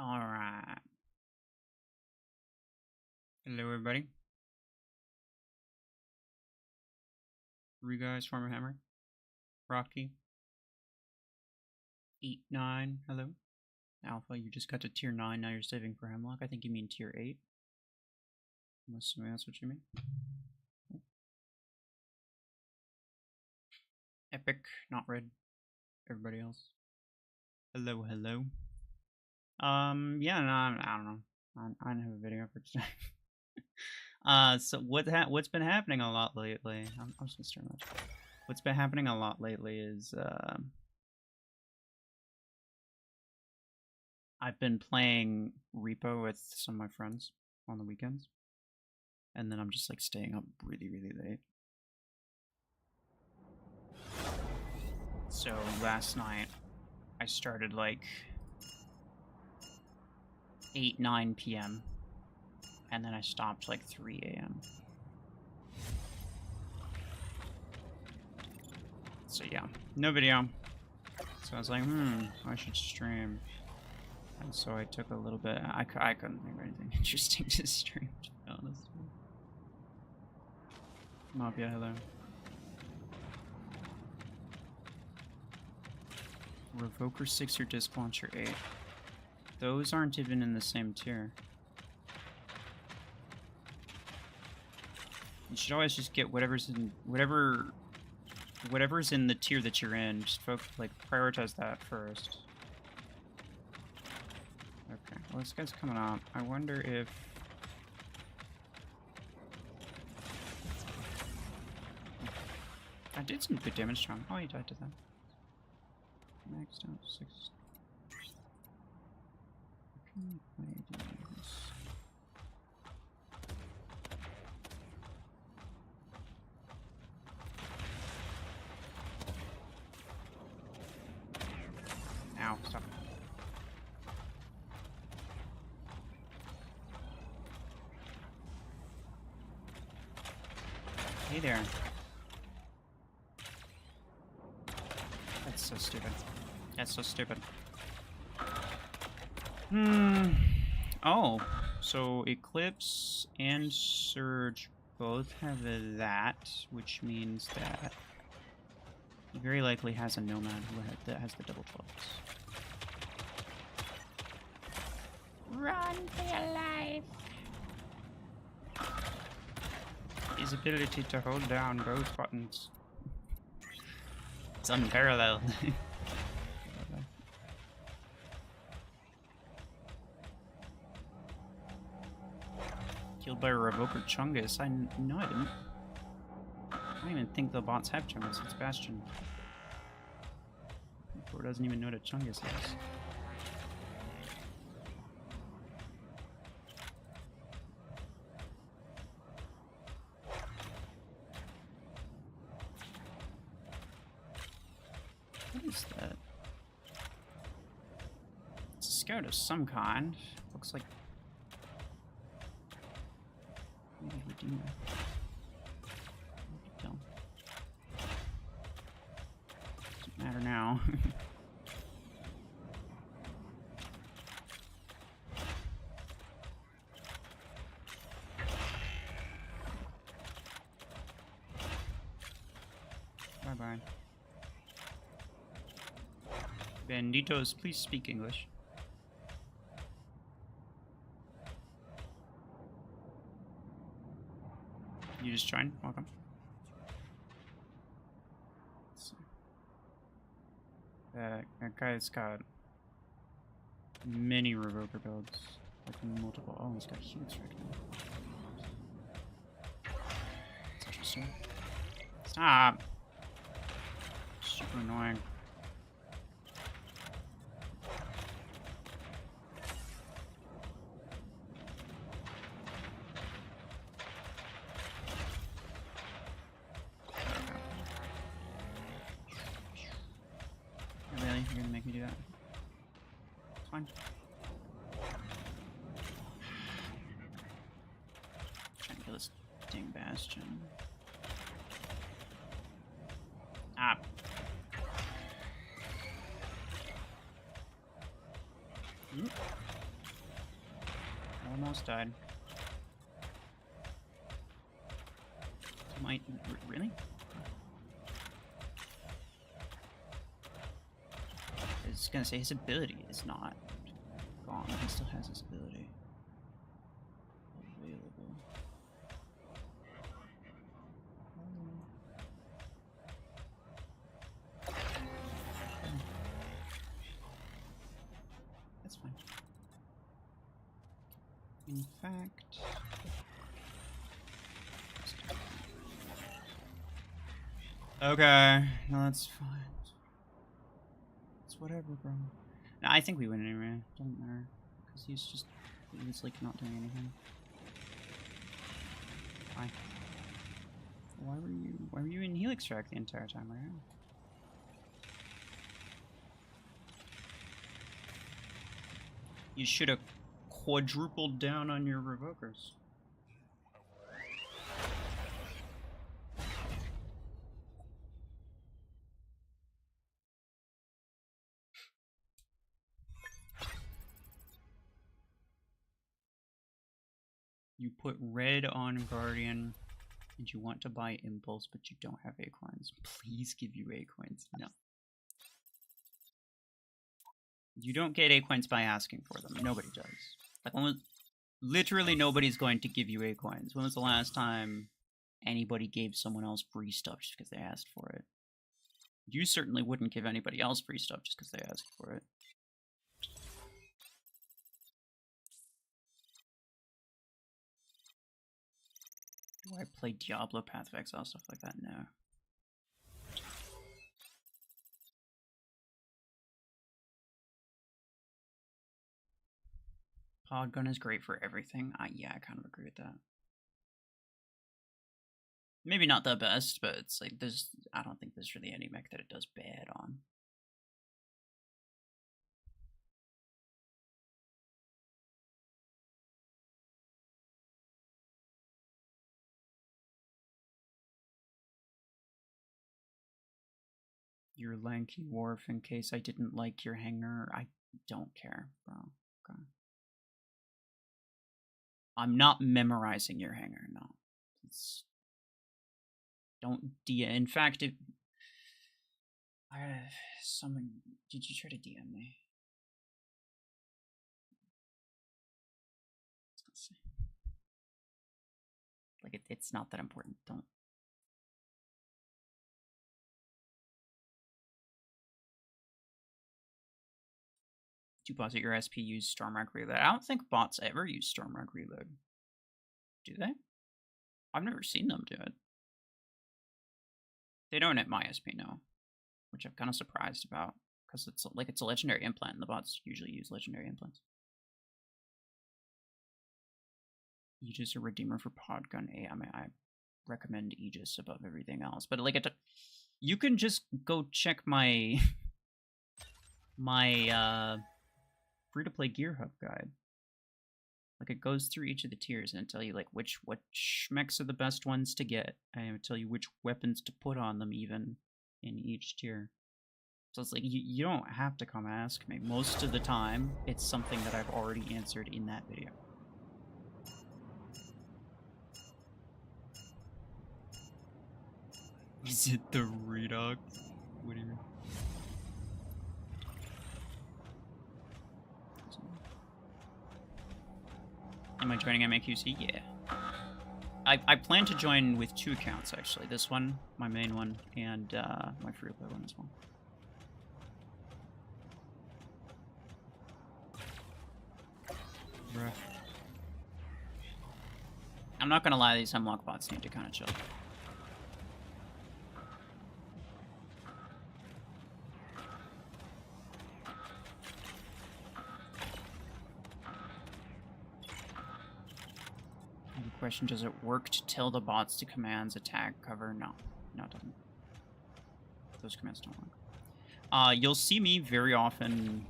Alright. Hello, everybody. You guys, Farmer Hammer. Rocky. 8-9. Hello. Alpha, you just got to tier 9, now you're saving for Hemlock. I think you mean tier 8. I'm assuming that's what you mean. Epic, not red. Everybody else. Hello, hello. Yeah, no, I don't know. I don't have a video for today. So what's been happening a lot lately? I'm just gonna start much. What's been happening a lot lately is I've been playing Repo with some of my friends on the weekends, and then I'm just like staying up really, really late. So last night I started like 8-9 p.m. and then I stopped like 3 a.m. So yeah, no video. So I was like, I should stream. And so I took a little bit. I couldn't think of anything interesting to stream, to be honest. Mafia, hello. Revoker 6 or Disc Launcher 8. Those aren't even in the same tier. You should always just get whatever's in whatever's in the tier that you're in. Just prioritize that first. Okay, well this guy's coming out. I wonder if I did some good damage to him. Oh, he died to that. Maxed out 6. Ow, stop. Hey there. That's so stupid. That's so stupid. Oh, so Eclipse and Surge both have that, which means that he very likely has a Nomad that has the double 12s. Run for your life! His ability to hold down both buttons. It's unparalleled. Killed by a Revoker Chungus. No, I didn't. I don't even think the bots have Chungus. It's Bastion. Poor doesn't even know what a Chungus is. What is that? It's a scout of some kind. Looks like Redeemer. Doesn't matter now. Bye bye. Banditos, please speak English. You just joined? Welcome. That guy's got many Revoker builds. Like multiple. Oh, he's got huge right now. That's interesting. Stop! Super annoying. You're gonna make me do that. It's fine. Trying to kill this dang Bastion. Ah. almost died. Might really? I was gonna say his ability is not gone. He still has his ability available. That's fine. In fact, okay, no, that's fine. It's whatever, bro. No, I think we win anyway. Doesn't matter, because he's like not doing anything. Why? Why were you in Helix track the entire time, right? You should have quadrupled down on your revokers. You put red on Guardian, and you want to buy Impulse, but you don't have Acorns. Please give you Acorns. No. You don't get Acorns by asking for them. Nobody does. Like, literally nobody's going to give you Acorns. When was the last time anybody gave someone else free stuff just because they asked for it? You certainly wouldn't give anybody else free stuff just because they asked for it. Do I play Diablo, Path of Exile, stuff like that? No. Podgun is great for everything. Yeah, I kind of agree with that. Maybe not the best, but it's like I don't think there's really any mech that it does bad on. Your lanky wharf in case I didn't like your hanger. I don't care, bro. Okay. I'm not memorizing your hanger, no. Don't in fact, if someone did you try to DM me? Let's see. Like it's not that important. Don't. Do bots at your SP use Stormrag Reload? I don't think bots ever use Stormrag Reload. Do they? I've never seen them do it. They don't at my SP, no. Which I'm kind of surprised about, because it's a legendary implant, and the bots usually use legendary implants. Aegis or Redeemer for Podgun. I mean, I recommend Aegis above everything else. But like, you can just go check my free-to-play Gear Hub guide. Like, it goes through each of the tiers and tell you like which mechs are the best ones to get, and it will tell you which weapons to put on them even in each tier. So it's like you don't have to come ask me. Most of the time, it's something that I've already answered in that video. Is it the Redux? What do you mean? Am I joining MAQC? Yeah. I plan to join with 2 accounts, actually. This one, my main one, and my free-to-play one as well. Bruh. I'm not gonna lie, these hemlock bots need to kind of chill. Question, does it work to tell the bots to commands attack cover? No. No, it doesn't. Those commands don't work. You'll see me very often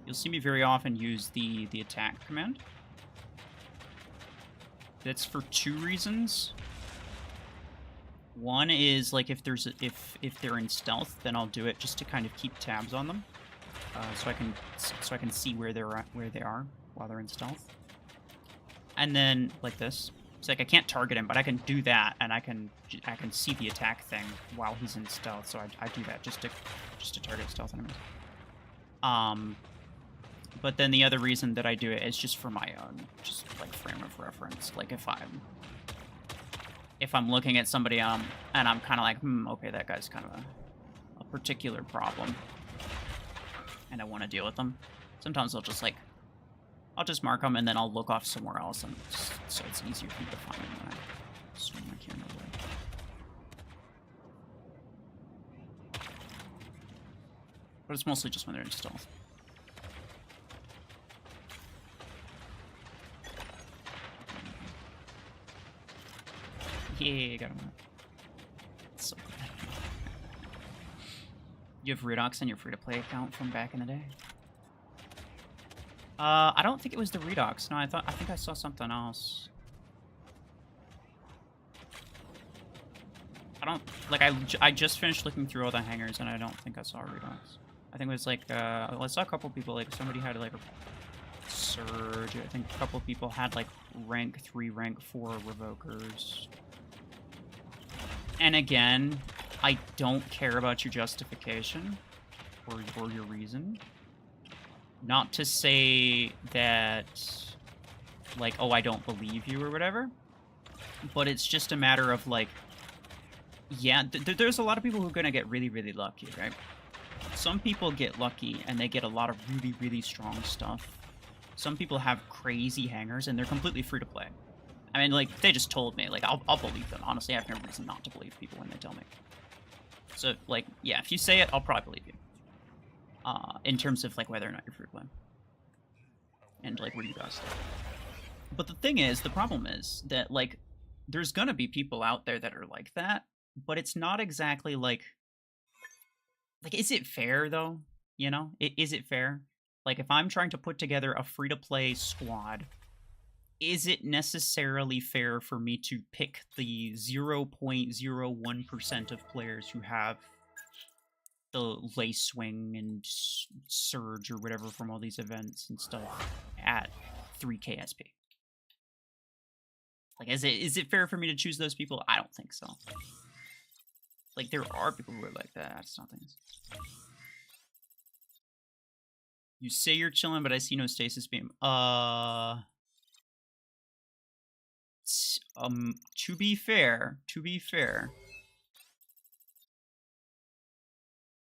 use the attack command. That's for 2 reasons. One is like if they're in stealth, then I'll do it just to kind of keep tabs on them, so I can see where they are while they're in stealth. And then like this. It's like I can't target him, but I can do that, and I can see the attack thing while he's in stealth. So I do that just to target stealth enemies. But then the other reason that I do it is just for my own, just like frame of reference. Like if I'm looking at somebody and I'm kind of like, okay, that guy's kind of a particular problem, and I want to deal with them. Sometimes I'll just mark them, and then I'll look off somewhere else, and so it's easier for me to find them when I swing my camera away. But it's mostly just when they're in stealth. Yeah, got him. So good. You have Redox on your free-to-play account from back in the day? I don't think it was the Redox. No, I think I saw something else. I just finished looking through all the hangers, and I don't think I saw Redox. I think it was like, I saw a couple people, like somebody had like a Surge. I think a couple people had like rank 3, rank 4 revokers. And again, I don't care about your justification or your reason. Not to say that, like, oh, I don't believe you or whatever. But it's just a matter of, like, yeah, there's a lot of people who are going to get really, really lucky, right? Some people get lucky and they get a lot of really, really strong stuff. Some people have crazy hangers and they're completely free to play. I mean, like, they just told me. Like, I'll believe them. Honestly, I have no reason not to believe people when they tell me. So, like, yeah, if you say it, I'll probably believe you. In terms of, like, whether or not you're free to play. And, like, where you guys stay. But the thing is, the problem is that, like, there's gonna be people out there that are like that, but it's not exactly, like, is it fair, though? You know? Is it fair? Like, if I'm trying to put together a free-to-play squad, is it necessarily fair for me to pick the 0.01% of players who have the Lace Swing and Surge or whatever from all these events and stuff at 3k SP? Like, is it fair for me to choose those people? I don't think so. Like, there are people who are like that. That's not things. You say you're chilling, but I see no stasis beam. To be fair,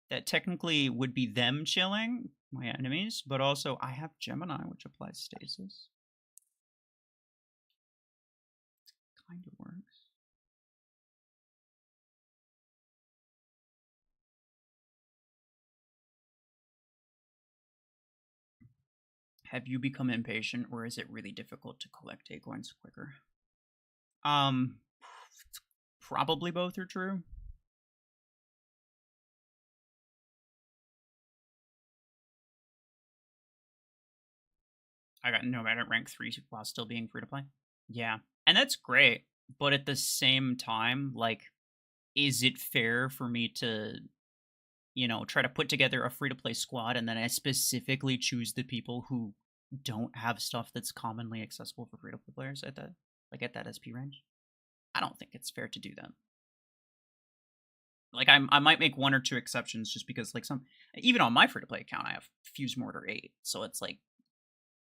that technically would be them chilling, my enemies, but also I have Gemini, which applies stasis. Kind of works. Have you become impatient, or is it really difficult to collect acorns quicker? Probably both are true. I got nomad at rank 3 while still being free to play. Yeah, and that's great, but at the same time, like, is it fair for me to, you know, try to put together a free to play squad and then I specifically choose the people who don't have stuff that's commonly accessible for free to play players at that, like, at that SP range? I don't think it's fair to do that. Like, I might make 1 or 2 exceptions just because, like, even on my free to play account, I have Fuse Mortar 8, so it's like,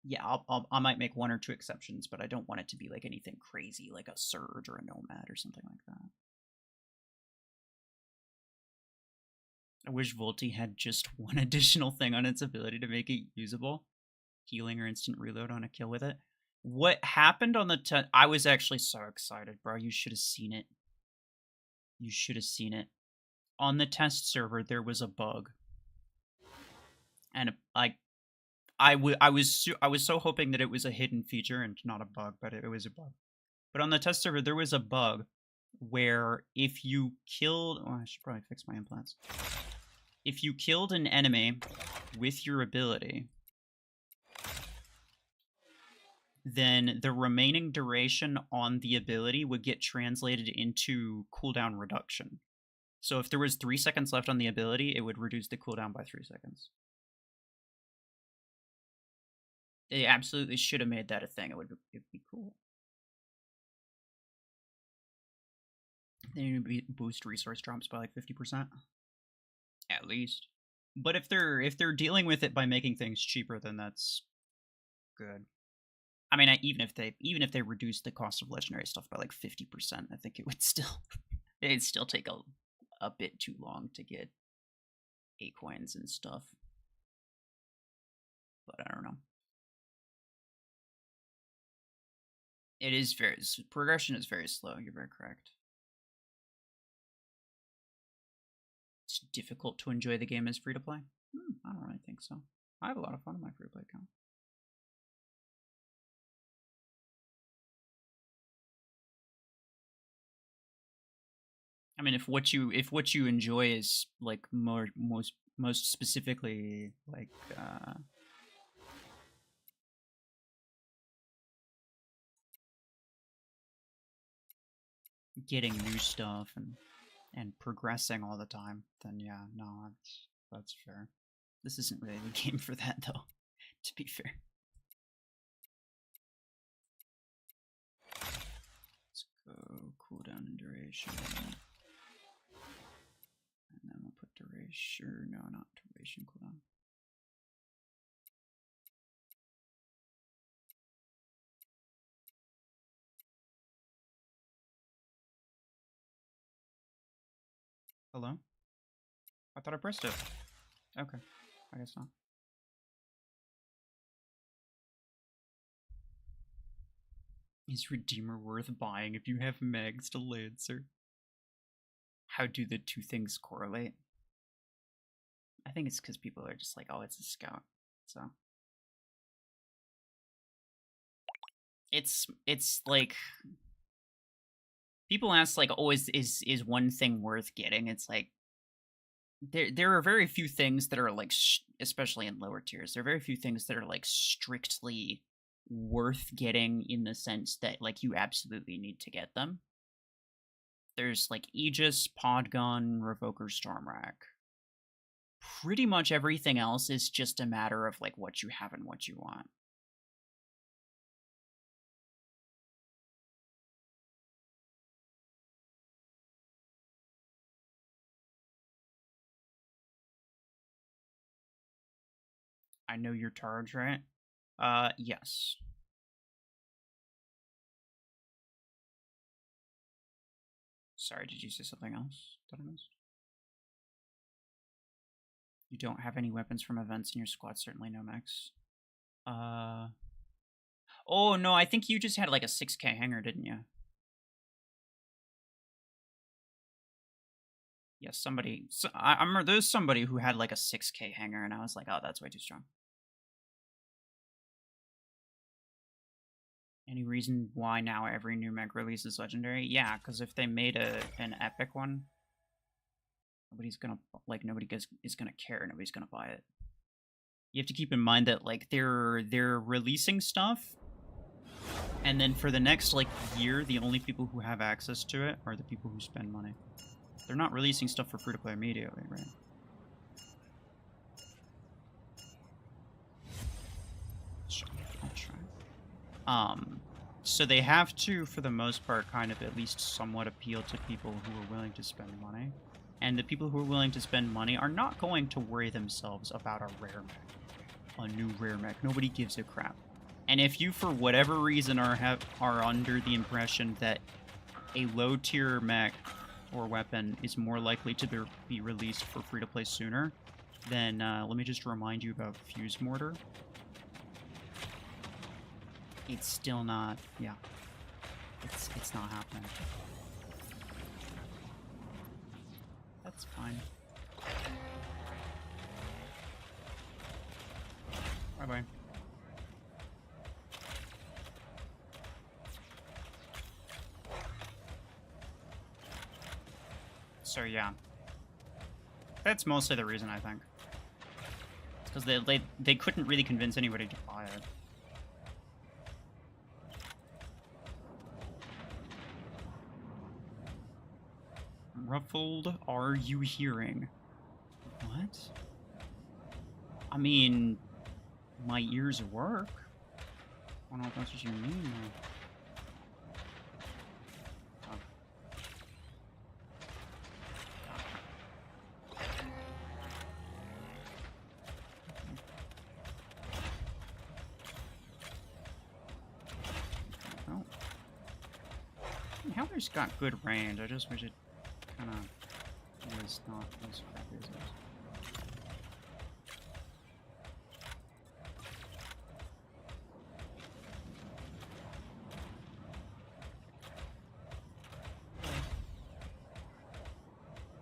yeah, I might make 1 or 2 exceptions, but I don't want it to be like anything crazy, like a Surge or a Nomad or something like that. I wish Volti had just 1 additional thing on its ability to make it usable. Healing or instant reload on a kill with it. What happened on the I was actually so excited, bro. You should have seen it. You should have seen it. On the test server, there was a bug. And I was so hoping that it was a hidden feature and not a bug, but it was a bug. But on the test server, there was a bug where if you killed... Oh, I should probably fix my implants. If you killed an enemy with your ability, then the remaining duration on the ability would get translated into cooldown reduction. So if there was 3 seconds left on the ability, it would reduce the cooldown by 3 seconds. They absolutely should have made that a thing. It'd be cool. They need to boost resource drops by like 50%. At least. But if they're dealing with it by making things cheaper, then that's good. I mean, even if they reduce the cost of legendary stuff by like 50%, I think it would still it'd still take a bit too long to get 8 coins and stuff. But I don't know. It is progression is very slow. You're very correct. It's difficult to enjoy the game as free to play. I don't really think so. I have a lot of fun on my free to play account. I mean, if what you enjoy is like most specifically like getting new stuff and progressing all the time, then yeah, no, that's fair. This isn't really the game for that though, to be fair. Let's go cooldown and duration. And then we'll put duration, no, not duration cooldown. Hello? I thought I pressed it. Okay, I guess not. Is Redeemer worth buying if you have Megs to Lancer? How do the two things correlate? I think it's because people are just like, oh, it's a scout, so. It's like, people ask like, oh, is one thing worth getting? It's like, there are very few things that are like, especially in lower tiers, there are very few things that are like strictly worth getting in the sense that like you absolutely need to get them. There's like Aegis, Podgun, Revoker, Stormrack. Pretty much everything else is just a matter of like what you have and what you want. I know your charge, right? Yes. Sorry, did you say something else that I missed? You don't have any weapons from events in your squad, certainly no mechs. Oh, no, I think you just had like a 6k hanger, didn't you? Yes, somebody... I remember there's somebody who had like a 6k hanger, and I was like, oh, that's way too strong. Any reason why now every new mech release is legendary? Yeah, because if they made an epic one, nobody's gonna, like, is gonna care, nobody's gonna buy it. You have to keep in mind that, like, they're releasing stuff, and then for the next, like, year, the only people who have access to it are the people who spend money. They're not releasing stuff for free-to-play immediately, right? Sure, I'll try. So they have to, for the most part, kind of at least somewhat appeal to people who are willing to spend money. And the people who are willing to spend money are not going to worry themselves about a rare mech. A new rare mech. Nobody gives a crap. And if you, for whatever reason, are under the impression that a low-tier mech or weapon is more likely to be released for free-to-play sooner, then let me just remind you about Fuse Mortar. It's still not, yeah. It's not happening. That's fine. Bye-bye. So yeah. That's mostly the reason, I think. It's because they couldn't really convince anybody to buy it. Ruffled, are you hearing? What? I mean, my ears work. I don't know if that's what you mean, though. Howler's got good range. I just wish it kind of was not as crappy as it is.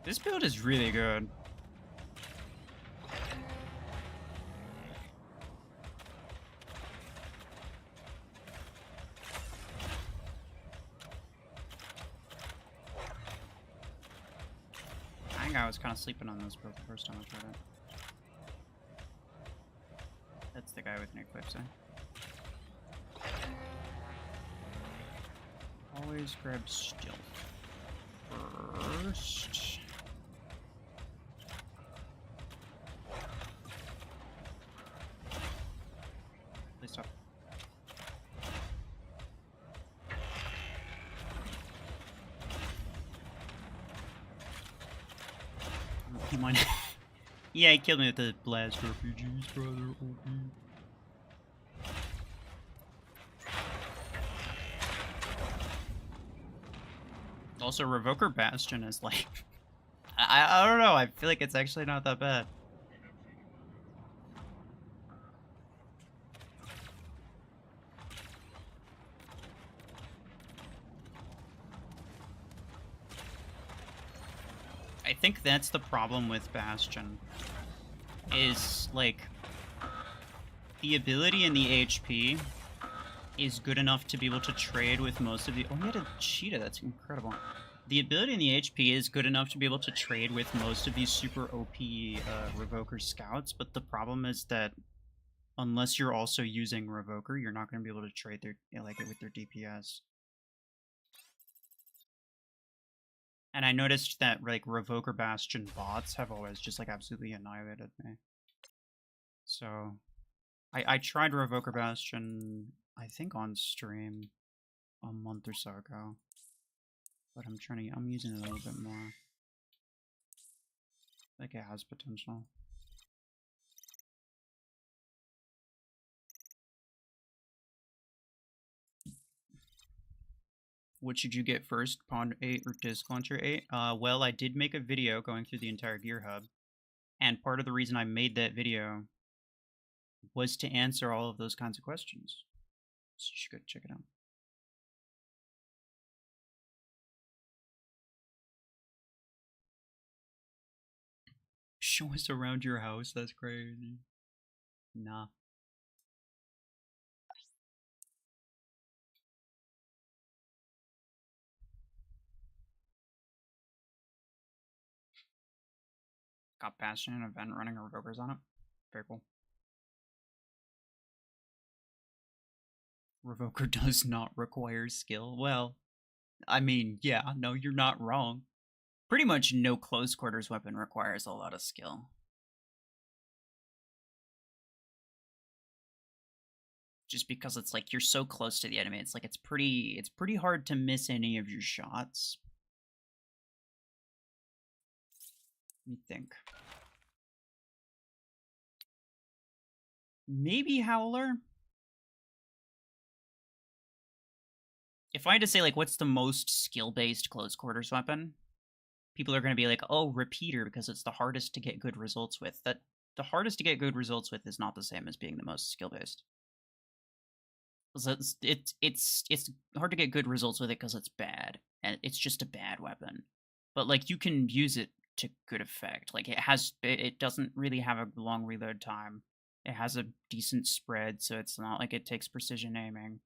This build is really good. I think I was kind of sleeping on this build the first time I tried it. That's the guy with an eclipse, eh? Always grab stealth first. Please stop. You mind? Yeah, he killed me with the blast RPGs, brother. OP. Also, Revoker Bastion is like... I don't know, I feel like it's actually not that bad. I think that's the problem with Bastion. Is, like... the ability and the HP is good enough to be able to trade with most of the... Oh, he had a cheetah, that's incredible. The ability and the HP is good enough to be able to trade with most of these super OP Revoker scouts, but the problem is that unless you're also using Revoker, you're not going to be able to trade their with their DPS. And I noticed that like Revoker Bastion bots have always just like absolutely annihilated me. So I tried Revoker Bastion, I think on stream a month or so ago. But I'm using it a little bit more. Like it has potential. What should you get first, Pond 8 or Disc Launcher 8? Well, I did make a video going through the entire Gear Hub. And part of the reason I made that video was to answer all of those kinds of questions. So you should go check it out. Show us around your house, that's crazy. Nah. Got Bastion and event running Revokers on it. Very cool. Revoker does not require skill. Well, I mean, yeah, no, you're not wrong. Pretty much no close quarters weapon requires a lot of skill. Just because it's like you're so close to the enemy, it's like it's pretty hard to miss any of your shots. Let me think. Maybe Howler? If I had to say, like, what's the most skill-based close quarters weapon? People are going to be like, oh, Repeater, because it's the hardest to get good results with. That the hardest to get good results with is not the same as being the most skill-based. It's hard to get good results with it because it's bad, and it's just a bad weapon. But, like, you can use it to good effect. Like, it doesn't really have a long reload time. It has a decent spread, so it's not like it takes precision aiming.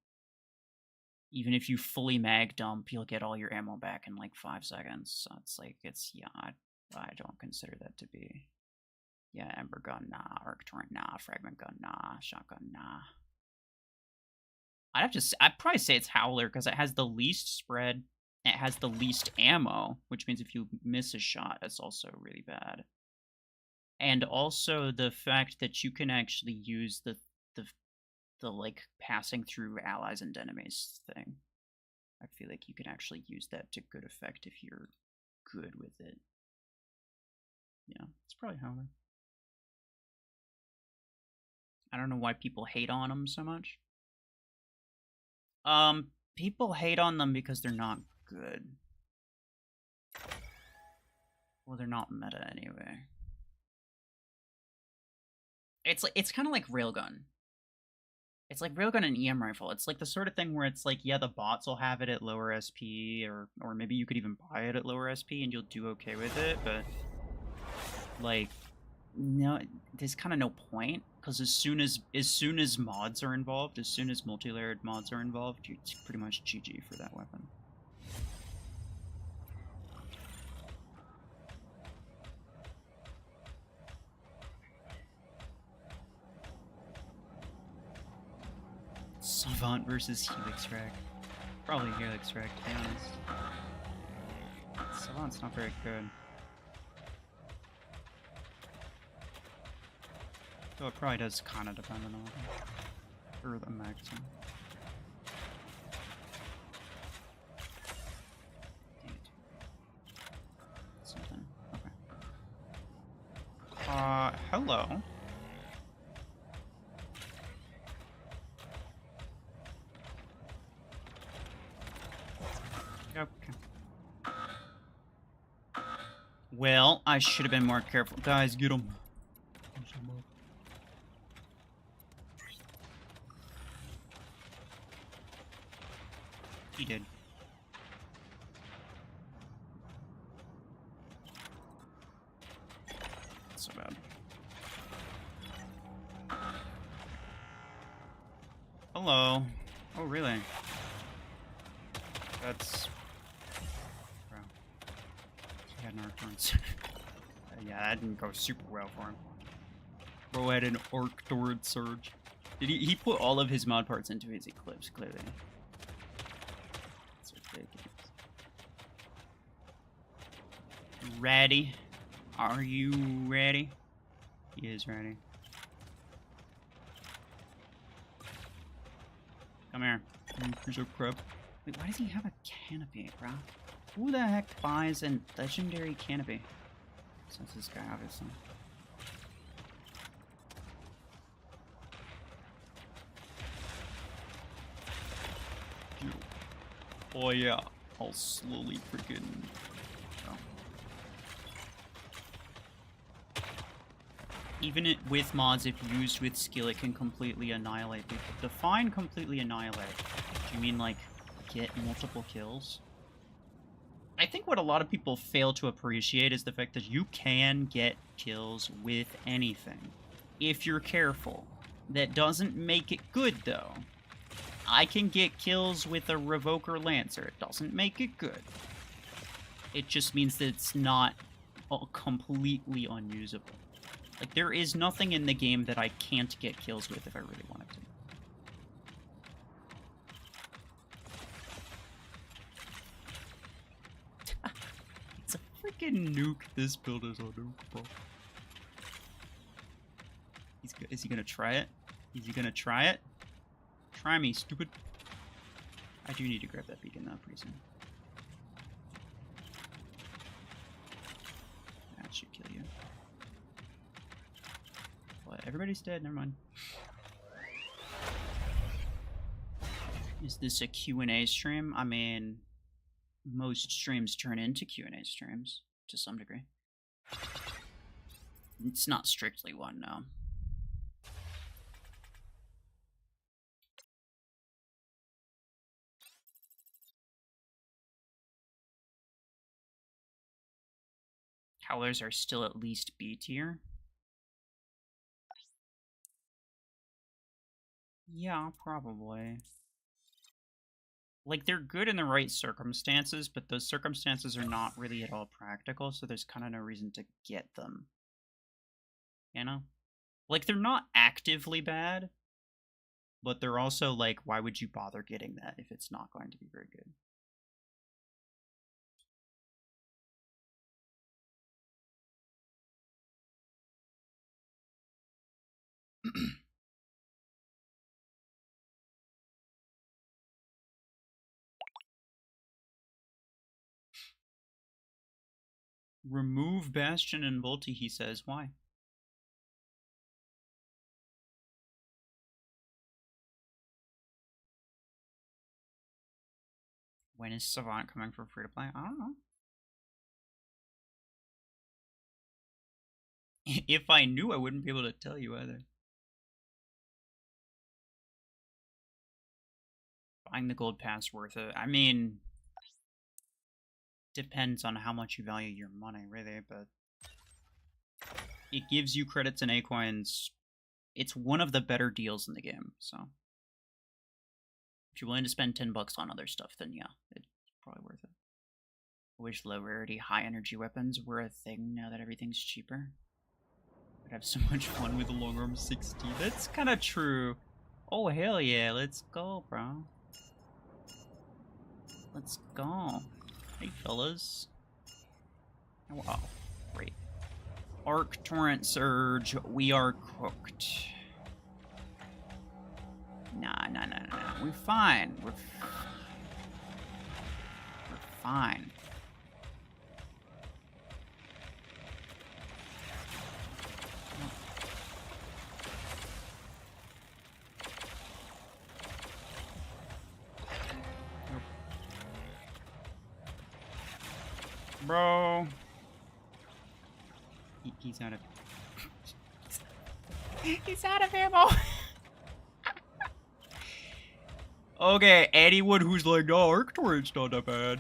Even if you fully mag dump, you'll get all your ammo back in like 5 seconds. So it's like, yeah, I don't consider that to be. Yeah, Ember Gun, nah. Arc Torrent, nah. Fragment Gun, nah. Shotgun, nah. I'd probably say it's Howler because it has the least spread. It has the least ammo, which means if you miss a shot, that's also really bad. And also the fact that you can actually use the like passing through allies and enemies thing. I feel like you can actually use that to good effect if you're good with it. Yeah, it's probably how they're. I don't know why people hate on them so much. People hate on them because they're not good. Well, they're not meta anyway. It's kind of like Railgun. It's like Railgun and EM Rifle. It's like the sort of thing where it's like, yeah, the bots will have it at lower SP, or maybe you could even buy it at lower SP and you'll do okay with it, but like, no, there's kind of no point, because as soon as mods are involved, as soon as multi-layered mods are involved, it's pretty much GG for that weapon. Savant versus Helix Rack. Probably Helix Rack, to be honest. Savant's not very good. So it probably does kind of depend on the weapon. Or the mag too. Something. Okay. Hello. Okay. Well, I should have been more careful. Guys, get him. He did. Not so bad. Hello. Oh, really? That's... Bro. He had an arc torrent. Yeah, that didn't go super well for him. Bro had an arc torrent surge. Did he put all of his mod parts into his Eclipse, clearly. That's ridiculous. Ready? Are you ready? He is ready. Come here. Here's your crap. Wait, why does he have a canopy, bro? Who the heck buys a legendary canopy? Since this guy, obviously. Oh yeah, I'll slowly freaking... Oh. Even with mods, if used with skill, it can completely annihilate people. Define completely annihilate. Do you mean, like, get multiple kills? I think what a lot of people fail to appreciate is the fact that you can get kills with anything, if you're careful. That doesn't make it good, though. I can get kills with a Revoker Lancer. It doesn't make it good. It just means that it's not completely unusable. Like, there is nothing in the game that I can't get kills with if I really wanted to. It's a freaking nuke. This build is a nuke, bro. Is he gonna try it? Is he gonna try it? Try me, stupid. I do need to grab that beacon though, pretty soon. That should kill you. What? Everybody's dead, never mind. Is this a Q&A stream? I mean, most streams turn into Q&A streams, to some degree. It's not strictly one, no. Howlers are still at least B tier. Yeah, probably. Like, they're good in the right circumstances, but those circumstances are not really at all practical, so there's kind of no reason to get them. You know? Like, they're not actively bad, but they're also like, why would you bother getting that if it's not going to be very good? Remove Bastion and Volti, he says. Why? When is Savant coming for free to play? I don't know. If I knew, I wouldn't be able to tell you either. Buying the gold pass worth it. I mean, depends on how much you value your money, really, but it gives you credits and A-coins. It's one of the better deals in the game, so if you're willing to spend $10 on other stuff, then yeah, it's probably worth it. I wish low rarity, high energy weapons were a thing now that everything's cheaper. I'd have so much fun with the long arm 60. That's kind of true. Oh, hell yeah, let's go, bro. Let's go. Hey, fellas. Oh, wow, great. Arc Torrent Surge, we are cooked. Nah. We're fine. We're fine. Bro. He's out of... He's out of ammo. Okay, anyone who's like, no, Arc Torrent's not that bad.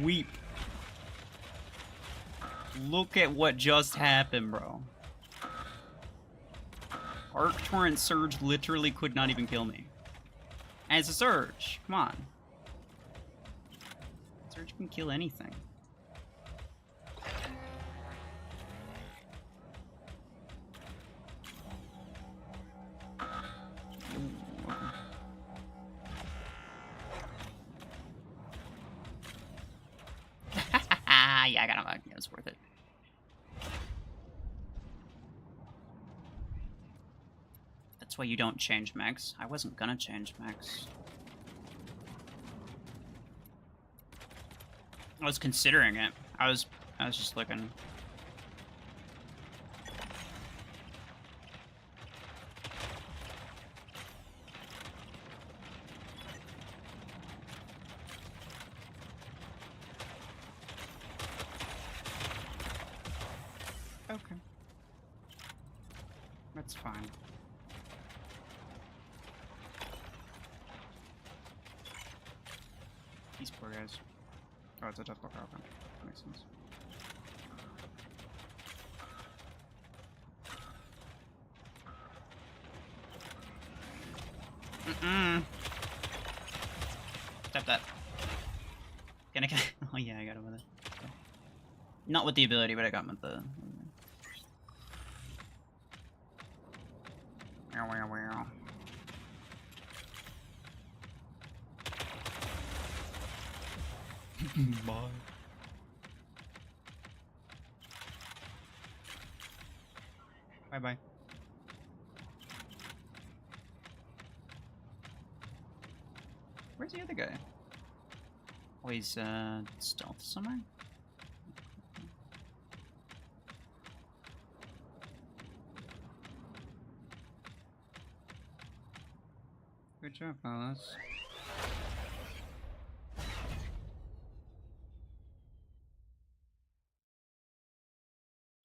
Weep. Look at what just happened, bro. Arc Torrent Surge literally could not even kill me. And it's a Surge. Come on. Surge can kill anything. Yeah, I got him. Yeah, it was worth it. That's why you don't change mechs. I wasn't gonna change mechs. I was considering it. I was just looking. Okay. That's fine. These poor guys. Oh, it's a tough block open. Makes sense. Stop that. Can I? Oh yeah, I got him with it. Okay. Not with the ability, but I got him with the. Bye. Bye. Where's the other guy? Oh, he's stealth somewhere? Good job, fellas.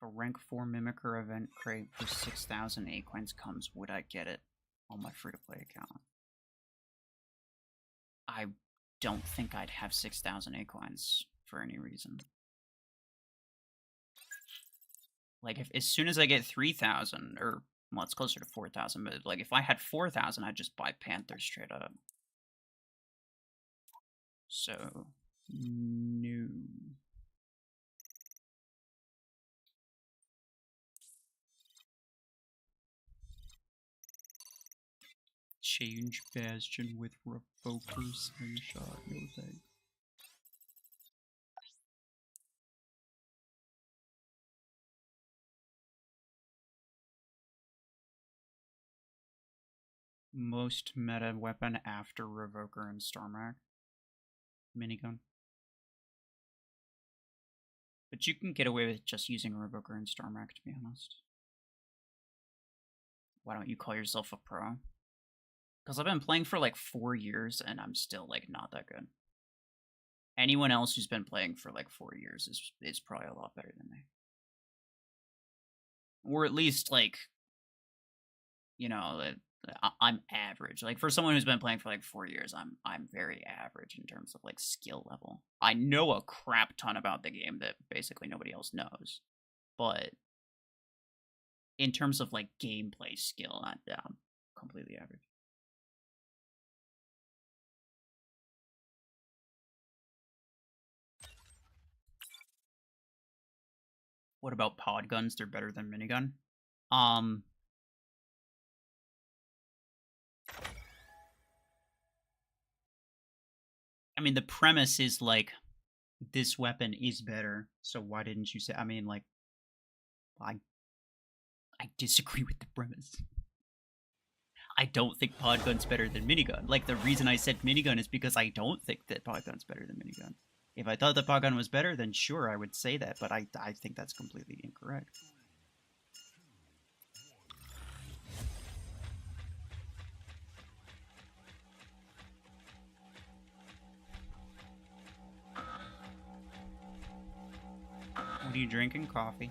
A rank 4 Mimicker event crate for 6,000 A-coins comes, would I get it on my free-to-play account? I don't think I'd have 6,000 A-coins for any reason. Like, as soon as I get 3,000, or, well, it's closer to 4,000, but, like, if I had 4,000, I'd just buy Panther straight up. So, no. Change Bastion with RuFFles Slingshot, no thanks. Most meta weapon after Revoker and Starmac. Minigun. But you can get away with just using Revoker and Stormrack, to be honest. Why don't you call yourself a pro? Because I've been playing for like 4 years, and I'm still, like, not that good. Anyone else who's been playing for, like, 4 years is probably a lot better than me. Or at least, like, you know, I'm average. Like, for someone who's been playing for, like, 4 years, I'm very average in terms of, like, skill level. I know a crap ton about the game that basically nobody else knows. But in terms of, like, gameplay skill, I'm completely average. What about pod guns? They're better than minigun. I mean, the premise is, like, this weapon is better, so why didn't you say... I mean, like, I disagree with the premise. I don't think pod gun's better than minigun. Like, the reason I said minigun is because I don't think that pod gun's better than minigun. If I thought that pod gun was better, then sure, I would say that, but I think that's completely incorrect. What are you drinking? Coffee.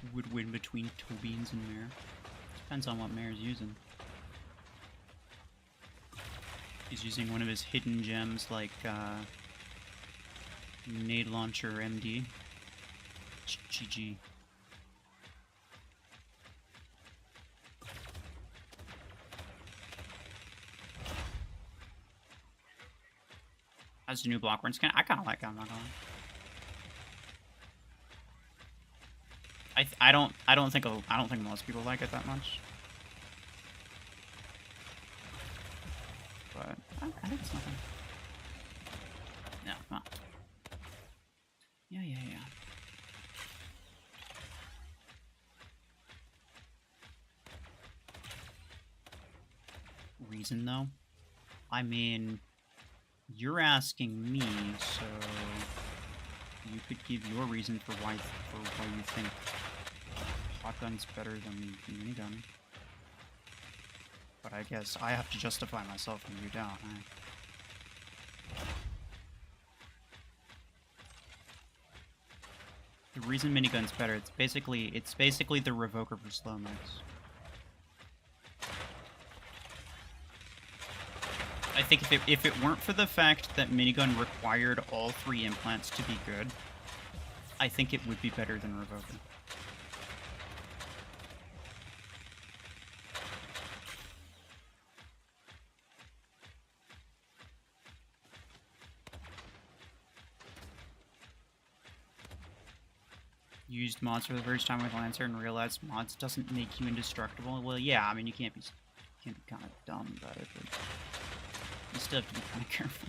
Who would win between toe beans and mare? Depends on what mare's using. He's using one of his hidden gems like Nade Launcher MD. GG. That's a new block run skin. I kind of like it, I'm not gonna lie. I don't think most people like it that much. But I think it's nothing. Yeah, well. Yeah. Reason though? I mean, you're asking me, so you could give your reason for why you think shotgun's better than minigun. But I guess I have to justify myself and you don't. The reason minigun's better, it's basically the Revoker for slow mix. I think if it weren't for the fact that minigun required all 3 implants to be good, I think it would be better than Revoker. Used mods for the first time with Lancer and realized mods doesn't make you indestructible. Well, yeah, I mean, you can't be kind of dumb about it, but you still have to be kind of careful.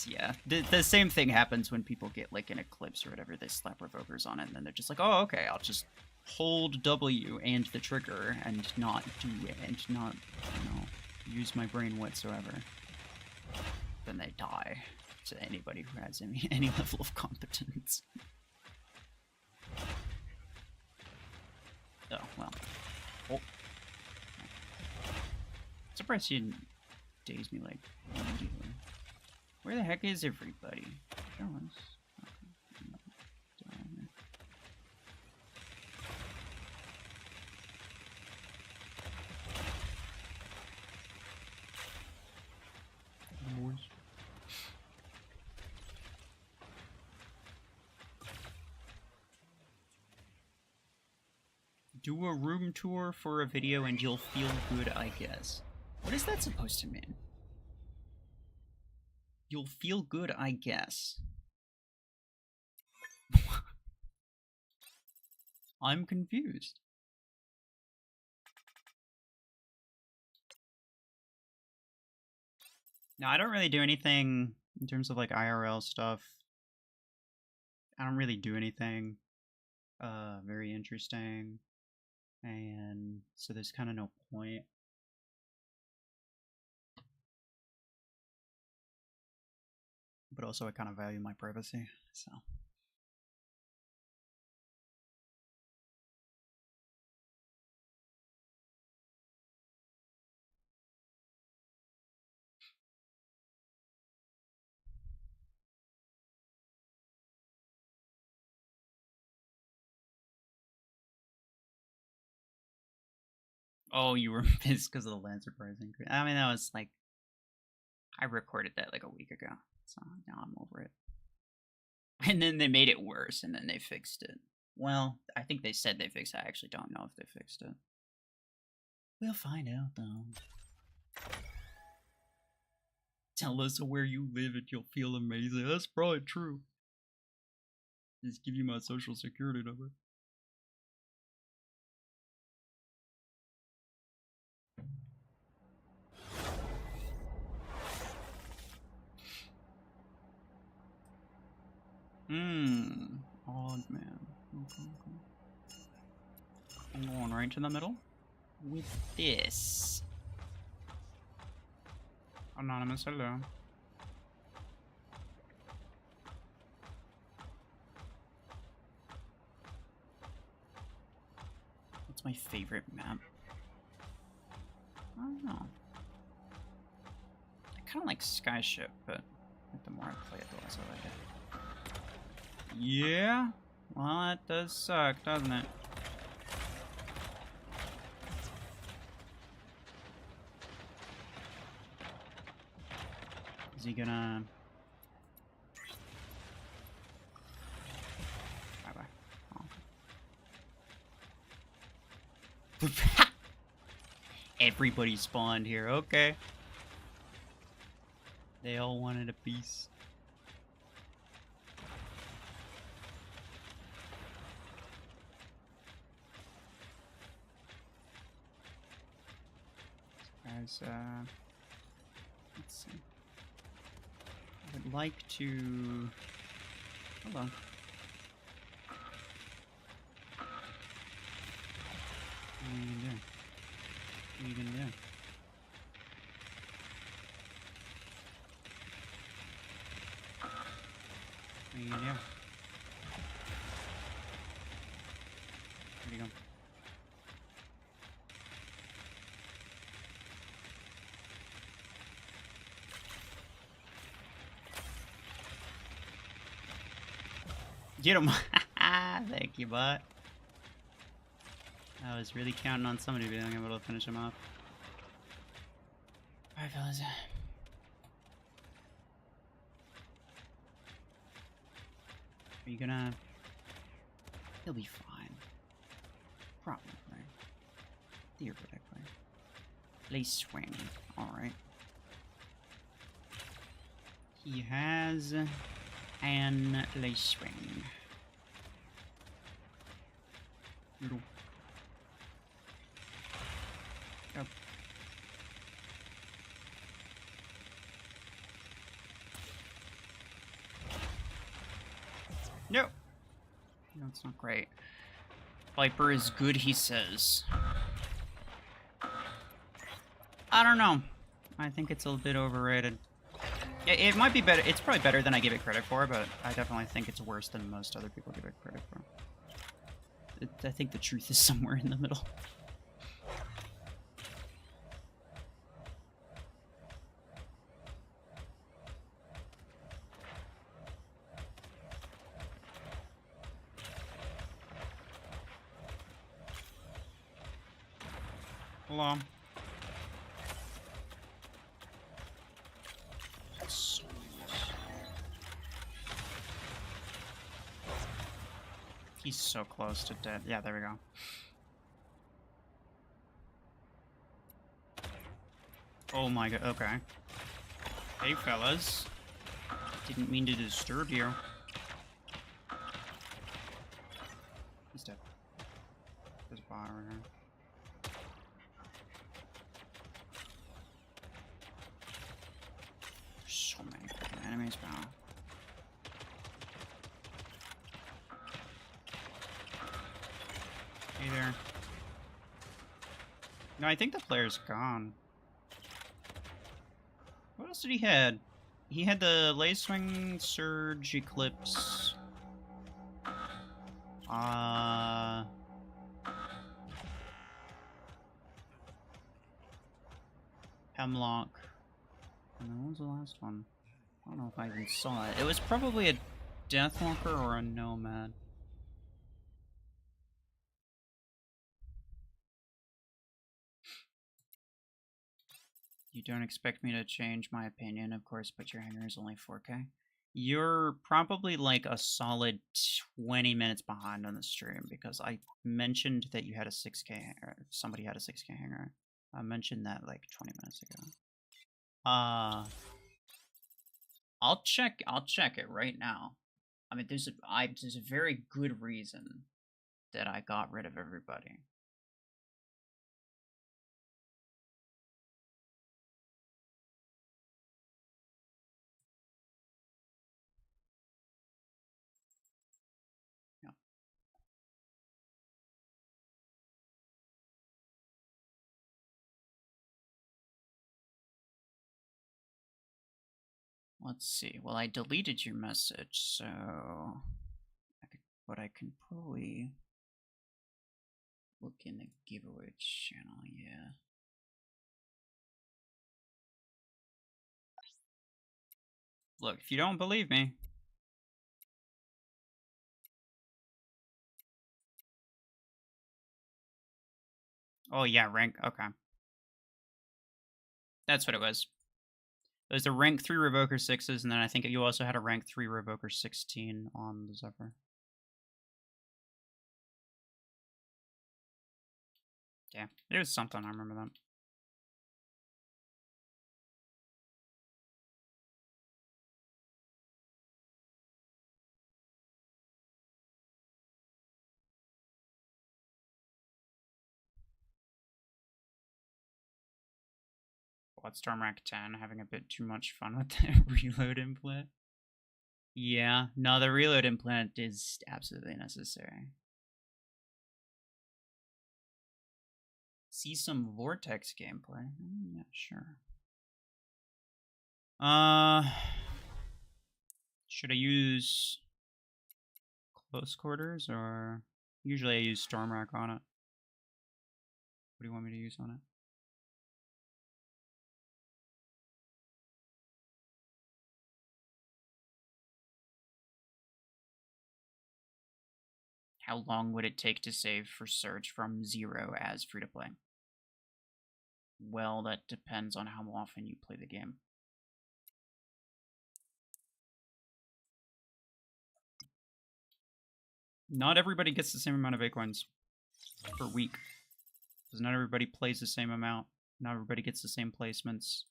Yeah, the same thing happens when people get, like, an Eclipse or whatever, they slap Revokers on it, and then they're just like, oh, okay, I'll just hold W and the trigger and not do it, and not, you know, use my brain whatsoever. Then they die to anybody who has any level of competence. Oh, well. Oh. Surprised you didn't daze me like immediately. Where the heck is everybody? Show us. Boys. Do a room tour for a video and you'll feel good, I guess. What is that supposed to mean? You'll feel good, I guess. I'm confused. Now, I don't really do anything in terms of, like, IRL stuff. I don't really do anything very interesting. And so there's kind of no point. but also I kind of value my privacy, so. Oh, you were pissed because of the Lancer price increase. I mean, that was like, I recorded that like a week ago, so now I'm over it. And then they made it worse, and then they fixed it. Well, I think they said they fixed it. I actually don't know if they fixed it. We'll find out, though. Tell us where you live and you'll feel amazing. That's probably true. Just give you my social security number. Odd man. Okay. I'm going right to the middle with this. Anonymous, hello. What's my favorite map? I don't know. I kind of like Skyship, but the more I play it, the less I like it. Yeah? Well, that does suck, doesn't it? Is he gonna... Bye-bye. Oh. Everybody spawned here, okay. They all wanted a piece. Guys, let's see. I would like to... Hold on. What are you gonna do? What are you gonna do? What are you gonna do? Where'd you go? Get him! Thank you, bot. I was really counting on somebody being able to finish him off. Alright, fellas. Are you gonna... He'll be fine. Probably. Theoretically. Lace swing. Alright. He has... an lace swing. Noodle. Go. No. No, it's not great. Viper is good, he says. I don't know. I think it's a bit overrated. It might be better. It's probably better than I give it credit for, but I definitely think it's worse than most other people give it credit for. I think the truth is somewhere in the middle. Hello. He's so close to dead. Yeah, there we go. Oh my god, okay. Hey, fellas. Didn't mean to disturb you. He's dead. There's a bot over here. There's so many freaking enemies, pal. Hey there. No, I think the player's gone. What else did he had? He had the Lace Swing, Surge, Eclipse. Hemlock. And then what was the last one? I don't know if I even saw it. It was probably a Deathwalker or a Nomad. You don't expect me to change my opinion, of course, but your hanger is only 4K. You're probably like a solid 20 minutes behind on the stream because I mentioned that you had a 6K hanger. Somebody had a 6K hanger. I mentioned that like 20 minutes ago. I'll check it right now. I mean, there's a very good reason that I got rid of everybody. Yeah. Let's see. Well, I deleted your message, so but I can probably look in the giveaway channel, yeah. Look, if you don't believe me. Oh, yeah, rank, okay. That's what it was. It was the rank 3 Revoker 6s, and then I think you also had a rank 3 Revoker 16 on the Zephyr. Yeah, it was something, I remember that. What, Storm rank 10, having a bit too much fun with the reload implant? Yeah, no, the reload implant is absolutely necessary. See some Vortex gameplay? Yeah, sure. Should I use close quarters, or usually I use Storm Rack on it? What do you want me to use on it? How long would it take to save for Surge from 0 as free-to-play? Well, that depends on how often you play the game. Not everybody gets the same amount of Acorns per week. Because not everybody plays the same amount. Not everybody gets the same placements.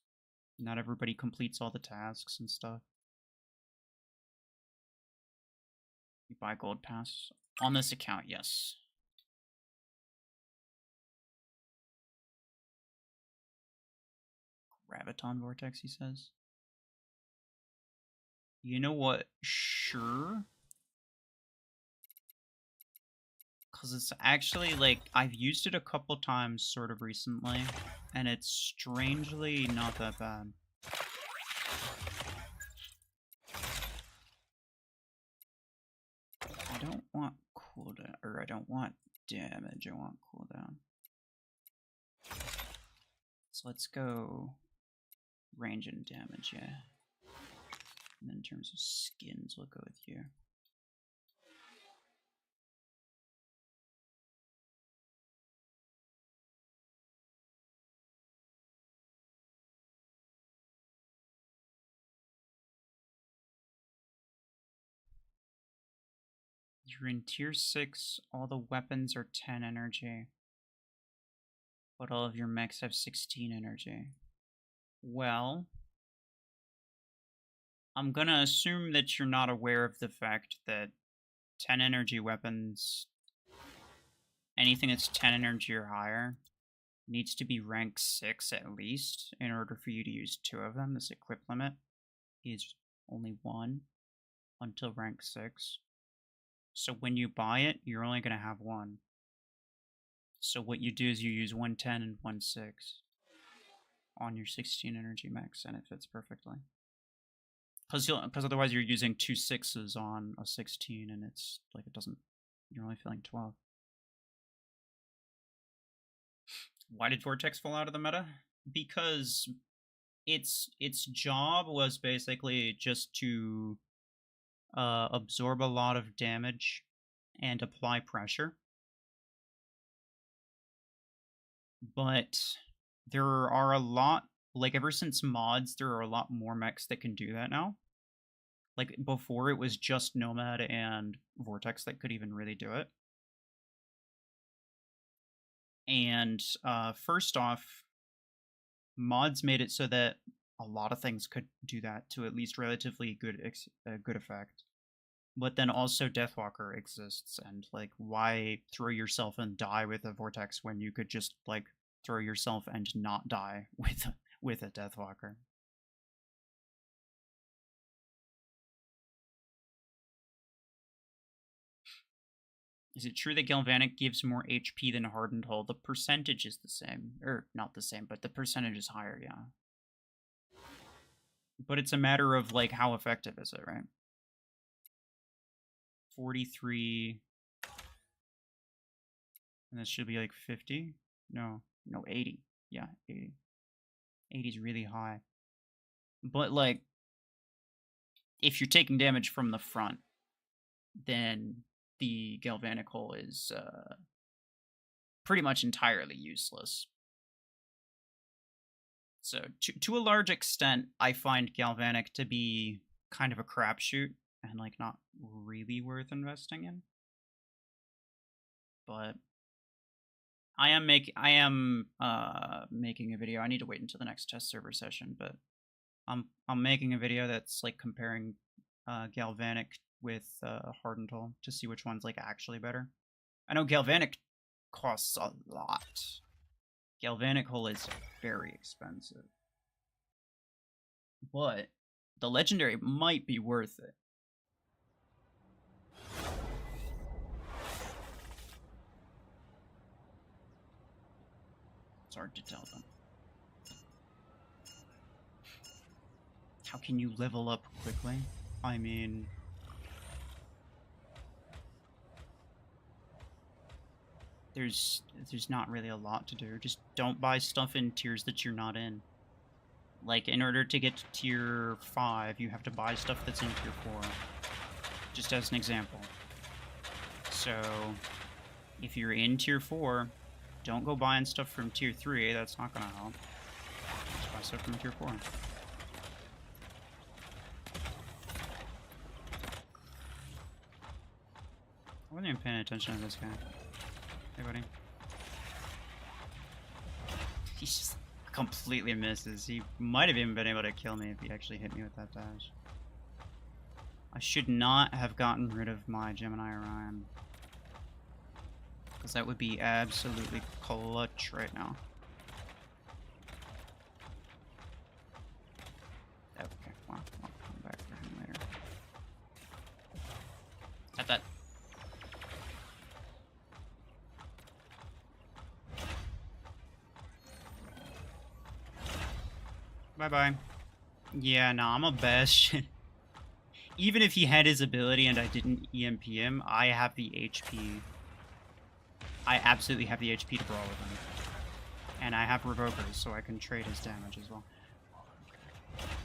Not everybody completes all the tasks and stuff. You buy Gold Pass. On this account, yes. Graviton Vortex, he says. You know what? Sure. Because it's actually, like, I've used it a couple times sort of recently, and it's strangely not that bad. I don't want cooldown, or I don't want damage, I want cooldown. So let's go range and damage, yeah. And then in terms of skins, we'll go with you. You're in tier 6, all the weapons are 10 energy. But all of your mechs have 16 energy. Well, I'm gonna assume that you're not aware of the fact that 10 energy weapons, anything that's 10 energy or higher, needs to be rank 6 at least in order for you to use 2 of them. This equip limit is only 1 until rank 6. So when you buy it, you're only going to have 1. So what you do is you use 110 and 16 on your 16 energy mechs, and it fits perfectly. Because otherwise you're using 2 6s on a 16, and it's like it doesn't. You're only feeling 12. Why did Vortex fall out of the meta? Because its job was basically just to absorb a lot of damage and apply pressure. But there are a lot, like ever since mods, there are a lot more mechs that can do that now. Like before it was just Nomad and Vortex that could even really do it. And first off, mods made it so that a lot of things could do that to at least relatively good effect. But then also Deathwalker exists, and like, why throw yourself and die with a Vortex when you could just like throw yourself and not die with a Deathwalker? Is it true that Galvanic gives more HP than Hardened Hull? The percentage is the same. Or, not the same, but the percentage is higher, yeah. But it's a matter of, like, how effective is it, right? 43... And this should be, like, 50? No, 80. Yeah, 80. 80 is really high. But, like, if you're taking damage from the front, then the Galvanic Hull is pretty much entirely useless. So, to a large extent, I find Galvanic to be kind of a crapshoot and like not really worth investing in. But I am making a video. I need to wait until the next test server session, but I'm making a video that's like comparing Galvanic with Hardened Hull to see which one's like actually better. I know Galvanic costs a lot. Galvanic Hull is very expensive. But the legendary might be worth it. It's hard to tell them. How can you level up quickly? I mean... There's not really a lot to do. Just don't buy stuff in tiers that you're not in. Like, in order to get to tier 5, you have to buy stuff that's in tier 4. Just as an example. So, if you're in tier 4, don't go buying stuff from tier 3, that's not gonna help. Just buy stuff from tier 4. I wasn't even paying attention to this guy. Hey, buddy. He just completely misses. He might have even been able to kill me if he actually hit me with that dash. I should not have gotten rid of my Gemini Orion. Because that would be absolutely clutch right now. Okay, well, I'll come back for him later. At that. Bye-bye. Yeah, no, I'm a bastion. Even if he had his ability and I didn't EMP him, I have the HP. I absolutely have the HP to brawl with him. And I have Revokers, so I can trade his damage as well.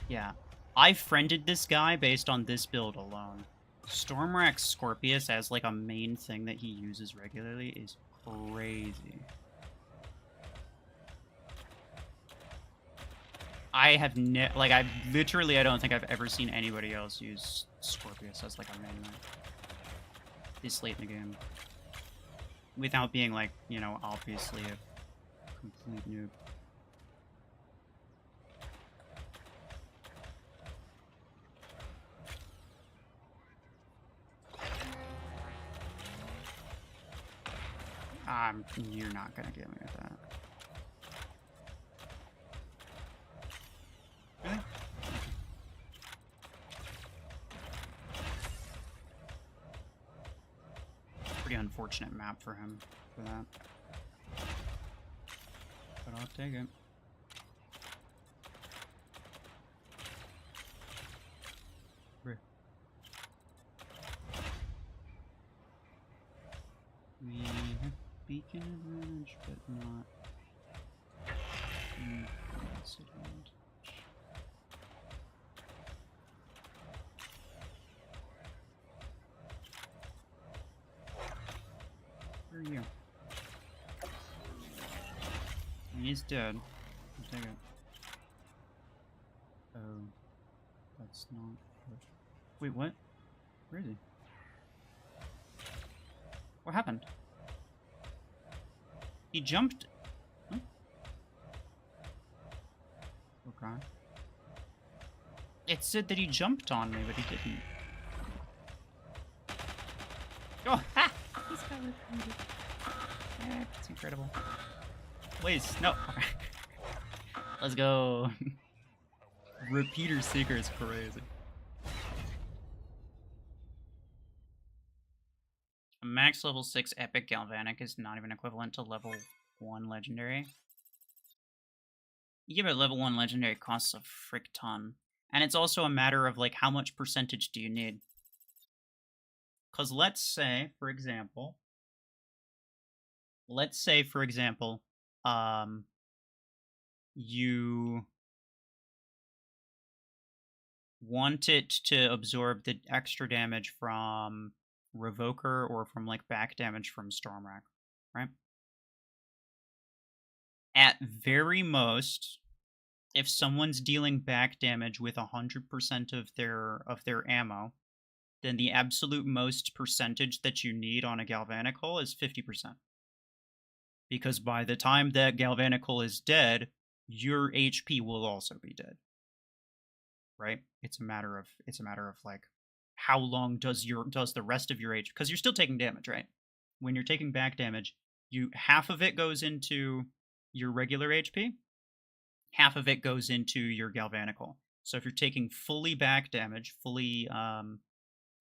Yeah. I friended this guy based on this build alone. Stormrack Scorpius as like a main thing that he uses regularly is crazy. I have I don't think I've ever seen anybody else use Scorpius as like a main knight this late in the game. Without being like, you know, obviously a complete noob. You're not gonna get me with that. Really? Pretty unfortunate map for him for that. But I'll take it. beacon advantage, but not influence advantage. Where are you? He's dead. I'll take it. Oh, that's not. Wait, what? Where is he? What happened? He jumped. Huh? Okay. It said that he jumped on me, but he didn't. Oh, ha! He's got recruited. It's incredible. Please, no. Let's go. Repeater Seeker is crazy. A max level 6 epic galvanic is not even equivalent to level 1 legendary. You give it level 1 legendary costs a frick ton. And it's also a matter of, like, how much percentage do you need? Because let's say, for example, you want it to absorb the extra damage from Revoker or from, like, back damage from Stormwrack, right? At very most, if someone's dealing back damage with 100% of their ammo, then the absolute most percentage that you need on a Galvanic Hull is 50%. Because by the time that Galvanic Hull is dead, your HP will also be dead. Right? It's a matter of like how long does the rest of your HP, because you're still taking damage, right? When you're taking back damage, half of it goes into your regular HP, half of it goes into your Galvanic Hull. So if you're taking fully back damage,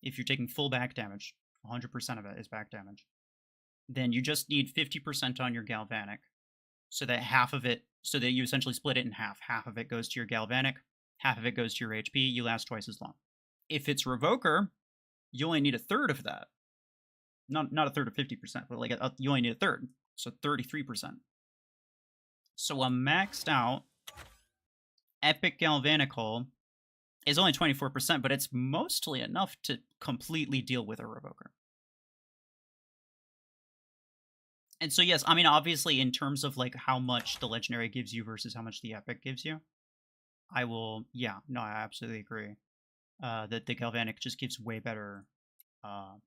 if you're taking full back damage, 100% of it is back damage, then you just need 50% on your Galvanic, so that you essentially split it in half. Half of it goes to your Galvanic, half of it goes to your HP, you last twice as long. If it's Revoker, you only need a third of that. Not a third of 50%, but like you only need a third, so 33%. So a maxed out epic Galvanic Hull is only 24%, but it's mostly enough to completely deal with a Revoker. And so, yes, I mean, obviously, in terms of, like, how much the Legendary gives you versus how much the Epic gives you, I absolutely agree. That the Galvanic just gives way better. And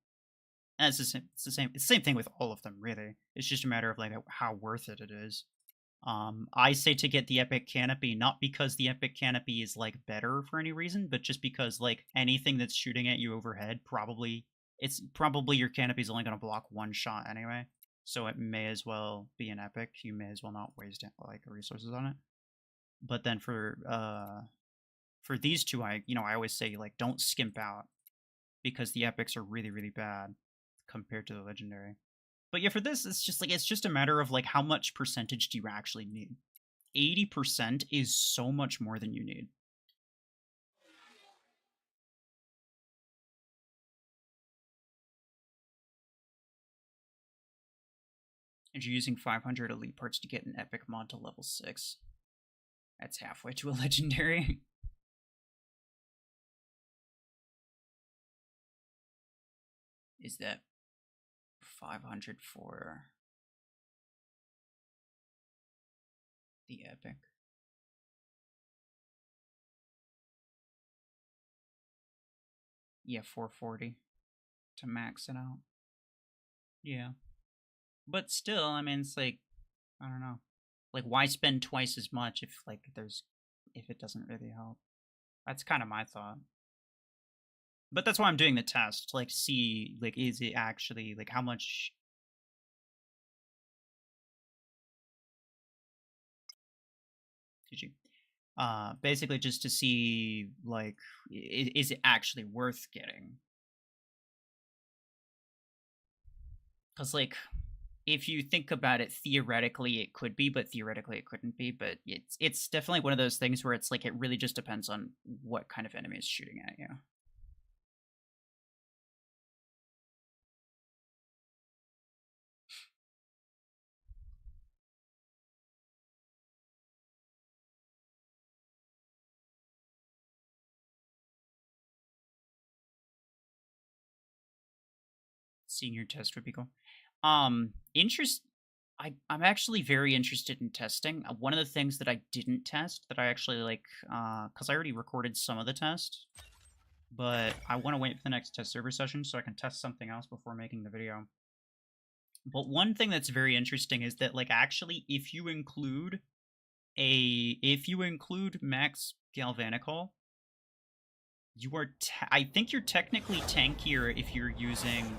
it's the same thing with all of them, really. It's just a matter of, like, how worth it is. I say to get the Epic Canopy, not because the Epic Canopy is, like, better for any reason, but just because, like, anything that's shooting at you overhead, probably your Canopy's only going to block one shot anyway. So it may as well be an epic. You may as well not waste like resources on it. But then for these two, I always say, like, don't skimp out, because the epics are really, really bad compared to the legendary. But yeah, for this, it's just a matter of, like, how much percentage do you actually need? 80% is so much more than you need. And you're using 500 elite parts to get an epic mod to level 6. That's halfway to a legendary. Is that 500 for the epic? Yeah, 440 to max it out. Yeah. But still, I mean, it's like, I don't know. Like, why spend twice as much if it doesn't really help? That's kind of my thought. But that's why I'm doing the test, like, see, like, is it actually, like, how much... GG. Basically just to see, like, is it actually worth getting? Because, like, if you think about it, theoretically it could be, but theoretically it couldn't be. But it's definitely one of those things where it's like, it really just depends on what kind of enemy is shooting at you. Senior test would be cool. I'm actually very interested in testing. One of the things that I didn't test that I actually like, because I already recorded some of the test, but I want to wait for the next test server session so I can test something else before making the video. But one thing that's very interesting is that, like, actually, if you include max galvanical, you are. I think you're technically tankier if you're using.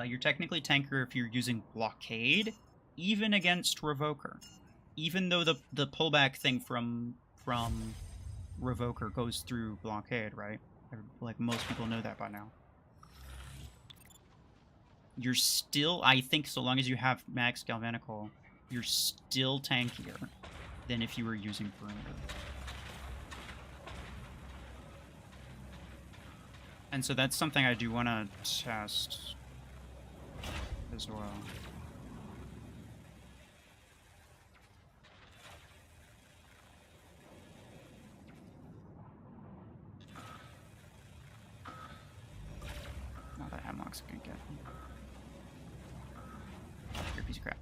You're technically tankier if you're using blockade, even against Revoker. Even though the pullback thing from Revoker goes through blockade, right? Like, most people know that by now. You're still, I think, so long as you have max galvanical, you're still tankier than if you were using perimeter. And so that's something I do want to test as well. Not that Hemlock's gonna get me. You're a piece of crap.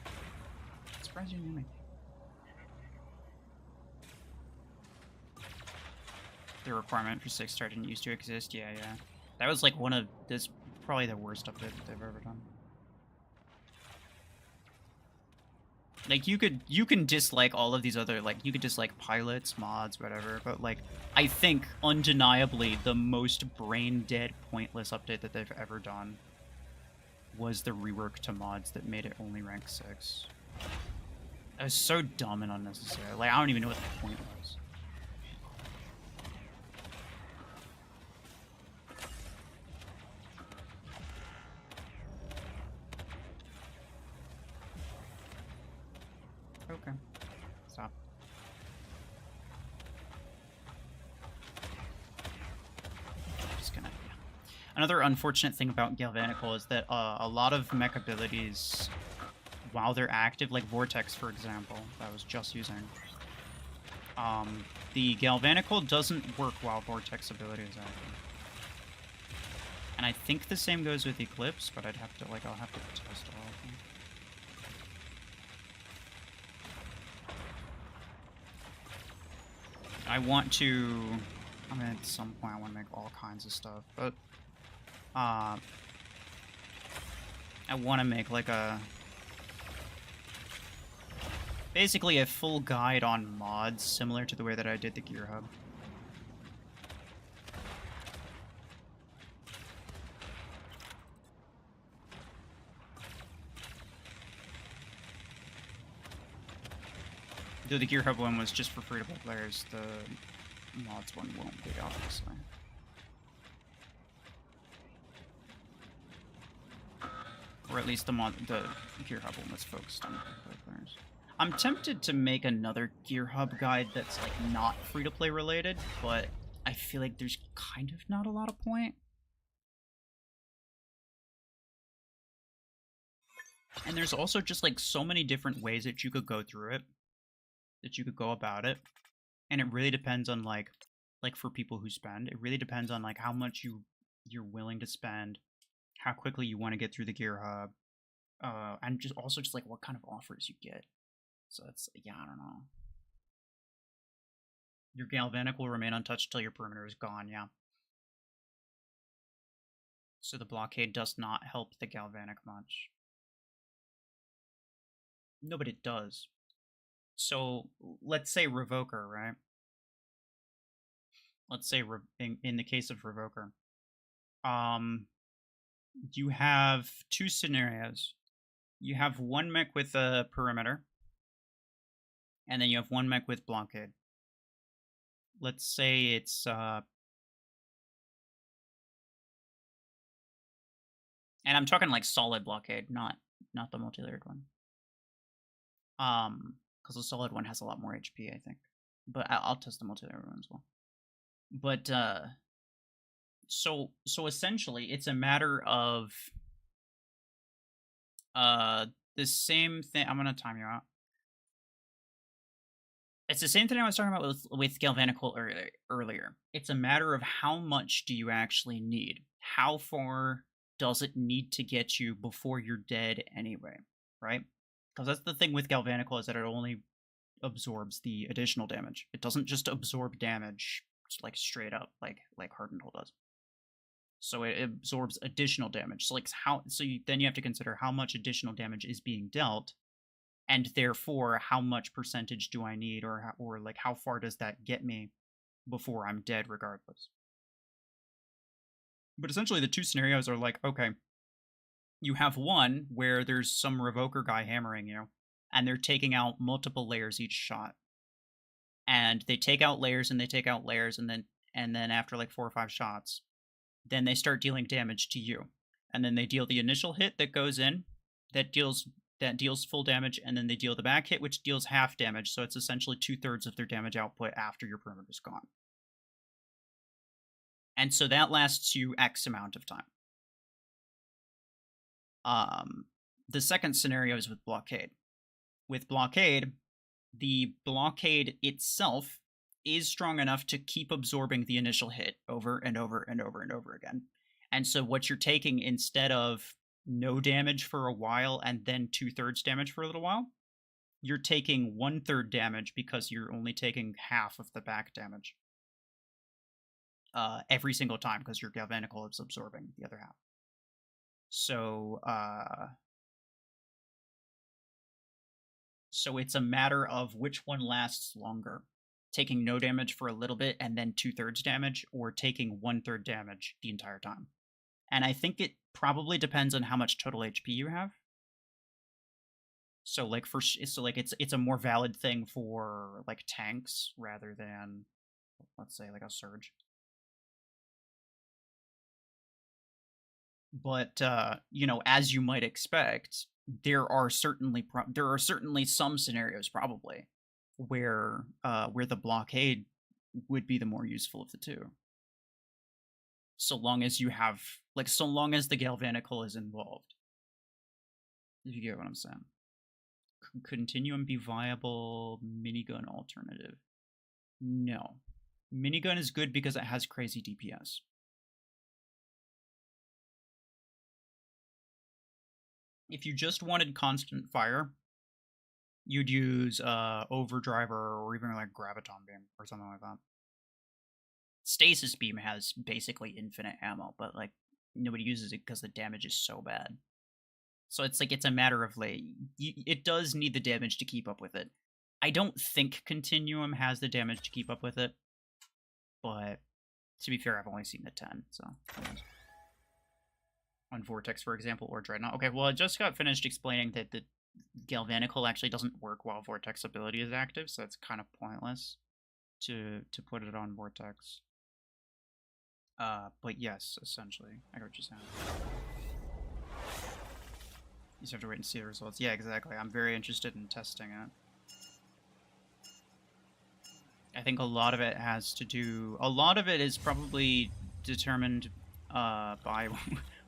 I'm surprised you didn't make. The requirement for 6-star didn't used to exist. Yeah. That was like one of this, probably the worst update that they've ever done. Like, you can dislike all of these other, like, you could dislike pilots, mods, whatever, but, like, I think undeniably the most brain dead, pointless update that they've ever done was the rework to mods that made it only rank 6. That was so dumb and unnecessary. Like, I don't even know what the point was. Okay. Stop. Just gonna... Yeah. Another unfortunate thing about Galvanical is that a lot of mech abilities, while they're active, like Vortex, for example, that I was just using, the Galvanical doesn't work while Vortex ability is active. And I think the same goes with Eclipse, but I'll have to test all of them. I mean, at some point I want to make all kinds of stuff, but I want to make like basically a full guide on mods, similar to the way that I did the Gear Hub. Though the Gear Hub one was just for free-to-play players, the mods one won't be, obviously. Or at least the Gear Hub one was focused on free-to-play players. I'm tempted to make another Gear Hub guide that's, like, not free-to-play related, but I feel like there's kind of not a lot of point. And there's also just, like, so many different ways that you could go through it, that you could go about it, and it really depends on like for people who spend, it really depends on like how much you're willing to spend, how quickly you want to get through the Gear Hub, and just also just like what kind of offers you get. So it's, yeah, I don't know. Your Galvanic will remain untouched till your perimeter is gone, yeah. So the blockade does not help the Galvanic much. No, but it does. So, let's say Revoker, right? Let's say in the case of Revoker, you have two scenarios. You have one mech with a perimeter, and then you have one mech with blockade. Let's say it's and I'm talking like solid blockade, not the multi-layered one. Because the solid one has a lot more HP, I think. But I'll test the multi-layered one as well. But so essentially, it's a matter of the same thing. I'm gonna time you out. It's the same thing I was talking about with Galvanical earlier. It's a matter of how much do you actually need? how far does it need to get you before you're dead anyway, right? Because that's the thing with Galvanical, is that it only absorbs the additional damage. It doesn't just absorb damage like straight up like Hardened Hull does. So it absorbs additional damage. So like then you have to consider how much additional damage is being dealt, and therefore how much percentage do I need, or like how far does that get me before I'm dead regardless. But essentially the two scenarios are like, okay, you have one where there's some Revoker guy hammering you, and they're taking out multiple layers each shot. And they take out layers and they take out layers, and then after like 4 or 5 shots, then they start dealing damage to you. And then they deal the initial hit that goes in, that deals full damage, and then they deal the back hit, which deals half damage, so it's essentially 2/3 of their damage output after your perimeter is gone. And so that lasts you X amount of time. The second scenario is with Blockade. With Blockade, the blockade itself is strong enough to keep absorbing the initial hit over and over and over and over again. And so what you're taking, instead of no damage for a while and then 2/3 damage for a little while, you're taking 1/3 damage because you're only taking half of the back damage every single time, because your Galvanical is absorbing the other half. So so it's a matter of which one lasts longer, taking no damage for a little bit and then 2/3 damage, or taking 1/3 damage the entire time. And I think it probably depends on how much total HP you have. So like it's a more valid thing for like tanks rather than, let's say, like a surge. But you know, as you might expect, there are certainly some scenarios probably where the blockade would be the more useful of the two. So long as you have, like, so long as the Galvanical is involved. If you get what I'm saying. Continuum be viable minigun alternative? No. Minigun is good because it has crazy DPS. If you just wanted constant fire, you'd use Overdriver, or even like Graviton Beam or something like that. Stasis Beam has basically infinite ammo, but like nobody uses it because the damage is so bad. So it's like, it's a matter of like, it does need the damage to keep up with it. I don't think Continuum has the damage to keep up with it, but to be fair, I've only seen the 10, so. On Vortex, for example, or Dreadnought. Okay, well, I just got finished explaining that the Galvanical actually doesn't work while Vortex ability is active, so it's kind of pointless to put it on Vortex. But yes, essentially, I got what you're saying. You just have to wait and see the results. Yeah, exactly. I'm very interested in testing it. I think a lot of it has to do... A lot of it is probably determined by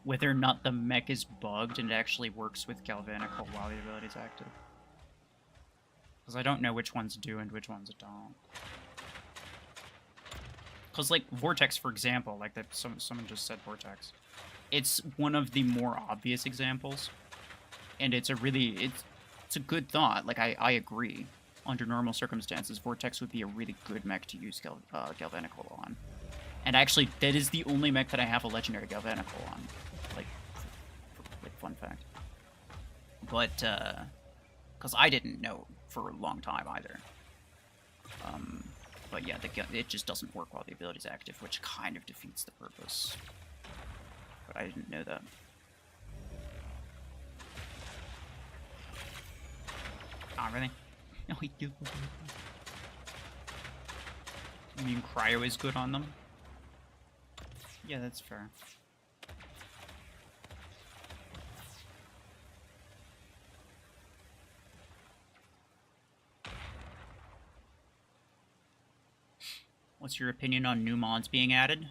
whether or not the mech is bugged and it actually works with Galvanical while the ability is active. Because I don't know which ones do and which ones don't. Because, like, Vortex, for example, like that, someone just said Vortex. It's one of the more obvious examples. And it's a really, it's a good thought. Like, I agree. Under normal circumstances, Vortex would be a really good mech to use Galvanical on. And actually, that is the only mech that I have a legendary Galvanical on. Like fun fact. But, because I didn't know for a long time either. But yeah, it just doesn't work while the ability's active, which kind of defeats the purpose. But I didn't know that. Oh, really? No, he do. You mean Cryo is good on them? Yeah, that's fair. What's your opinion on new mods being added?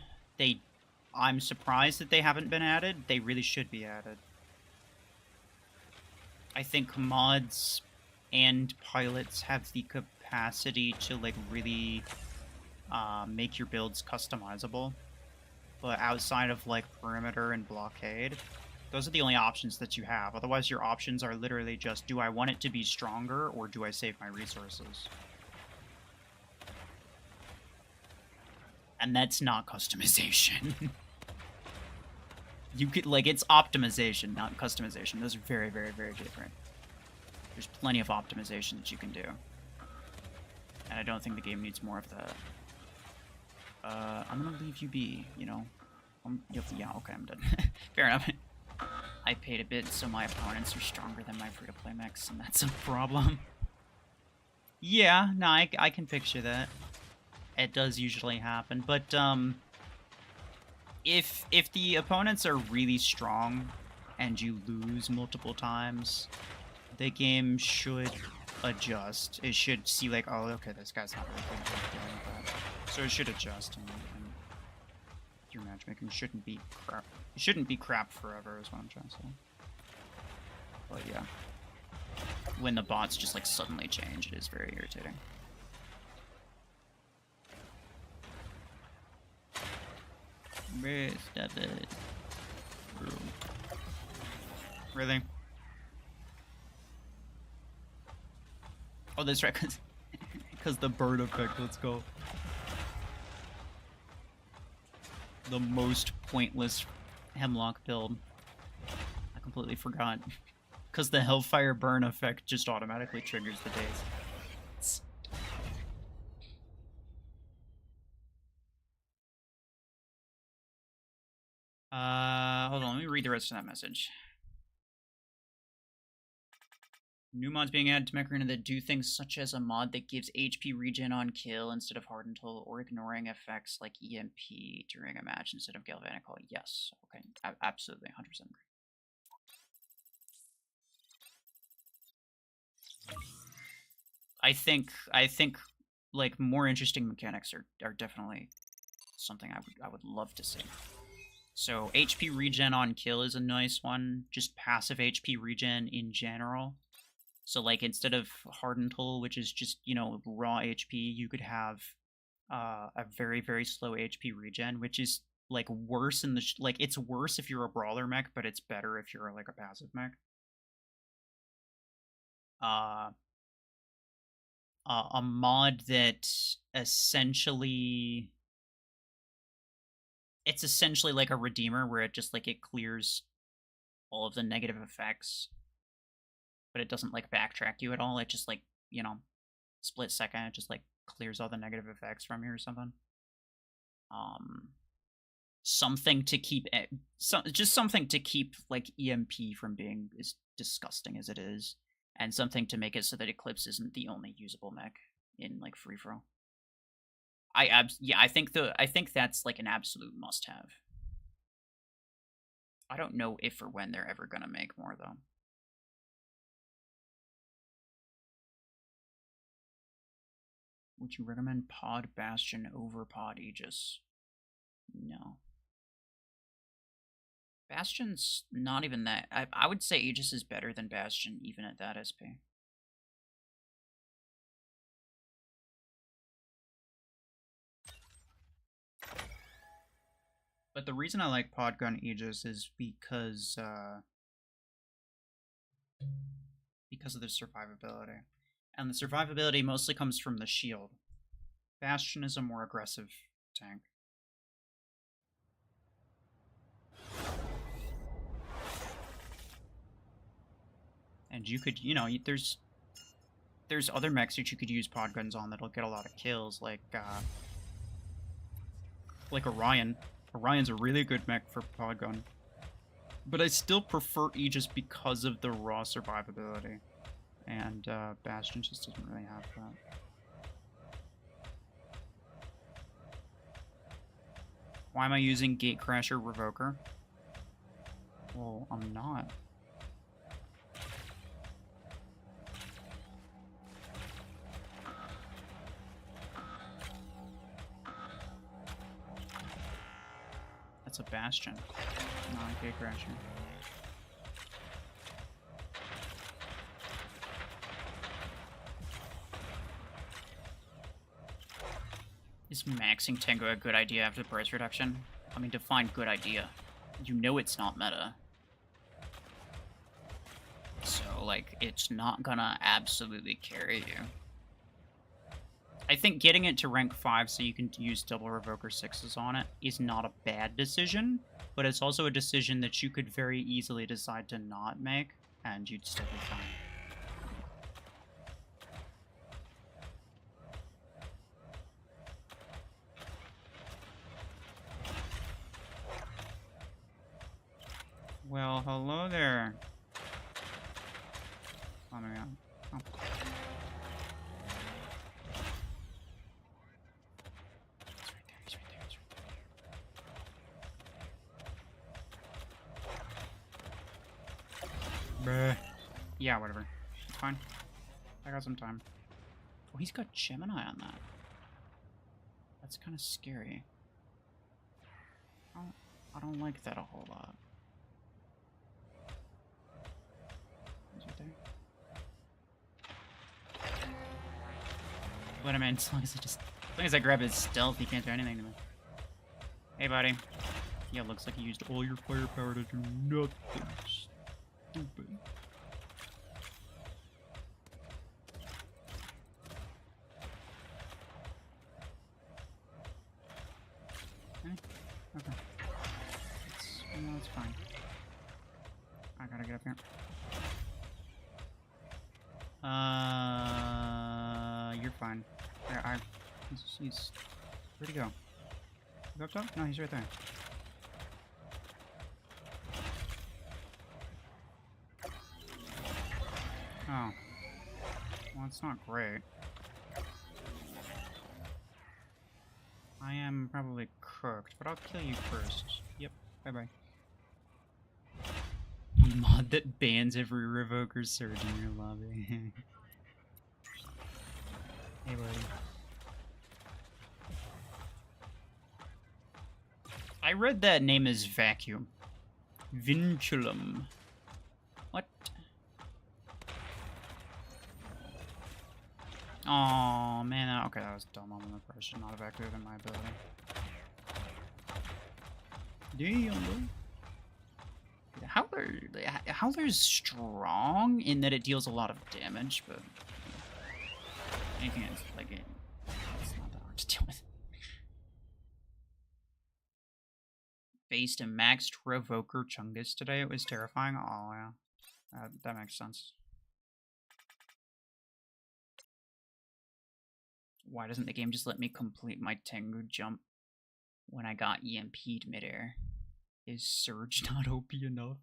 I'm surprised that they haven't been added. They really should be added. I think mods and pilots have the capacity to, like, really make your builds customizable. but outside of like perimeter and blockade, those are the only options that you have. Otherwise, your options are literally just, do I want it to be stronger or do I save my resources? And that's not customization. You could, like, it's optimization, not customization. Those are very, very, very different. There's plenty of optimization that you can do. And I don't think the game needs more of that. I'm gonna leave you be, you know. Yeah, okay, I'm done. Fair enough. I paid a bit, so my opponents are stronger than my free-to-play mechs, and that's a problem. Yeah, no, I can picture that. It does usually happen, but, if the opponents are really strong and you lose multiple times, the game should adjust. It should see like, oh, okay, this guy's not really good at doing that. So it should adjust, and your matchmaking shouldn't be crap. It shouldn't be crap forever, is what I'm trying to say. But yeah, when the bots just like suddenly change, it is very irritating. Rest of it. Really? Oh, that's right, because the bird effect, let's go. The most pointless Hemlock build. I completely forgot. Because the Hellfire burn effect just automatically triggers the daze. Hold on, let me read the rest of that message. New mods being added to Mech Arena that do things such as a mod that gives HP regen on kill instead of hardened hull, or ignoring effects like EMP during a match instead of galvanic hull. Yes, okay, absolutely, 100% agree. I think like more interesting mechanics are definitely something I would love to see. So HP regen on kill is a nice one. Just passive HP regen in general. So like instead of hardened hull, which is just, you know, raw HP, you could have a very, very slow HP regen, which is like worse in the like it's worse if you're a brawler mech, but it's better if you're like a passive mech. A mod that essentially, it's essentially like a Redeemer where it just like it clears all of the negative effects, but it doesn't like backtrack you at all. It just like, you know, split second, it just like clears all the negative effects from you or something. Something to keep just something to keep like EMP from being as disgusting as it is, and something to make it so that Eclipse isn't the only usable mech in like free for all. Yeah, I think that's like an absolute must-have. I don't know if or when they're ever gonna make more though. Would you recommend Pod Bastion over Pod Aegis? No. Bastion's not even that. I would say Aegis is better than Bastion even at that SP. But the reason I like Podgun Aegis is because of the survivability. And the survivability mostly comes from the shield. Bastion is a more aggressive tank. And you could, you know, there's other mechs that you could use pod guns on that'll get a lot of kills, like Orion. Orion's a really good mech for pod gun. But I still prefer Aegis because of the raw survivability. And Bastion just doesn't really have that. Why am I using Gatecrasher Revoker? Well, I'm not. That's a Bastion, not a Gatecrasher. Is maxing Tango a good idea after the price reduction? I mean, define good idea. You know it's not meta. So, like, it's not gonna absolutely carry you. I think getting it to rank 5 so you can use double Revoker 6s on it is not a bad decision, but it's also a decision that you could very easily decide to not make, and you'd still be fine. Well, hello there. Oh my god. Oh. He's right there. Bruh. Yeah, whatever. It's fine. I got some time. Oh, he's got Gemini on that. That's kind of scary. I don't like that a whole lot. He's right there. But I mean, as long as I grab his stealth, he can't do anything to me. Hey, buddy. Yeah, looks like you used all your firepower to do nothing. Stupid. Okay. It's fine. I gotta get up here. You're fine. He's where'd he go? Go up top? No, he's right there. Oh. Well, it's not great. I am probably cooked, but I'll kill you first. Yep, bye-bye. A mod that bans every Revoker surge in your lobby. Hey, buddy. I read that name as vacuum. Vinculum. What? Oh man, okay, that was dumb. I'm gonna probably should not have activated my ability. Damn, bro. Howler's strong in that it deals a lot of damage, but anything else, like it's not that hard to deal with. Faced a maxed Revoker Chungus today. It was terrifying. Oh yeah, that makes sense. Why doesn't the game just let me complete my Tengu jump when I got EMP'd midair? Is Surge not OP enough?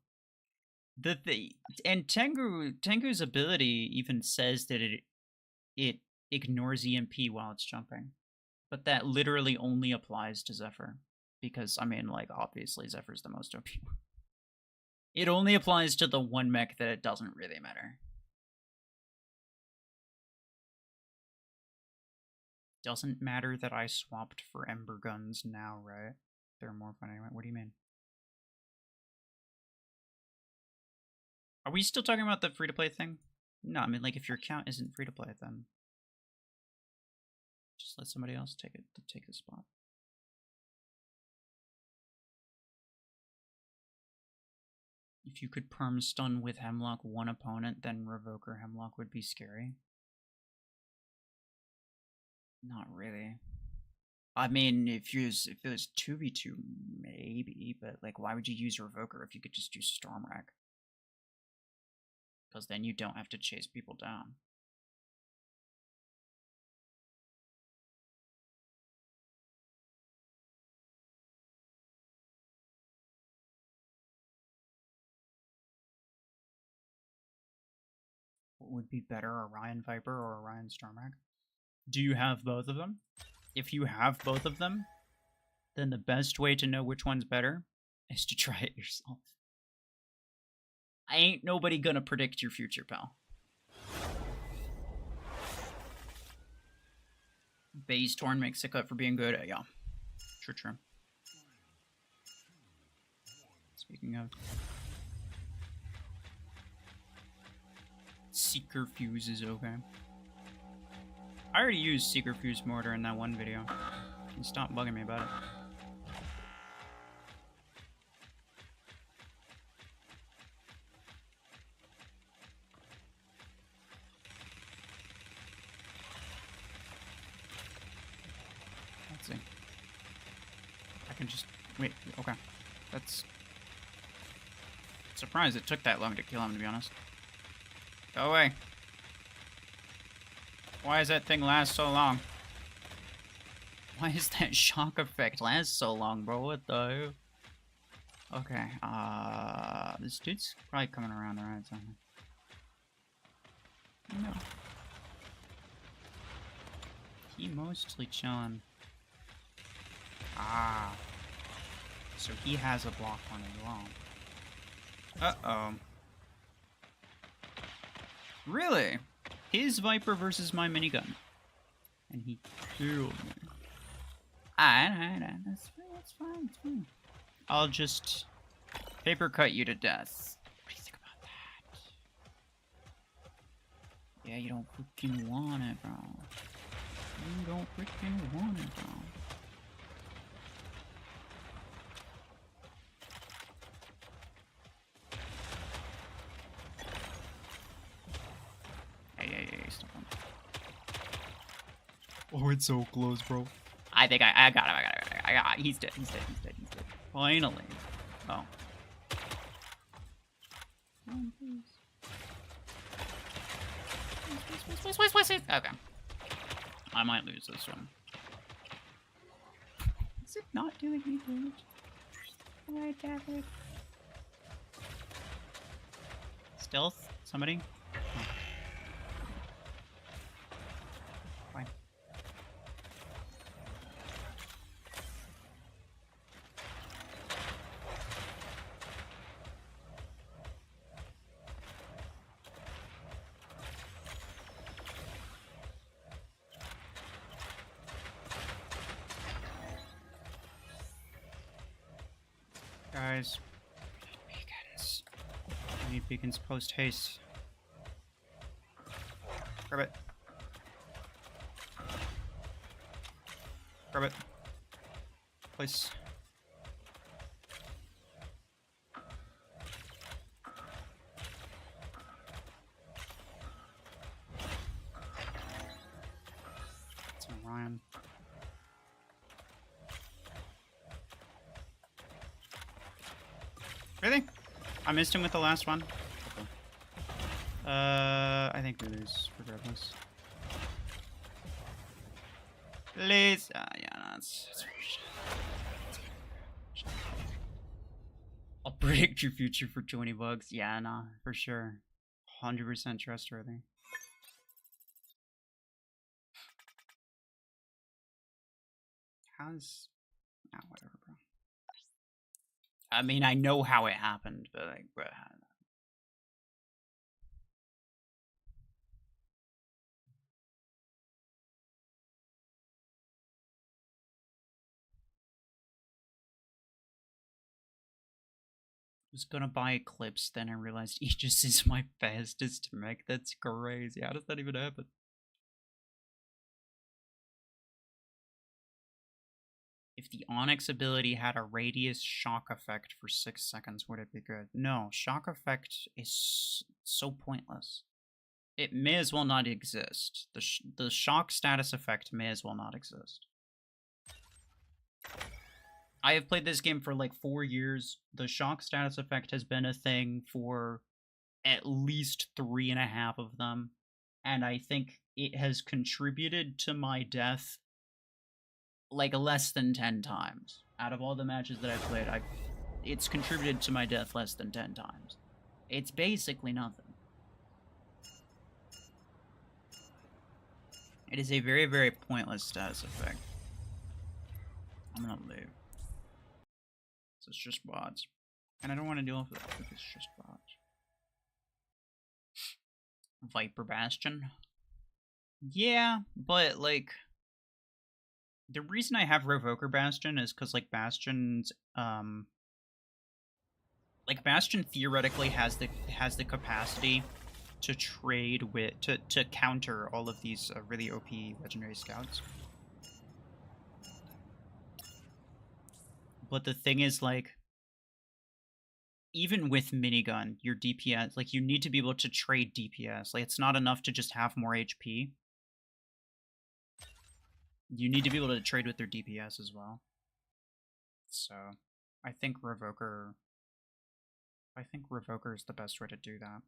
And Tengu's ability even says that it ignores EMP while it's jumping. But that literally only applies to Zephyr. Because, I mean, like, obviously Zephyr's the most OP. It only applies to the one mech that it doesn't really matter. Doesn't matter that I swapped for Ember Guns now, right? They're more fun anyway. What do you mean? Are we still talking about the free-to-play thing? No, I mean, like, if your account isn't free-to-play, then just let somebody else take the spot. If you could perm stun with Hemlock one opponent, then Revoker Hemlock would be scary. Not really. I mean, if it was 2v2, maybe, but like, why would you use Revoker if you could just use Stormrack? Because then you don't have to chase people down. What would be better, Orion Viper or Orion Stormrack? Do you have both of them? If you have both of them, then the best way to know which one's better is to try it yourself. Ain't nobody gonna predict your future, pal. Base Torn makes a cut for being good. Yeah. True. Speaking of... Seeker Fuse is okay. I already used Seeker Fuse Mortar in that one video. You stop bugging me about it. can just... Wait, okay. That's... Surprised it took that long to kill him, to be honest. Go away. Why does that thing last so long? Why does that shock effect last so long, bro? What the hell? Okay, this dude's probably coming around the right side. No. He mostly chilling. Ah. So he has a block on as well. Uh-oh. Really? His Viper versus my minigun. And he killed me. Alright, that's fine, it's fine. I'll just paper cut you to death. What do you think about that? Yeah, you don't freaking want it, bro. You don't freaking want it, bro. Hey, stop him. Oh, it's so close, bro. I think I got him. He's dead. Finally. Oh. Please. Okay. I might lose this one. Is it not doing any damage? Alright, Catholic. Stealth? Somebody? Oh. Fine. Guys, beacons. I need beacons post haste. Grab it. Grab it. Place. It's an Orion. Really? I missed him with the last one. Okay. I think we lose regardless. Please. Yeah, no, it's I'll predict your future for 20 bucks. Yeah, nah, for sure. 100% trustworthy. How's... Ah, whatever, bro. I mean, I know how it happened, but like, bro. I was gonna buy Eclipse, then I realized Aegis is my fastest mech. That's crazy. How does that even happen? If the Onyx ability had a radius shock effect for 6 seconds, would it be good? No, shock effect is so pointless. It may as well not exist. The shock status effect may as well not exist. I have played this game for like 4 years. The shock status effect has been a thing for at least 3.5 of them. And I think it has contributed to my death like less than 10 times. Out of all the matches that I've played, it's contributed to my death less than 10 times. It's basically nothing. It is a very, very pointless status effect. I'm gonna leave. So it's just bots. And I don't want to deal with it because it's just bots. Viper Bastion. Yeah, but like... The reason I have Revoker Bastion is because, like, Bastion's, like, Bastion theoretically has the capacity to trade with, to counter all of these really OP legendary scouts. But the thing is, like, even with minigun, your DPS, like, you need to be able to trade DPS. Like, it's not enough to just have more HP. You need to be able to trade with their DPS as well. So I think Revoker is the best way to do that.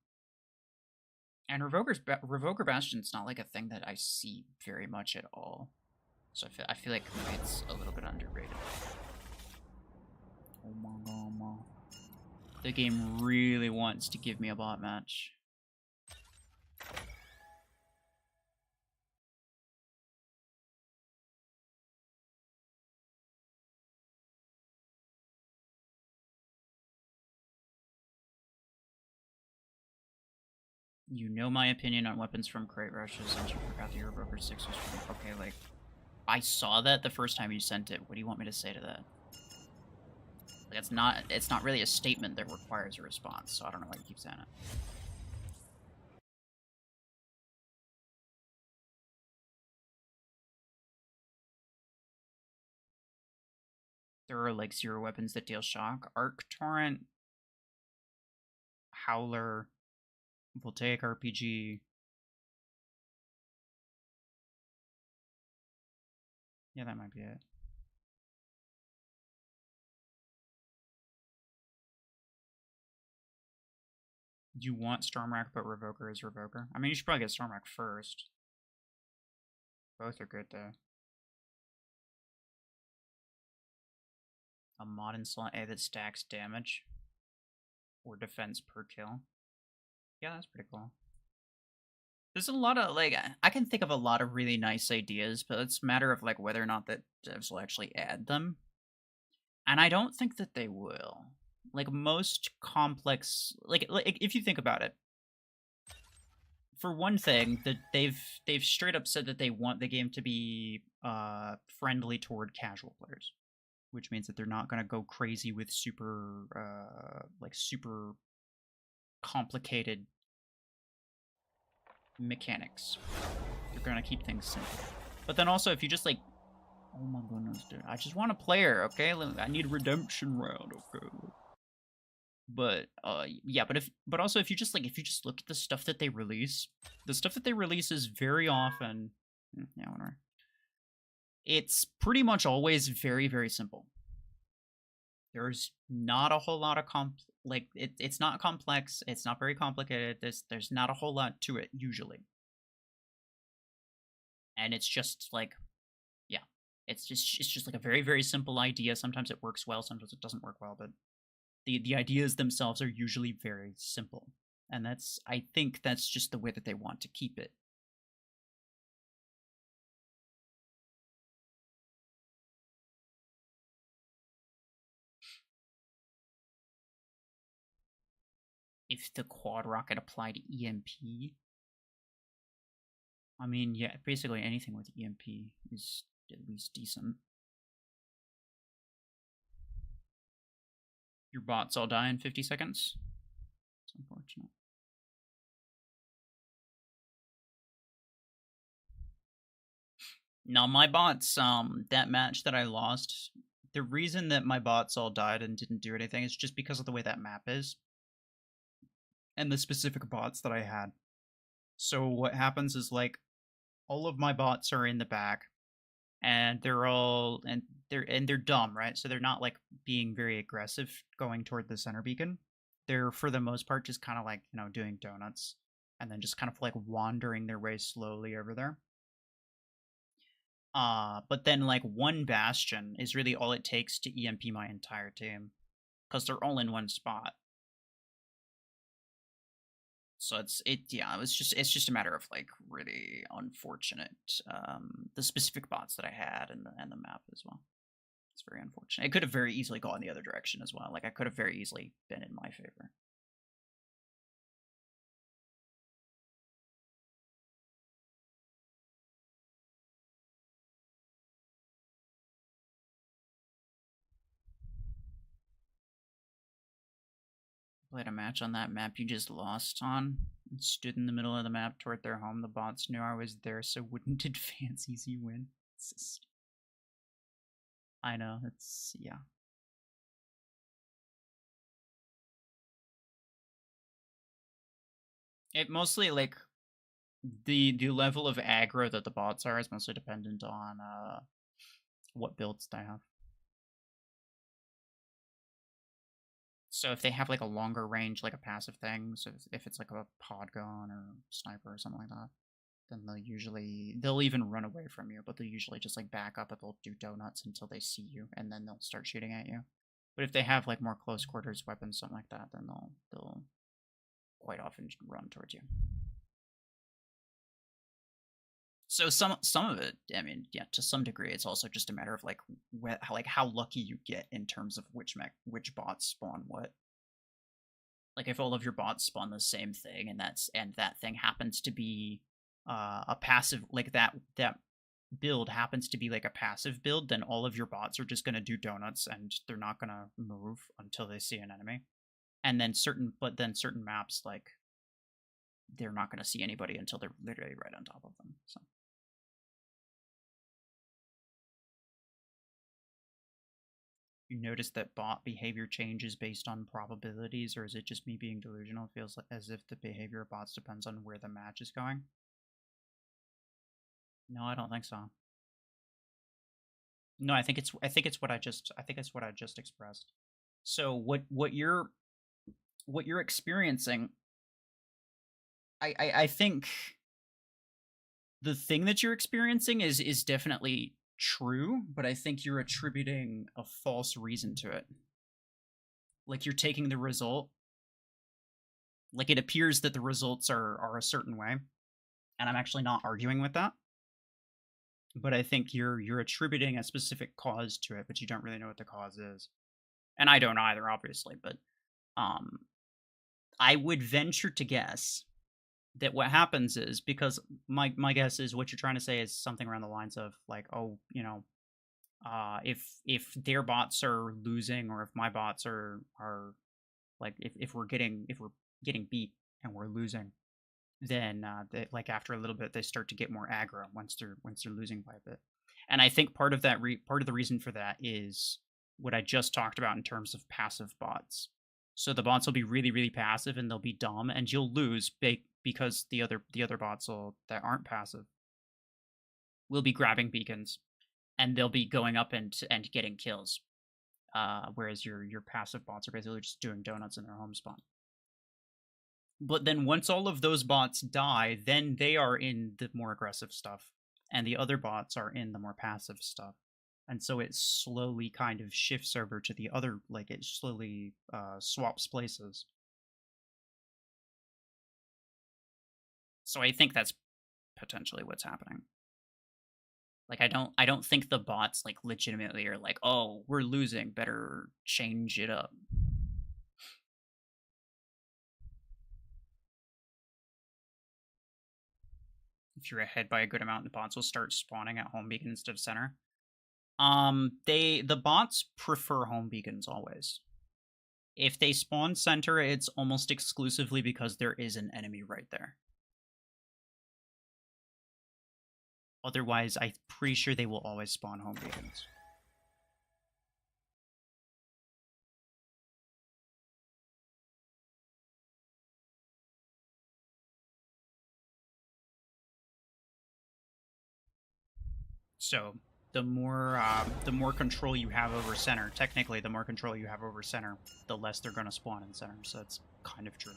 And Revoker Bastion's not like a thing that I see very much at all. So I feel like maybe it's a little bit underrated. Oh my god. The game really wants to give me a bot match. You know my opinion on weapons from crate rushes, and you forgot the Revoker 6 was from... Okay, like, I saw that the first time you sent it. What do you want me to say to that? Like, it's not really a statement that requires a response, so I don't know why you keep saying it. There are, like, 0 weapons that deal shock. Arc Torrent, Howler, Voltaic RPG. Yeah, that might be it. Do you want Stormrack, but Revoker is Revoker? I mean, you should probably get Stormrack first. Both are good, though. A mod in slot A that stacks damage or defense per kill. Yeah, that's pretty cool. There's a lot of, like, I can think of a lot of really nice ideas, but it's a matter of, like, whether or not that devs will actually add them. And I don't think that they will. Like, most complex, like if you think about it, for one thing, that they've straight up said that they want the game to be friendly toward casual players, which means that they're not going to go crazy with super complicated mechanics. They're going to keep things simple. But then also, if you just, like, oh my goodness, dude, I just want a player, okay? I need a redemption round, okay? But yeah, but also if you just look at the stuff that they release, the stuff that they release is very often, yeah, whatever. It's pretty much always very, very simple. There's not a whole lot of it's not complex. It's not very complicated. There's not a whole lot to it usually, and it's just like, yeah, it's just like a very, very simple idea. Sometimes it works well, sometimes it doesn't work well, but the ideas themselves are usually very simple, and I think that's just the way that they want to keep it. If the quad rocket applied EMP, I mean, yeah, basically anything with EMP is at least decent. Your bots all die in 50 seconds. It's unfortunate. Now, my bots, that match that I lost, the reason that my bots all died and didn't do anything is just because of the way that map is. And the specific bots that I had. So what happens is, like, all of my bots are in the back, and they're dumb, right? So they're not, like, being very aggressive going toward the center beacon. They're, for the most part, just kind of, like, you know, doing donuts, and then just kind of, like, wandering their way slowly over there. But then, like, one bastion is really all it takes to EMP my entire team, because they're all in one spot. So it's just a matter of, like, really unfortunate, the specific bots that I had and the map as well. It's very unfortunate. It could have very easily gone the other direction as well. Like, I could have very easily been in my favor. Played a match on that map you just lost on and stood in the middle of the map toward their home. The bots knew I was there, so wouldn't advance easy win. It's just... I know, it's... yeah. It mostly, like, the level of aggro that the bots are is mostly dependent on what builds they have. So if they have like a longer range, like a passive thing, so if it's like a pod gun or sniper or something like that, then they'll even run away from you, but they'll usually just like back up and they'll do donuts until they see you, and then they'll start shooting at you. But if they have like more close quarters weapons, something like that, then they'll quite often run towards you. So some of it, I mean, yeah, to some degree, it's also just a matter of like how lucky you get in terms of which bots spawn what. Like if all of your bots spawn the same thing, and that thing happens to be a passive, like that build happens to be like a passive build, then all of your bots are just gonna do donuts and they're not gonna move until they see an enemy. And then certain maps, like they're not gonna see anybody until they're literally right on top of them. So. You notice that bot behavior changes based on probabilities, or is it just me being delusional? It feels like as if the behavior of bots depends on where the match is going. No, I don't think so. No, I think it's what I just expressed. So what you're experiencing, I think the thing that you're experiencing is definitely true, but I think you're attributing a false reason to it. Like you're taking the result, like it appears that the results are a certain way, and I'm actually not arguing with that. But I think you're attributing a specific cause to it, but you don't really know what the cause is. And I don't either, obviously, but I would venture to guess that what happens is, because my guess is what you're trying to say is something around the lines of like, oh, you know, if their bots are losing, or if my bots are like if we're getting beat and we're losing, then like after a little bit they start to get more aggro once they're losing by a bit. And I think part of the reason for that is what I just talked about in terms of passive bots. So the bots will be really, really passive and they'll be dumb, and you'll lose because the other bots that aren't passive will be grabbing beacons, and they'll be going up and getting kills. Whereas your passive bots are basically just doing donuts in their home spawn. But then once all of those bots die, then they are in the more aggressive stuff, and the other bots are in the more passive stuff. And so it slowly kind of shifts over to the other, like it slowly swaps places. So I think that's potentially what's happening. Like I don't think the bots like legitimately are like, oh, we're losing, better change it up. If you're ahead by a good amount, the bots will start spawning at home beacon instead of center. The bots prefer home beacons always. If they spawn center, it's almost exclusively because there is an enemy right there. Otherwise, I'm pretty sure they will always spawn home beacons. So the more control you have over center, technically, the more control you have over center, the less they're going to spawn in center. So that's kind of true.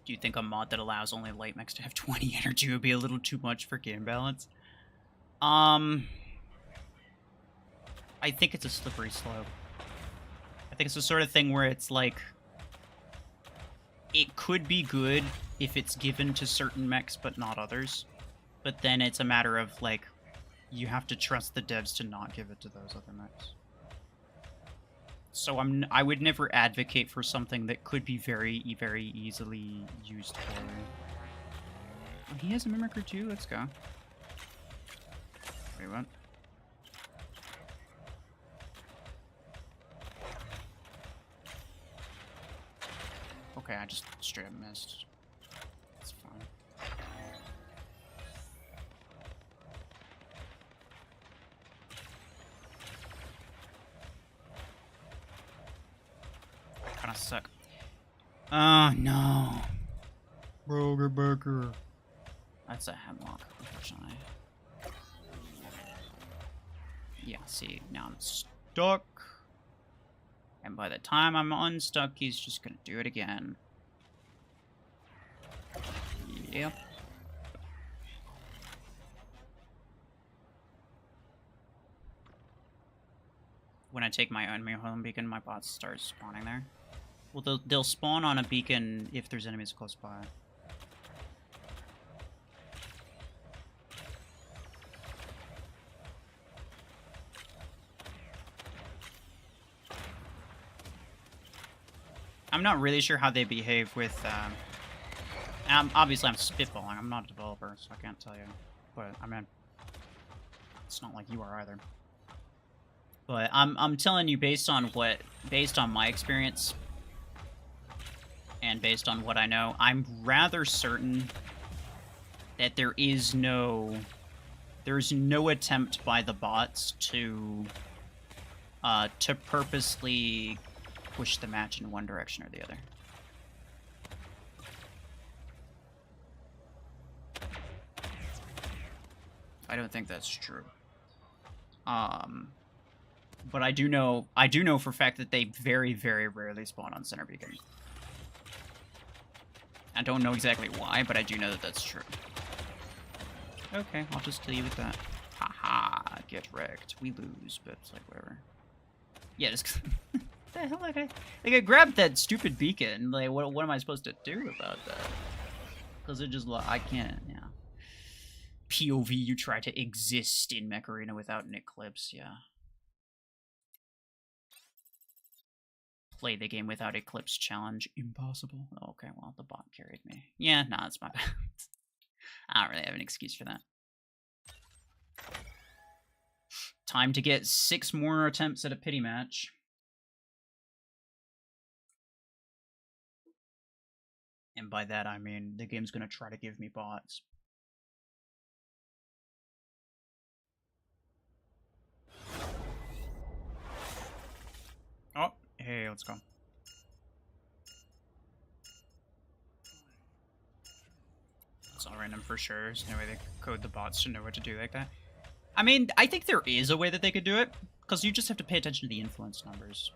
Do you think a mod that allows only light mechs to have 20 energy would be a little too much for game balance? I think it's a slippery slope. I think it's the sort of thing where it's like, it could be good if it's given to certain mechs but not others. But then it's a matter of like, you have to trust the devs to not give it to those other mechs. So I would never advocate for something that could be very, very easily used for. Oh, he has a mimicker too? Let's go. Wait, what? Okay, I just straight up missed. That's fine. Kinda suck. Oh no. Burger. That's a hemlock, unfortunately. Yeah, see, now I'm stuck. And by the time I'm unstuck, he's just gonna do it again. Yep. When I take my enemy home beacon, my bots start spawning there. Well, they'll spawn on a beacon if there's enemies close by. I'm not really sure how they behave with, obviously I'm spitballing, I'm not a developer, so I can't tell you. But, I mean, it's not like you are either. But I'm telling you based on my experience, and based on what I know, I'm rather certain that there's no attempt by the bots to purposely push the match in one direction or the other. I don't think that's true. But I do know for a fact that they very, very rarely spawn on center beacon. I don't know exactly why, but I do know that that's true. Okay, I'll just tell you with that. Haha, get wrecked. We lose, but it's like whatever. Yeah, just the hell, like I grabbed that stupid beacon. Like, what am I supposed to do about that? Because it just, I can't, yeah. POV, you try to exist in Mech Arena without an eclipse, yeah. Play the game without eclipse challenge, impossible. Okay, well, the bot carried me. Yeah, nah, it's my bad. I don't really have an excuse for that. Time to get 6 more attempts at a pity match. And by that, I mean the game's gonna try to give me bots. Oh, hey, let's go. It's all random for sure. There's no way they code the bots to know what to do like that. I mean, I think there is a way that they could do it, because you just have to pay attention to the influence numbers.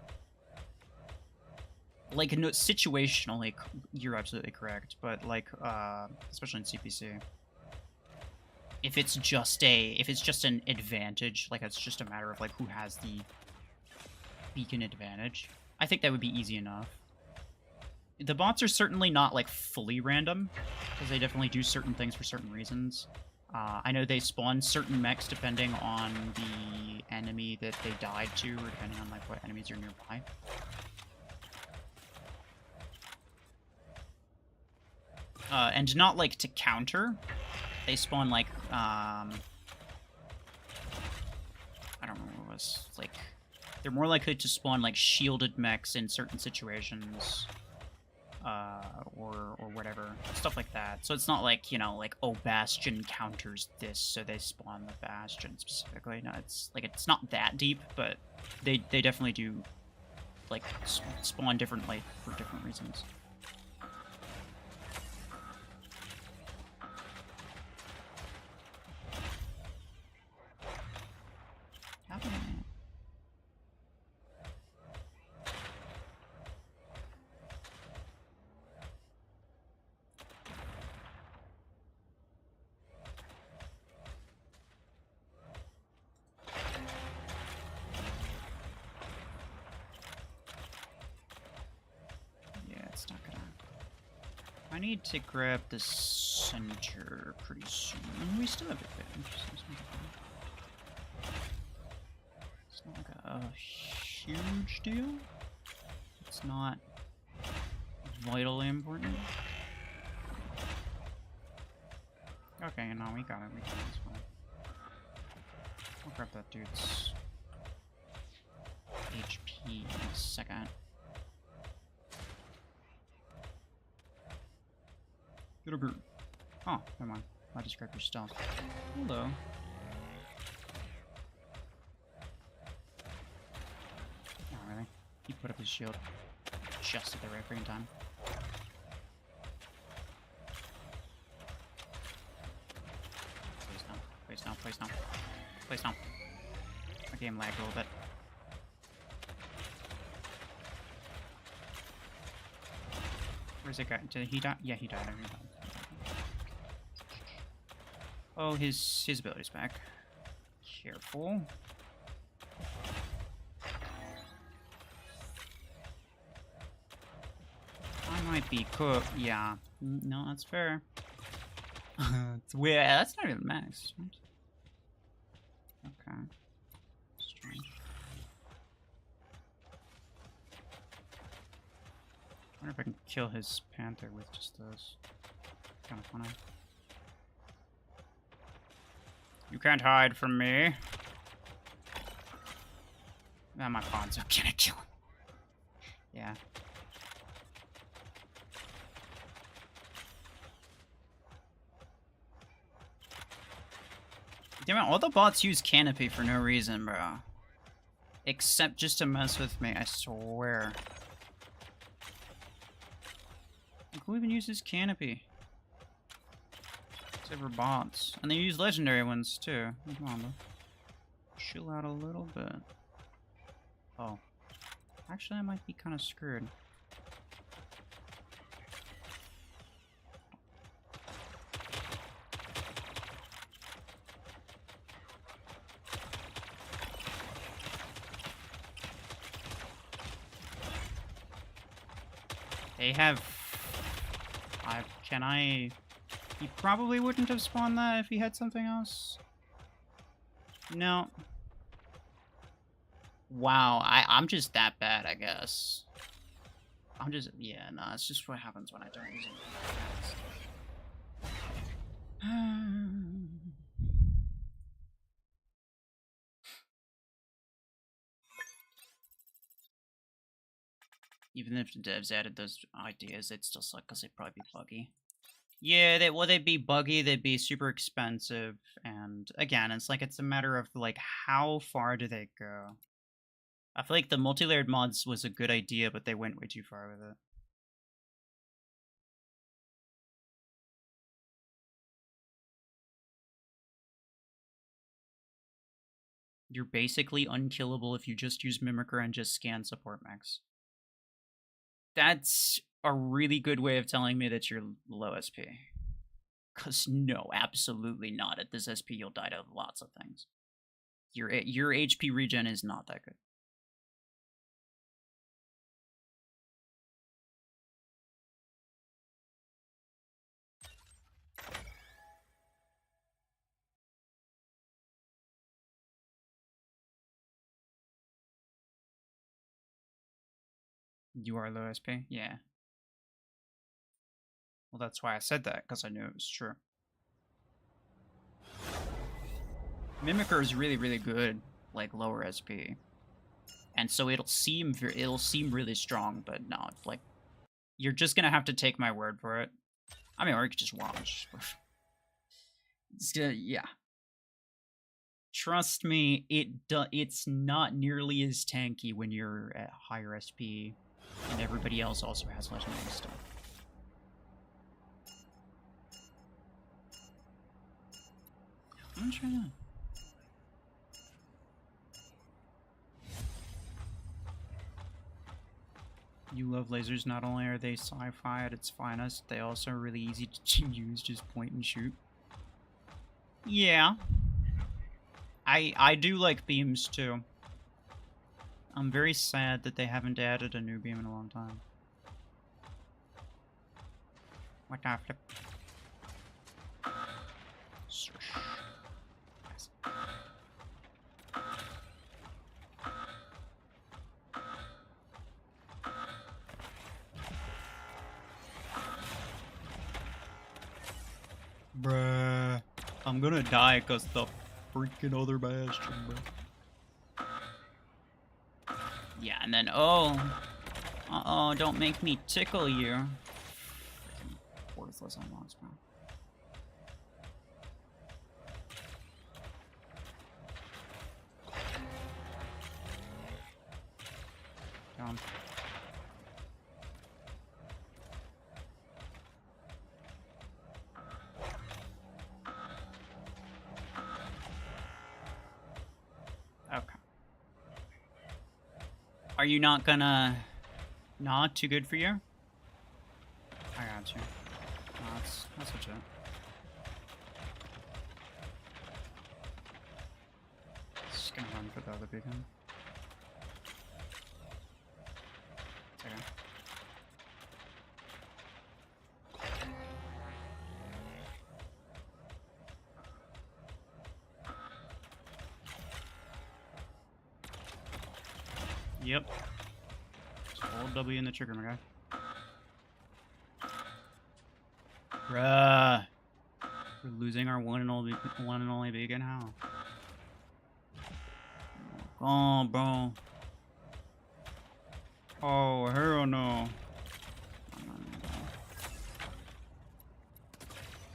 Like, no, situationally, you're absolutely correct, but like, especially in CPC, if it's just an advantage, like it's just a matter of like who has the beacon advantage, I think that would be easy enough. The bots are certainly not like fully random, because they definitely do certain things for certain reasons. I know they spawn certain mechs depending on the enemy that they died to, or depending on like what enemies are nearby. And not like to counter. They spawn like, I don't remember what it was, like, they're more likely to spawn like shielded mechs in certain situations, or whatever, stuff like that. So it's not like, you know, like, oh, Bastion counters this, so they spawn the Bastion specifically. No, it's like, it's not that deep, but they definitely do, like, spawn differently for different reasons. I need to grab the center pretty soon. We still have advantage. It's not like a huge deal. It's not vitally important. Okay, no, we got it. We got it. It's fine. I'll grab that dude's HP in a second. Oh, never mind. I just grabbed your stealth. Hello. Oh, really? He put up his shield just at the right freaking time. Please no. Please no. My game lagged a little bit. Where's it going? Did he die? Yeah, he died. Oh, his ability's back. Careful. I might be cooked. Yeah. No, that's fair. It's weird. That's not even max. Okay. Strange. I wonder if I can kill his panther with just those. Kind of funny. You can't hide from me. Now my pawns are gonna kill him. Yeah. Damn it, all the bots use canopy for no reason, bro. Except just to mess with me, I swear. Like, who even uses canopy? Except for bots. And they use legendary ones, too. Come on, bro. Chill out a little bit. Oh. Actually, I might be kind of screwed. They have... Can I... He probably wouldn't have spawned that if he had something else. No. Wow, I'm just that bad, I guess. I'm just... Yeah, no, it's just what happens when I don't use it. Even if the devs added those ideas, they'd still suck because they'd probably be buggy. Yeah, they'd be buggy, they'd be super expensive, and again, it's like it's a matter of like how far do they go? I feel like the multi-layered mods was a good idea, but they went way too far with it. You're basically unkillable if you just use Mimicker and just scan support mechs. That's a really good way of telling me that you're low SP. Because no, absolutely not. At this SP, you'll die to lots of things. Your HP regen is not that good. You are low SP? Yeah. Well, that's why I said that, because I knew it was true. Mimicker is really, really good, like, lower SP. And so it'll seem really strong, but no, like, you're just gonna have to take my word for it. I mean, or you could just watch. Yeah. Trust me, it's not nearly as tanky when you're at higher SP, and everybody else also has legendary stuff. I'm trying to... You love lasers. Not only are they sci-fi at its finest, they also are really easy to use, just point and shoot. Yeah. I do like beams, too. I'm very sad that they haven't added a new beam in a long time. What the flip? Bruh. I'm gonna die because the freaking other bastion, bro. Yeah, and then, oh. Uh-oh, don't make me tickle you. Worthless unlocks, bro. Down. Are you not gonna... Not too good for you? I got you. No, that's legit. Just gonna run for the other beacon. It's okay. Yep. Just hold W in the trigger, my guy. Bruh. We're losing our one and only beacon? How? Oh, bro. Oh, hell no.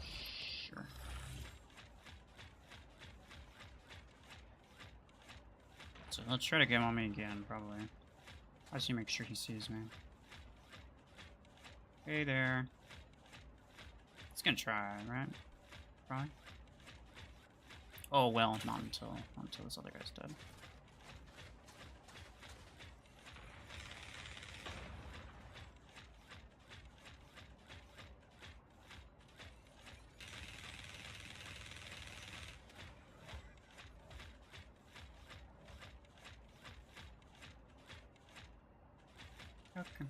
Sure. So let's try to get him on me again, probably. I just need to make sure he sees me. Hey there. He's gonna try, right? Probably. Oh well, not until this other guy's dead. Okay.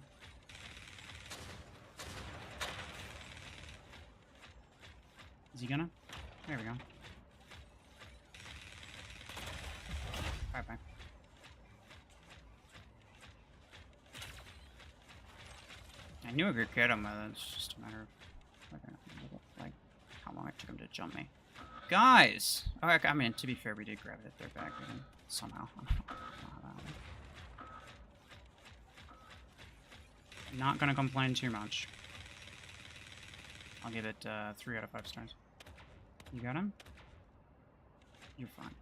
Is he gonna? There we go. Bye-bye. I knew I could get him, but it's just a matter of like how long it took him to jump me. Guys! Oh, I mean, to be fair, we did grab it at their back again. Somehow. I don't know how that happened. Not gonna complain too much. I'll give it 3 out of 5 stars. You got him? You're fine.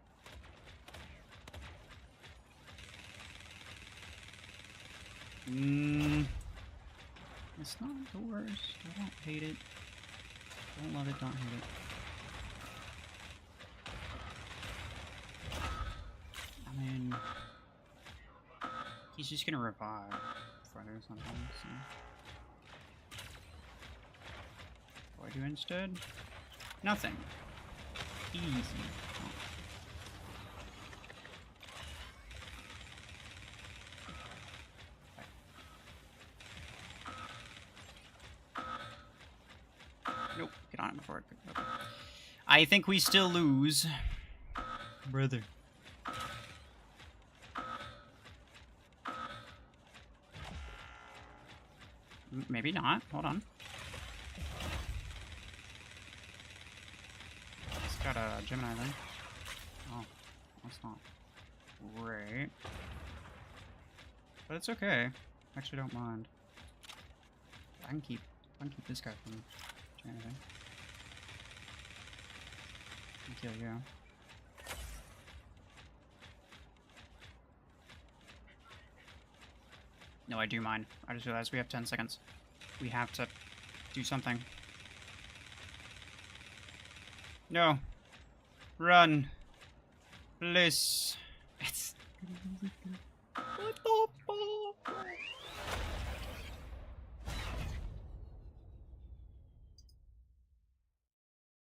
It's not the worst. I don't hate it. Don't love it, don't hate it. I mean, he's just gonna revive further or something, so. What do I do instead? Nothing. Easy. Oh. Nope, get on it before it could. Okay. I think we still lose. Brother. Maybe not. Hold on. It's got a Gemini then. Oh, that's not great. But it's okay. I actually don't mind. I can keep this guy from doing anything. I can kill you. No, I do mind. I just realized we have 10 seconds. We have to do something. No. Run. Please. It's... What the fuck?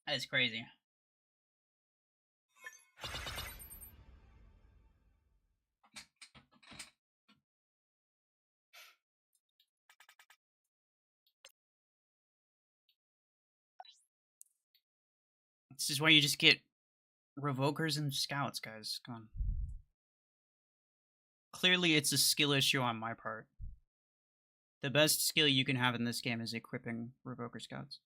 That is crazy. This is why you just get Revokers and Scouts, guys. Come on. Clearly, it's a skill issue on my part. The best skill you can have in this game is equipping Revoker Scouts.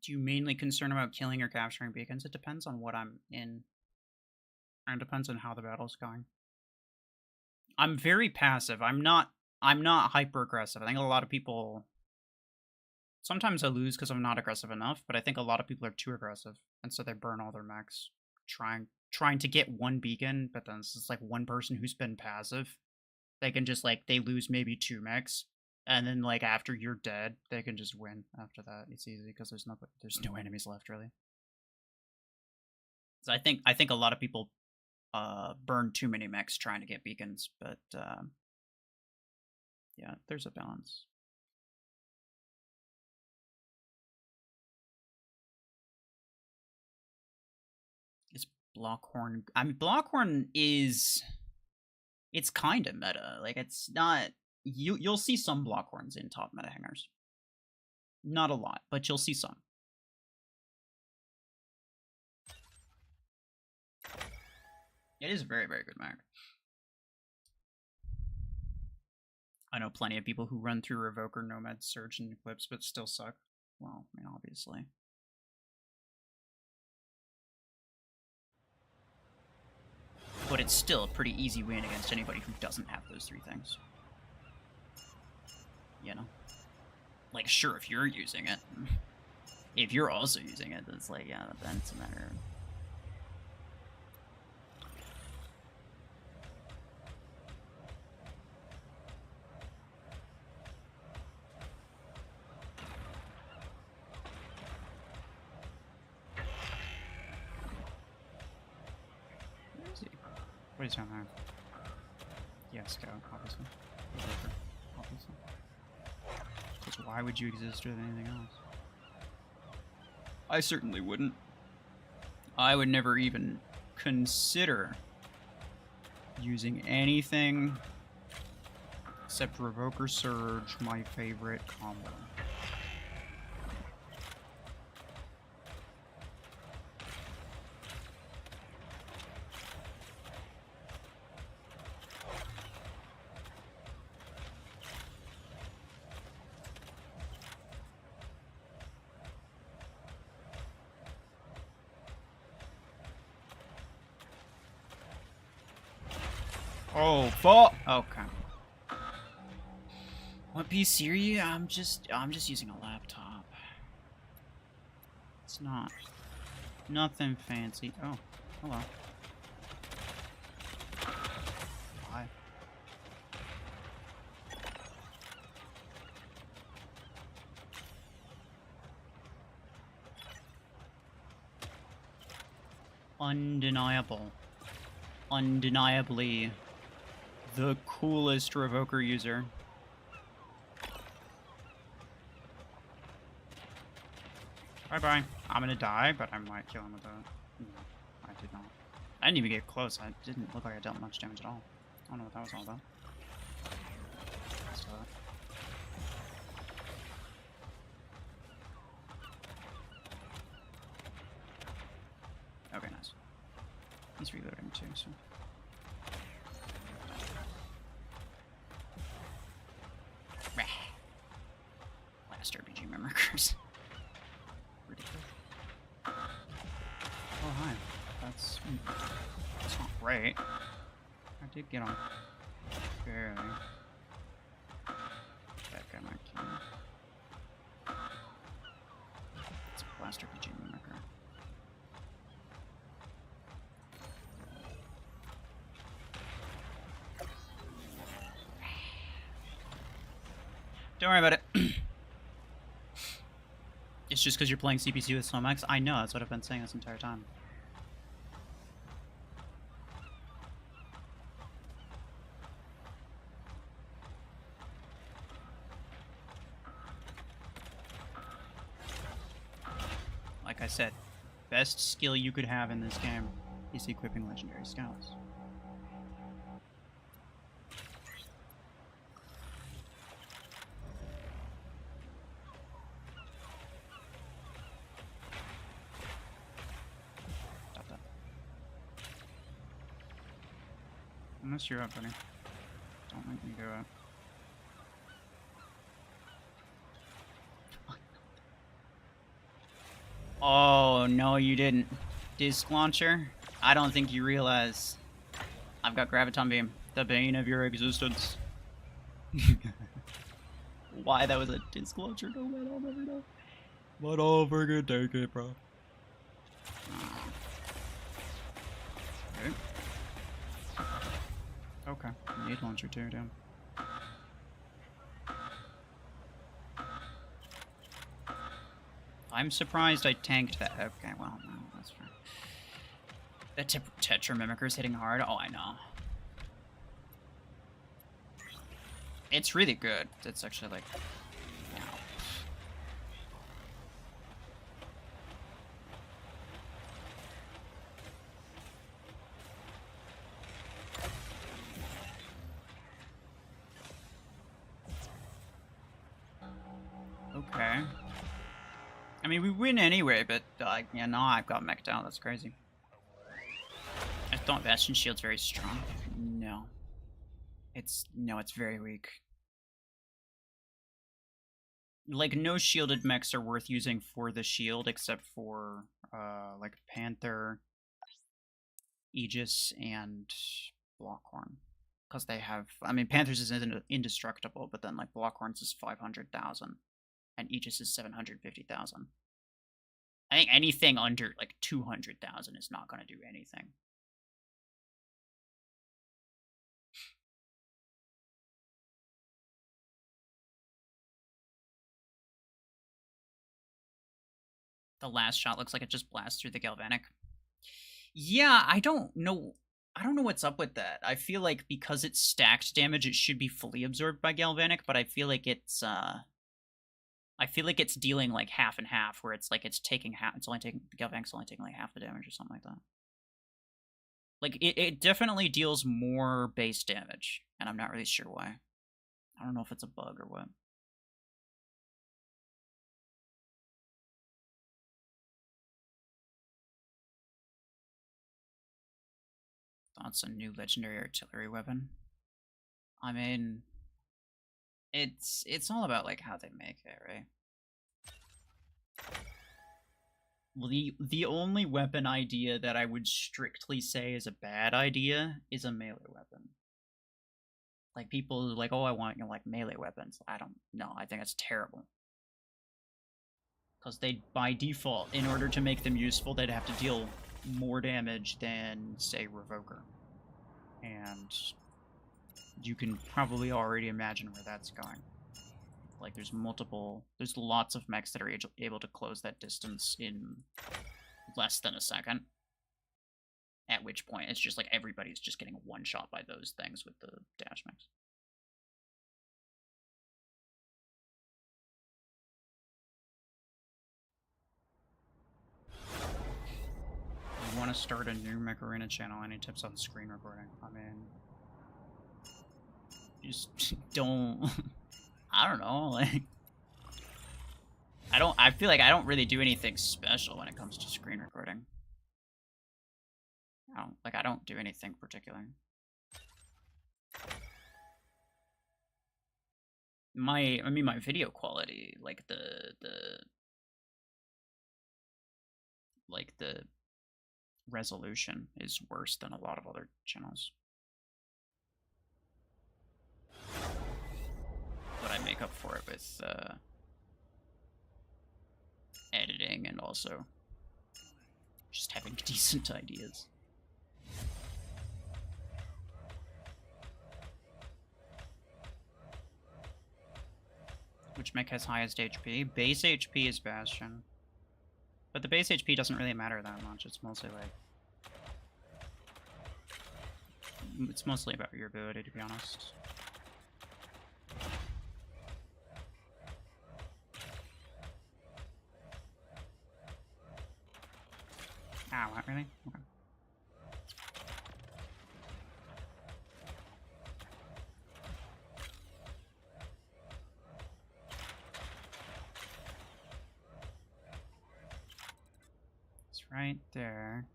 Do you mainly concern about killing or capturing beacons? It depends on what I'm in. And it depends on how the battle's going. I'm very passive. I'm not hyper aggressive. I think a lot of people... Sometimes I lose because I'm not aggressive enough, but I think a lot of people are too aggressive, and so they burn all their mechs trying to get one beacon, but then it's just like one person who's been passive. They can just like, they lose maybe 2 mechs, and then like after you're dead, they can just win after that. It's easy because there's no enemies left really. So I think a lot of people burn too many mechs trying to get beacons, but yeah, there's a balance. Is Blockhorn? I mean, Blockhorn is. It's kind of meta. Like, it's not. You'll see some Blockhorns in top meta hangers. Not a lot, but you'll see some. It is a very, very good mech. I know plenty of people who run through Revoker, Nomad, Surge, and Eclipse, but still suck. Well, I mean, obviously. But it's still a pretty easy win against anybody who doesn't have those three things. You know? Like, sure, if you're using it. If you're also using it, it's like, yeah, then it's a matter of... Where is he? What is he on there? Yeah, Scout, obviously. Obviously. Because why would you exist with anything else? I certainly wouldn't. I would never even consider using anything except Revoker Surge, my favorite combo. Oh, fuck! Okay. What PC are you? I'm just using a laptop. It's not nothing fancy. Oh, hello. Hi. Undeniable. Undeniably the coolest Revoker user. Bye-bye. I'm gonna die, but I might kill him with a... No, I did not. I didn't even get close. I didn't look like I dealt much damage at all. I don't know what that was all about. Okay, nice. He's reloading too, so... Last RPG mimickers. Ridiculous. Oh, hi. That's not great. I did get on barely. That guy might kill me. It's a Blast RPG mimicker. Don't worry about it. It's just because you're playing CPC with Snomax? I know, that's what I've been saying this entire time. Like I said, best skill you could have in this game is equipping legendary scouts. Unless you're up, buddy. Don't make me go up. Oh, no you didn't. Disc launcher? I don't think you realize I've got Graviton Beam. The bane of your existence. Why that was a disc launcher? No man, I'll never know. But I'll freaking take it, bro. Okay. Okay, need launcher too, damn. I'm surprised I tanked that. Okay, well, no, that's fine. The Tetra Mimicker's hitting hard. Oh, I know. It's really good. It's actually like, you know. Okay. I mean, we win anyway, but yeah, no, I've got meched out. That's crazy. I thought Bastion Shield's very strong. No. It's very weak. Like, no shielded mechs are worth using for the shield, except for, like, Panther, Aegis, and Blockhorn. Because they have... I mean, Panthers is indestructible, but then, like, Blockhorns is 500,000, and Aegis is 750,000. I think anything under, like, 200,000 is not going to do anything. The last shot looks like it just blasts through the Galvanic. Yeah, I don't know what's up with that. I feel like because it's stacked damage, it should be fully absorbed by Galvanic, but I feel like it's dealing like half and half, where it's like the Galvanic's only taking like half the damage or something like that. Like it definitely deals more base damage, and I'm not really sure why. I don't know if it's a bug or what. That's a new legendary artillery weapon. I mean, it's all about like how they make it, right? Well, the only weapon idea that I would strictly say is a bad idea is a melee weapon. Like, people are like, oh, I want, like, melee weapons. I don't know. I think that's terrible. Because they, by default, in order to make them useful, they'd have to deal more damage than, say, Revoker. And you can probably already imagine where that's going. Like, there's lots of mechs that are able to close that distance in less than a second. At which point, it's just like everybody's just getting one shot by those things with the dash mechs. You want to start a new Mech Arena channel? Any tips on screen recording? I mean, just don't. I don't know. Like, I feel like I don't really do anything special when it comes to screen recording. I don't do anything particular. My video quality, like the resolution is worse than a lot of other channels. But I make up for it with editing and also just having decent ideas. Which mech has highest HP? Base HP is Bastion. But the base HP doesn't really matter that much. It's mostly like... It's mostly about your ability, to be honest. Ah, what, really? Okay. It's right there.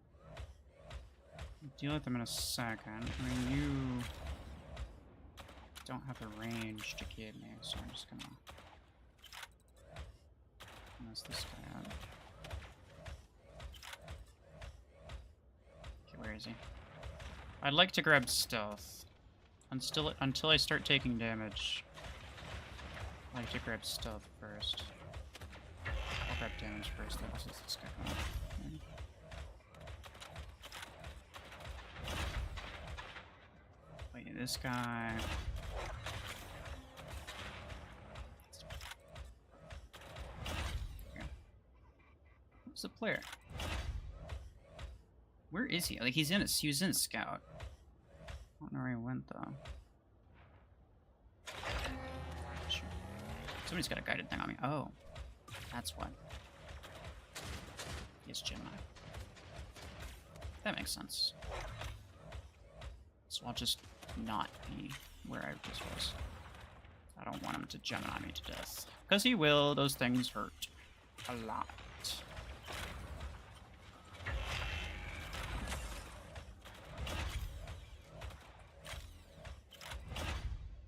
I'll deal with them in a second. I mean, you don't have the range to get me, so I'm just gonna mess this guy up. Where is he? I'd like to grab stealth. Until I start taking damage, I like to grab stealth first. I'll grab damage first, then since this guy comes. Wait, this guy... Who's the player? Where is he? Like, he was in a scout. I don't know where he went, though. Sure. Somebody's got a guided thing on me. Oh. That's what. Yes, Gemini. That makes sense. So I'll just not be where I just was. I don't want him to Gemini me to death. Because he will. Those things hurt. A lot.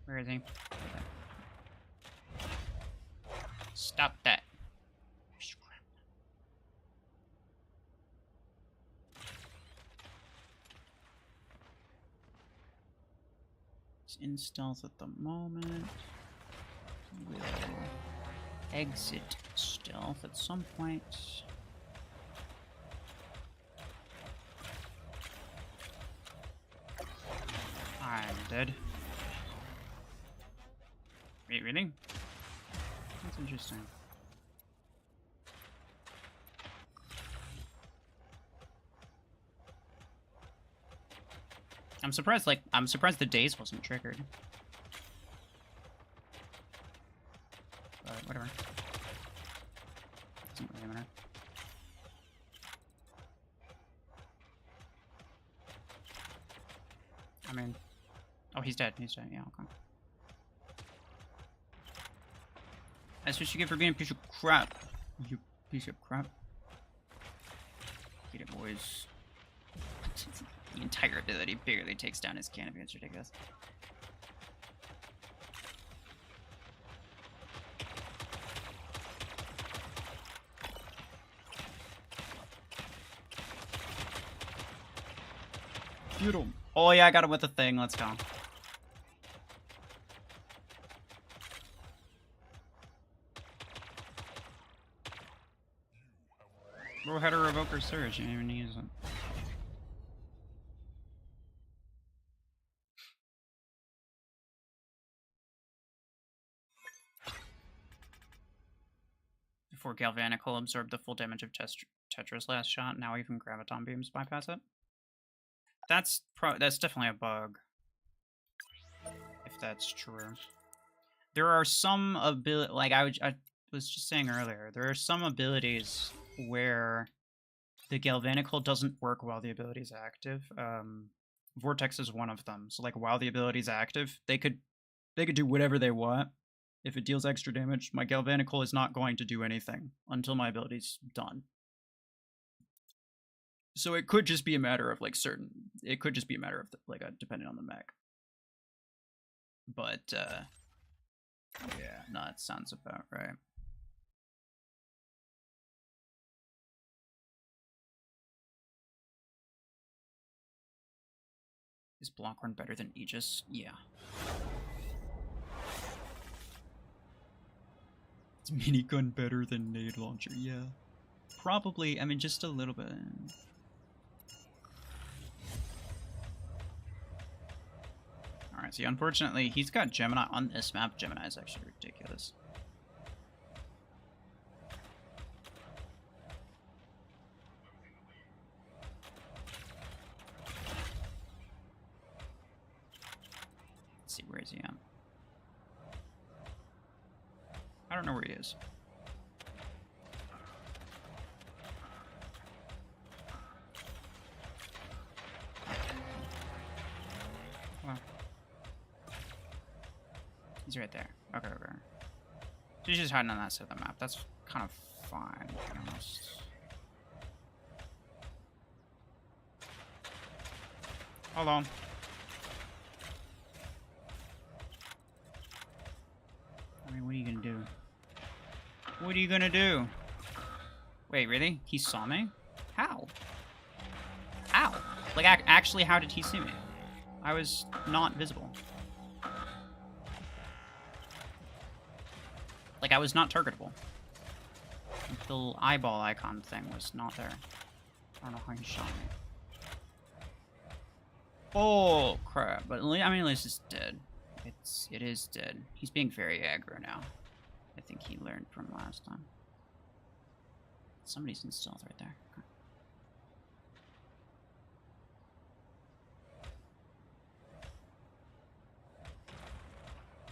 Where is he? Stop that. He's in stealth at the moment. We'll exit stealth at some point. I'm dead. Wait, really? That's interesting. I'm surprised the daze wasn't triggered. But whatever. Doesn't really matter. I mean, oh, he's dead. He's dead. Yeah, okay. That's what you get for being a piece of crap. You piece of crap. Get it, boys. The entire ability barely takes down his canopy. It's ridiculous. Beautiful. Oh yeah, I got him with the thing. Let's go. Bro had a revoker surge. You didn't even use it. Before Galvanical absorbed the full damage of Tetra's last shot, now even Graviton Beams bypass it. That's definitely a bug. If that's true. There are some ability, like I was just saying earlier, there are some abilities where the Galvanical doesn't work while the ability is active. Vortex is one of them. So like while the ability is active, they could do whatever they want. If it deals extra damage, my Galvanical is not going to do anything until my ability's done. So it could just be a matter of like it could just be a matter of like depending on the mech. But yeah, no, that sounds about right. Is Blockhorn better than Aegis? Yeah. Is Minigun better than Nade Launcher? Yeah. Probably, I mean, just a little bit. Alright, see, unfortunately, he's got Gemini on this map. Gemini is actually ridiculous. Let's see, where is he at? I don't know where he is. Wow. He's right there. Okay, okay. So he's just hiding on that side of the map. That's kind of fine, to be honest. Hold on. I mean, what are you gonna do? What are you gonna do? Wait, really? He saw me? How? How? Like, actually, how did he see me? I was not visible. Like, I was not targetable. The little eyeball icon thing was not there. I don't know how he shot me. Oh, crap. But, I mean, at least it's dead. It is dead. He's being very aggro now. I think he learned from last time. Somebody's in stealth right there. Okay.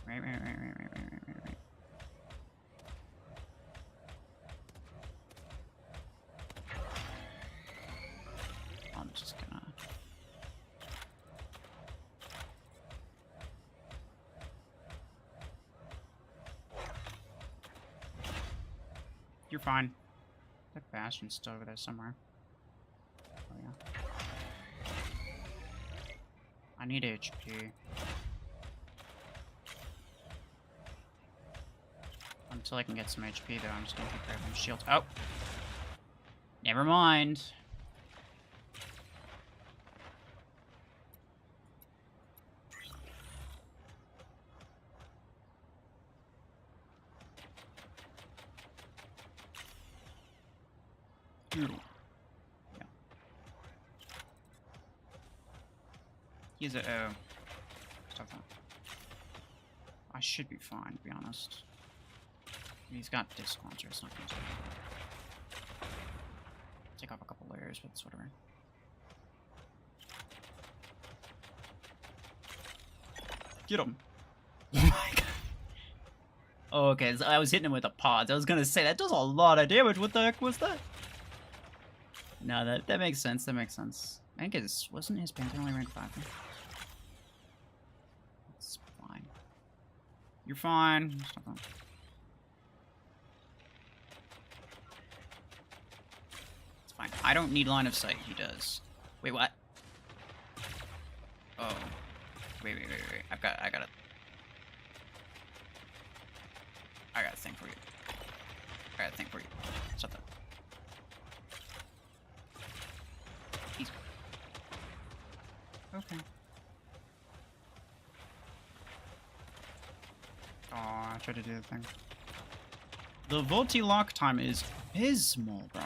Right. I'm just gonna... You're fine. That Bastion's still over there somewhere. Oh, yeah. I need HP. Until I can get some HP, though, I'm just gonna keep grabbing shield. Oh! Never mind. Yeah. He's a... Oh. Stop that. I should be fine, to be honest. He's got disc launcher, it's not gonna take off a couple layers, but it's whatever. Get him! Oh my god. Oh, okay, so I was hitting him with the pods. I was gonna say, that does a lot of damage. What the heck was that? No, that makes sense. That makes sense. I think wasn't his Panther only rank 5? It's fine. You're fine. It's fine. I don't need line of sight. He does. Wait, what? Oh. Wait. I got a thing for you. I got a thing for you. Stop that. Easy. Okay. Oh, I tried to do the thing. The Volti lock time is abysmal, bro.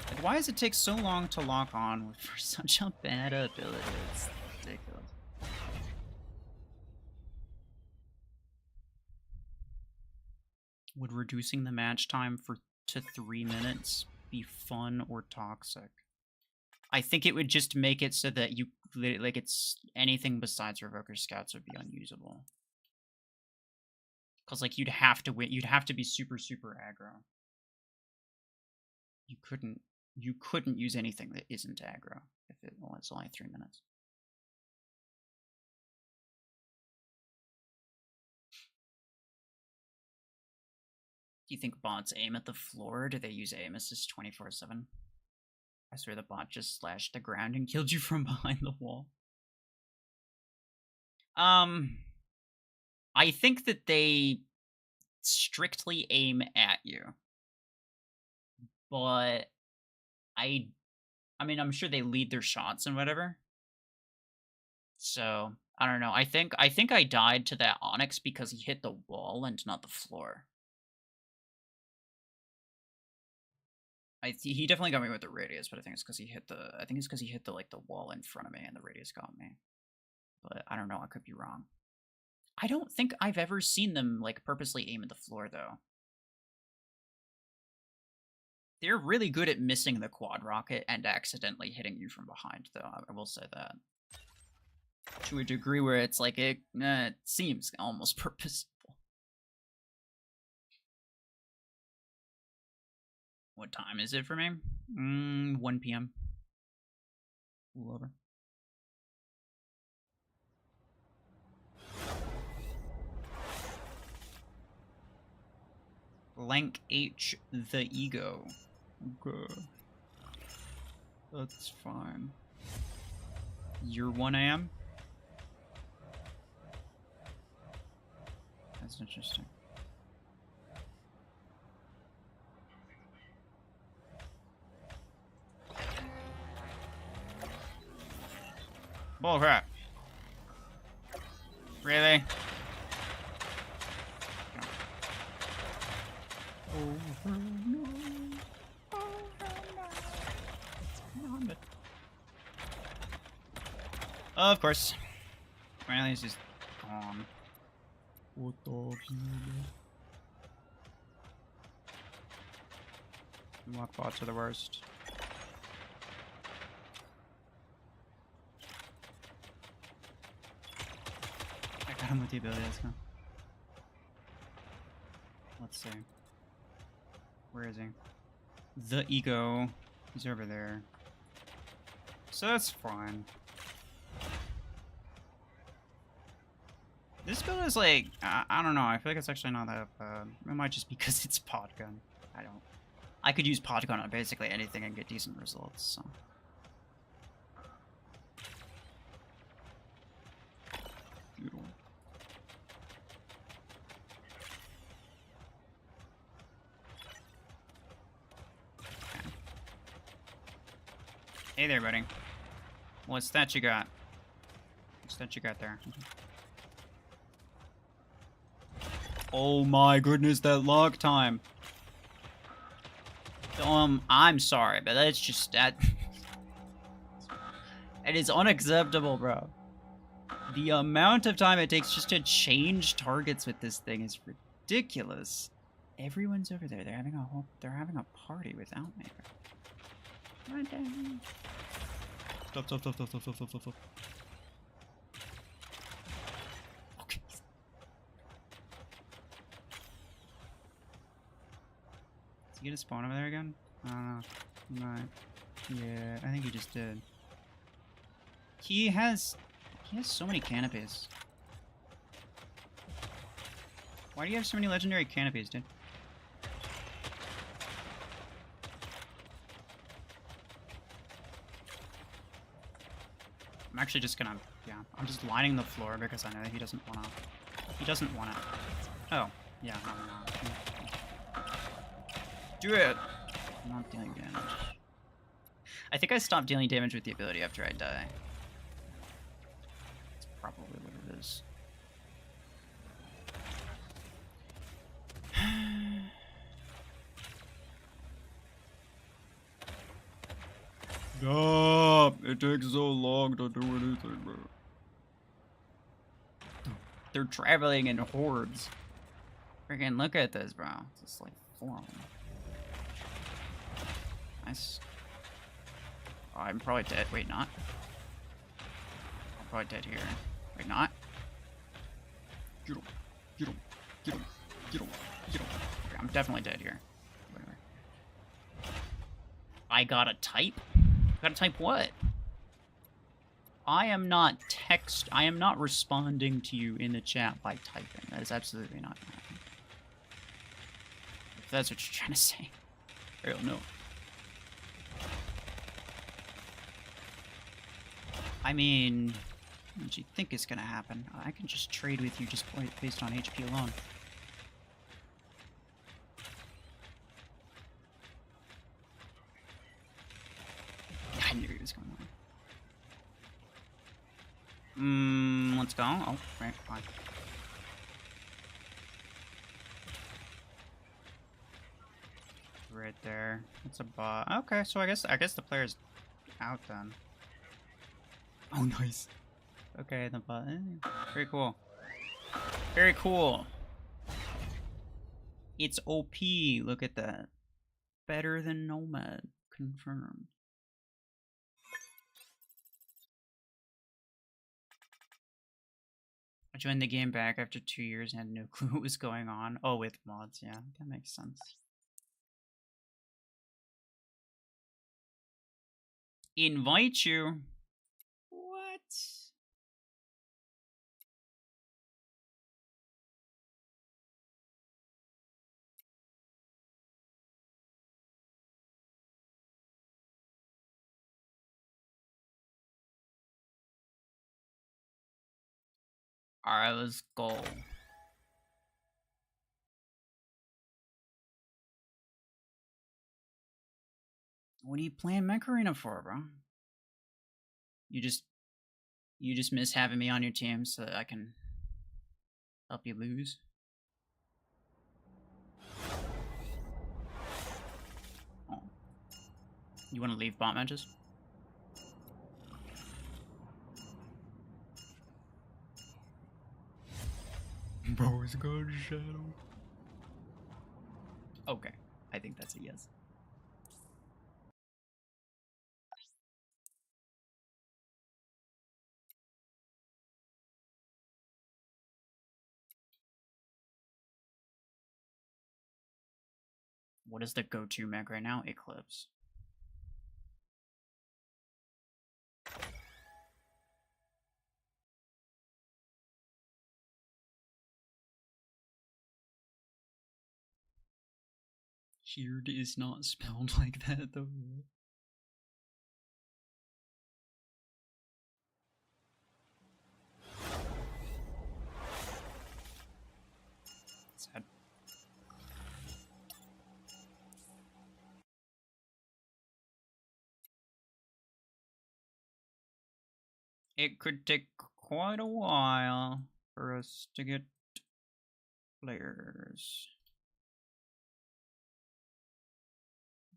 Like, why does it take so long to lock on for such a bad ability? It's ridiculous. Would reducing the match time to 3 minutes be fun or toxic? I think it would just make it so that you, like, it's anything besides Revoker Scouts would be unusable. Because, like, you'd have to win, you'd have to be super aggro. You couldn't use anything that isn't aggro if it's only 3 minutes. Do you think bots aim at the floor, or do they use aim assist 24/7? I swear the bot just slashed the ground and killed you from behind the wall. I think that they strictly aim at you. But I mean, I'm sure they lead their shots and whatever. So, I don't know. I think I died to that Onyx because he hit the wall and not the floor. He definitely got me with the radius, but I think it's because he hit the like the wall in front of me and the radius got me. But I don't know, I could be wrong. I don't think I've ever seen them like purposely aim at the floor though. They're really good at missing the quad rocket and accidentally hitting you from behind though, I will say that. To a degree where it's like it seems almost purposeful. What time is it for me? 1 p.m. A little over. Blank H the ego. Okay. That's fine. You're 1 a.m.? That's interesting. Bullcrap. Really? Over no. Of course. Riley's he's just gone. What the Lock bots are the worst. I got him with the ability, let's go. Let's see. Where is he? The ego. He's over there. So that's fine. This build is like, I don't know. I feel like it's actually not that bad. It might just be because it's pod gun. I could use pod gun on basically anything and get decent results, so. Beautiful. Okay. Hey there, buddy. What's that you got? What's that you got there? Oh my goodness, that log time. I'm sorry, but that's just that. It is unacceptable, bro. The amount of time it takes just to change targets with this thing is ridiculous. Everyone's over there. They're having a party without me. Right there. Stop. Okay. Is he gonna spawn over there again? No. Yeah, I think he just did. He has so many canopies. Why do you have so many legendary canopies, dude? I'm actually just gonna, yeah, I'm just lining the floor because I know that he doesn't wanna. Oh, yeah, no. Do it! I'm not dealing damage. I think I stopped dealing damage with the ability after I die. That's probably what it is. Stop! It takes so long to do anything, bro. They're traveling in hordes. Freaking look at this, bro. It's just like full on. Nice. Oh, I'm probably dead. Wait, not. I'm probably dead here. Wait, not. Get him. Okay, I'm definitely dead here. Whatever. I got a type? Gotta type what? I am not responding to you in the chat by typing. That is absolutely not gonna happen. If that's what you're trying to say. I don't know. I mean, what do you think is gonna happen? I can just trade with you just based on HP alone. I knew he was going on. Let's go. Oh, right, fine. Right there. That's a bot. Okay, so I guess the player's out then. Oh, nice. Okay, the bot. Very cool. Very cool. It's OP. Look at that. Better than Nomad. Confirmed. I joined the game back after 2 years and had no clue what was going on. Oh, with mods, yeah, that makes sense. Invite you? What? Alright, let's go. What are you playing Mech Arena for, bro? You just miss having me on your team so that I can help you lose? Oh. You want to leave bot matches? Bro is God Shadow. Okay, I think that's a yes. What is the go-to mech right now? Eclipse. Sheared is not spelled like that, though. Sad. It could take quite a while for us to get players.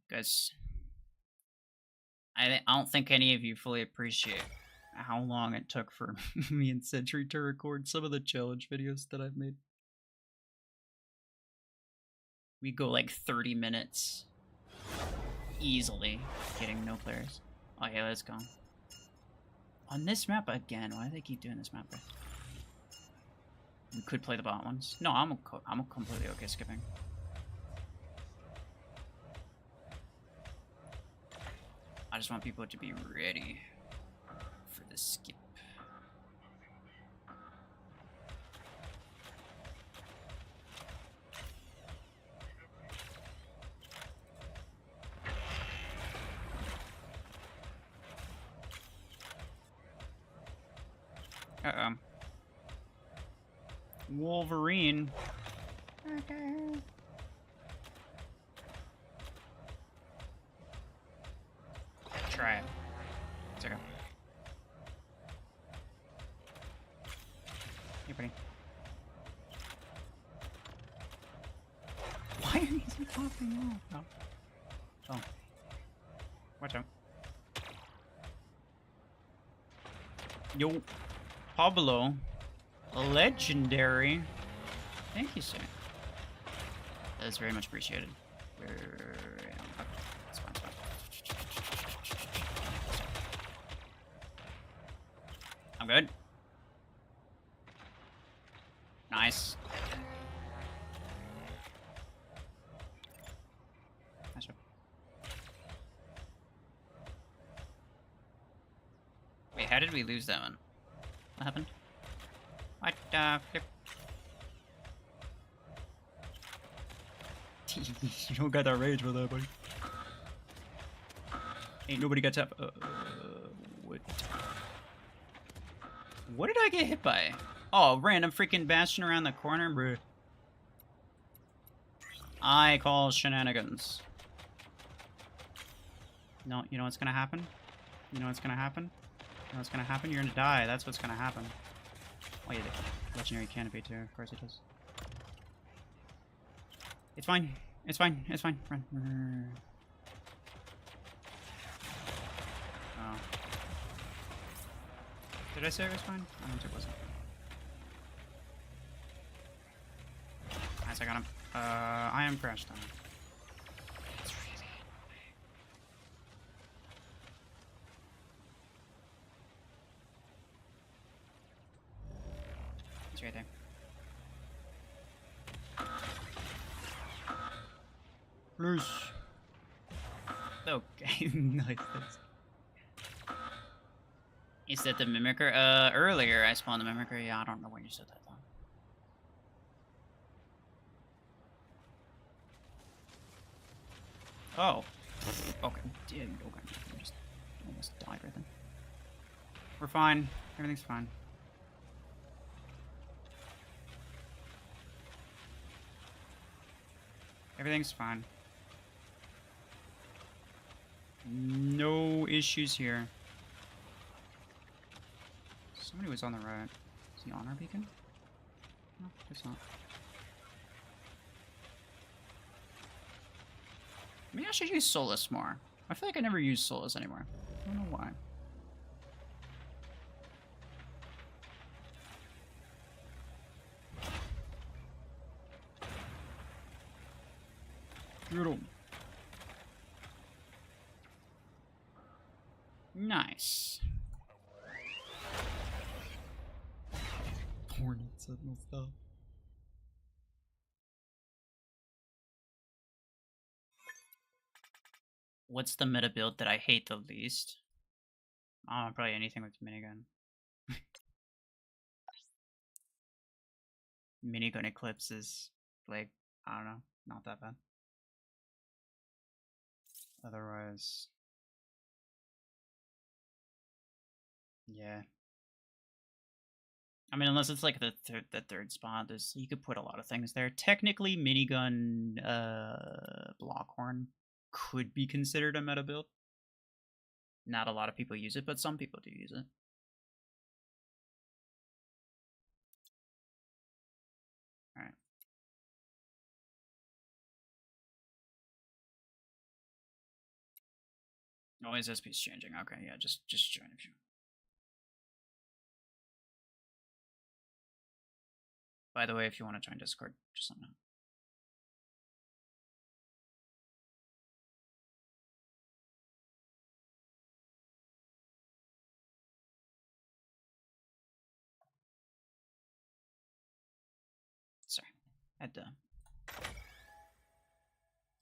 Guys, I don't think any of you fully appreciate how long it took for me and Sentry to record some of the challenge videos that I've made. We go like 30 minutes easily getting no players. Oh yeah, let's go. On this map again, why do they keep doing this map? We could play the bot ones. No, I'm completely okay skipping. I just want people to be ready for the skip. Uh-oh. Wolverine. Try it. It's okay. Hey, buddy. Why are you popping off? No. Oh. Watch out. Yo. Pablo. Legendary. Thank you, sir. That is very much appreciated. It's fine, it's fine. I'm good. Nice. Nice job. Wait, how did we lose that one? What happened? What flip? You don't got that rage with that, buddy. Ain't nobody got tap. What did I get hit by? Oh, random freaking bastion around the corner, bro. I call shenanigans. No, you know what's gonna happen? You know what's gonna happen? You know what's gonna happen? You're gonna die. That's what's gonna happen. Oh, yeah, the legendary canopy too. Of course it does. It's fine. It's fine. It's fine. Run. Run. Oh. Did I say it was fine? I don't think it wasn't. Nice, I got him. I am crashed on. It's really annoying. It's right there. Loose. Okay, nice. Is that the Mimicker? Earlier I spawned the Mimicker. Yeah, I don't know when you said that though. Oh. Okay. Yeah, okay. I just almost died right then. We're fine. Everything's fine. Everything's fine. No issues here. Somebody was on the right. Is he on our beacon? No, it's not. Maybe I should use Solus more. I feel like I never use Solus anymore. I don't know why. Brutal. Nice. Hornet Sentinel stuff. What's the meta build that I hate the least? Probably anything with minigun. Minigun Eclipse is, like, I don't know, not that bad. Otherwise, yeah. I mean, unless it's like the third spot, you could put a lot of things there. Technically, minigun Blockhorn could be considered a meta build. Not a lot of people use it, but some people do use it. All right. Oh, is this piece changing? Okay, yeah, just join if you. By the way, if you want to join Discord, just let me know. Sorry,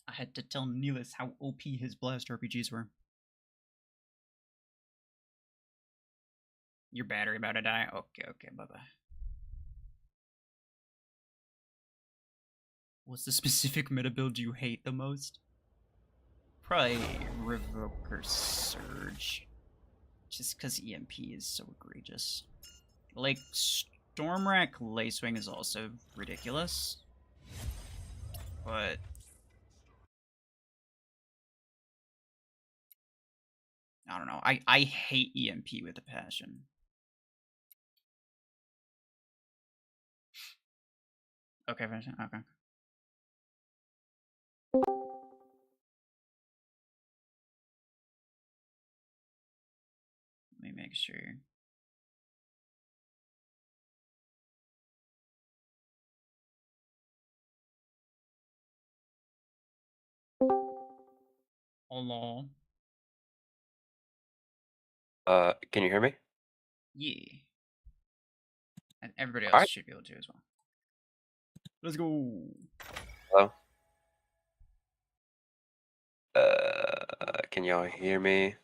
I had to tell Neelis how OP his blast RPGs were. Your battery about to die? Okay, bye-bye. What's the specific meta build you hate the most? Probably Revoker Surge. Just because EMP is so egregious. Like, Stormrack Lacewing is also ridiculous. But I don't know. I hate EMP with a passion. Okay, okay. Let me make sure. Hello. Can you hear me? Yeah. And everybody else should be able to as well. Let's go. Hello? Can y'all hear me?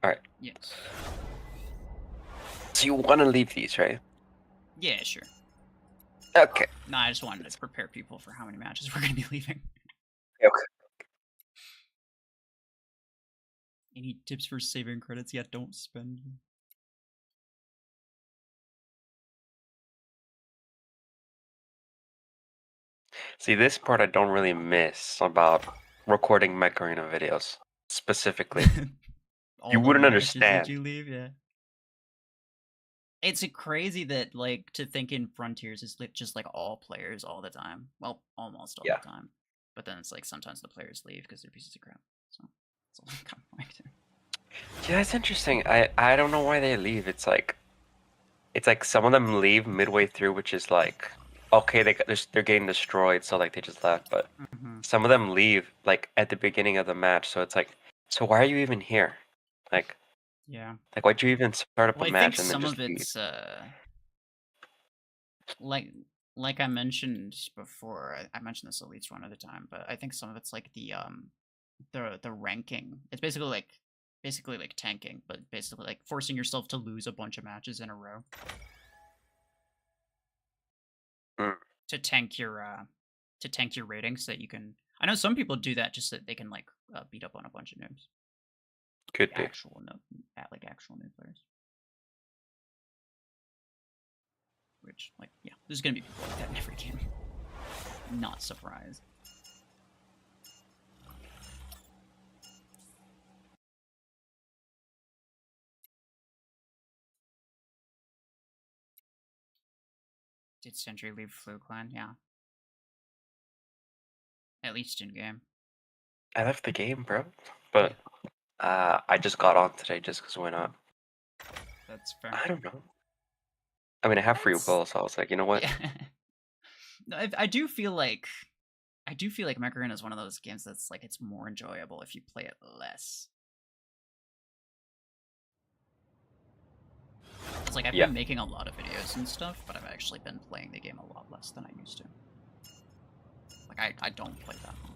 Alright. Yes. So you want to leave these, right? Yeah, sure. Okay. No, I just wanted to prepare people for how many matches we're going to be leaving. Okay. Any tips for saving credits? Yeah, don't spend. See, this part I don't really miss about recording Mech Arena videos, specifically. You wouldn't understand. That you leave, yeah. It's crazy that, like, to think in Frontiers is just, like, all players all the time. Well, almost all the time. But then it's, like, sometimes the players leave because they're pieces of crap. So, it's all kind of like that. Yeah, it's interesting. I don't know why they leave. It's like some of them leave midway through, which is like, okay, they're getting destroyed, so like they just left. But some of them leave like at the beginning of the match, so it's like, so why are you even here? Like, yeah, like why'd you even start up a match and then just leave? Some of it's like I mentioned before. I mentioned this at least one other time, but I think some of it's like the ranking. It's basically like tanking, but basically like forcing yourself to lose a bunch of matches in a row to tank your rating so that you can. I know some people do that just so that they can like beat up on a bunch of noobs. Could be actual noob players. Which, like, yeah, there's gonna be people like that in every game. Not surprised. Did Sentry leave Flu Clan? Yeah. At least in game. I left the game, bro. But I just got on today just because why not? That's fair. I don't know. I mean, I have free will, so I was like, you know what? Yeah. No, I do feel like Mech Arena is one of those games that's like it's more enjoyable if you play it less. like I've been making a lot of videos and stuff, but I've actually been playing the game a lot less than I used to. Like I don't play that long.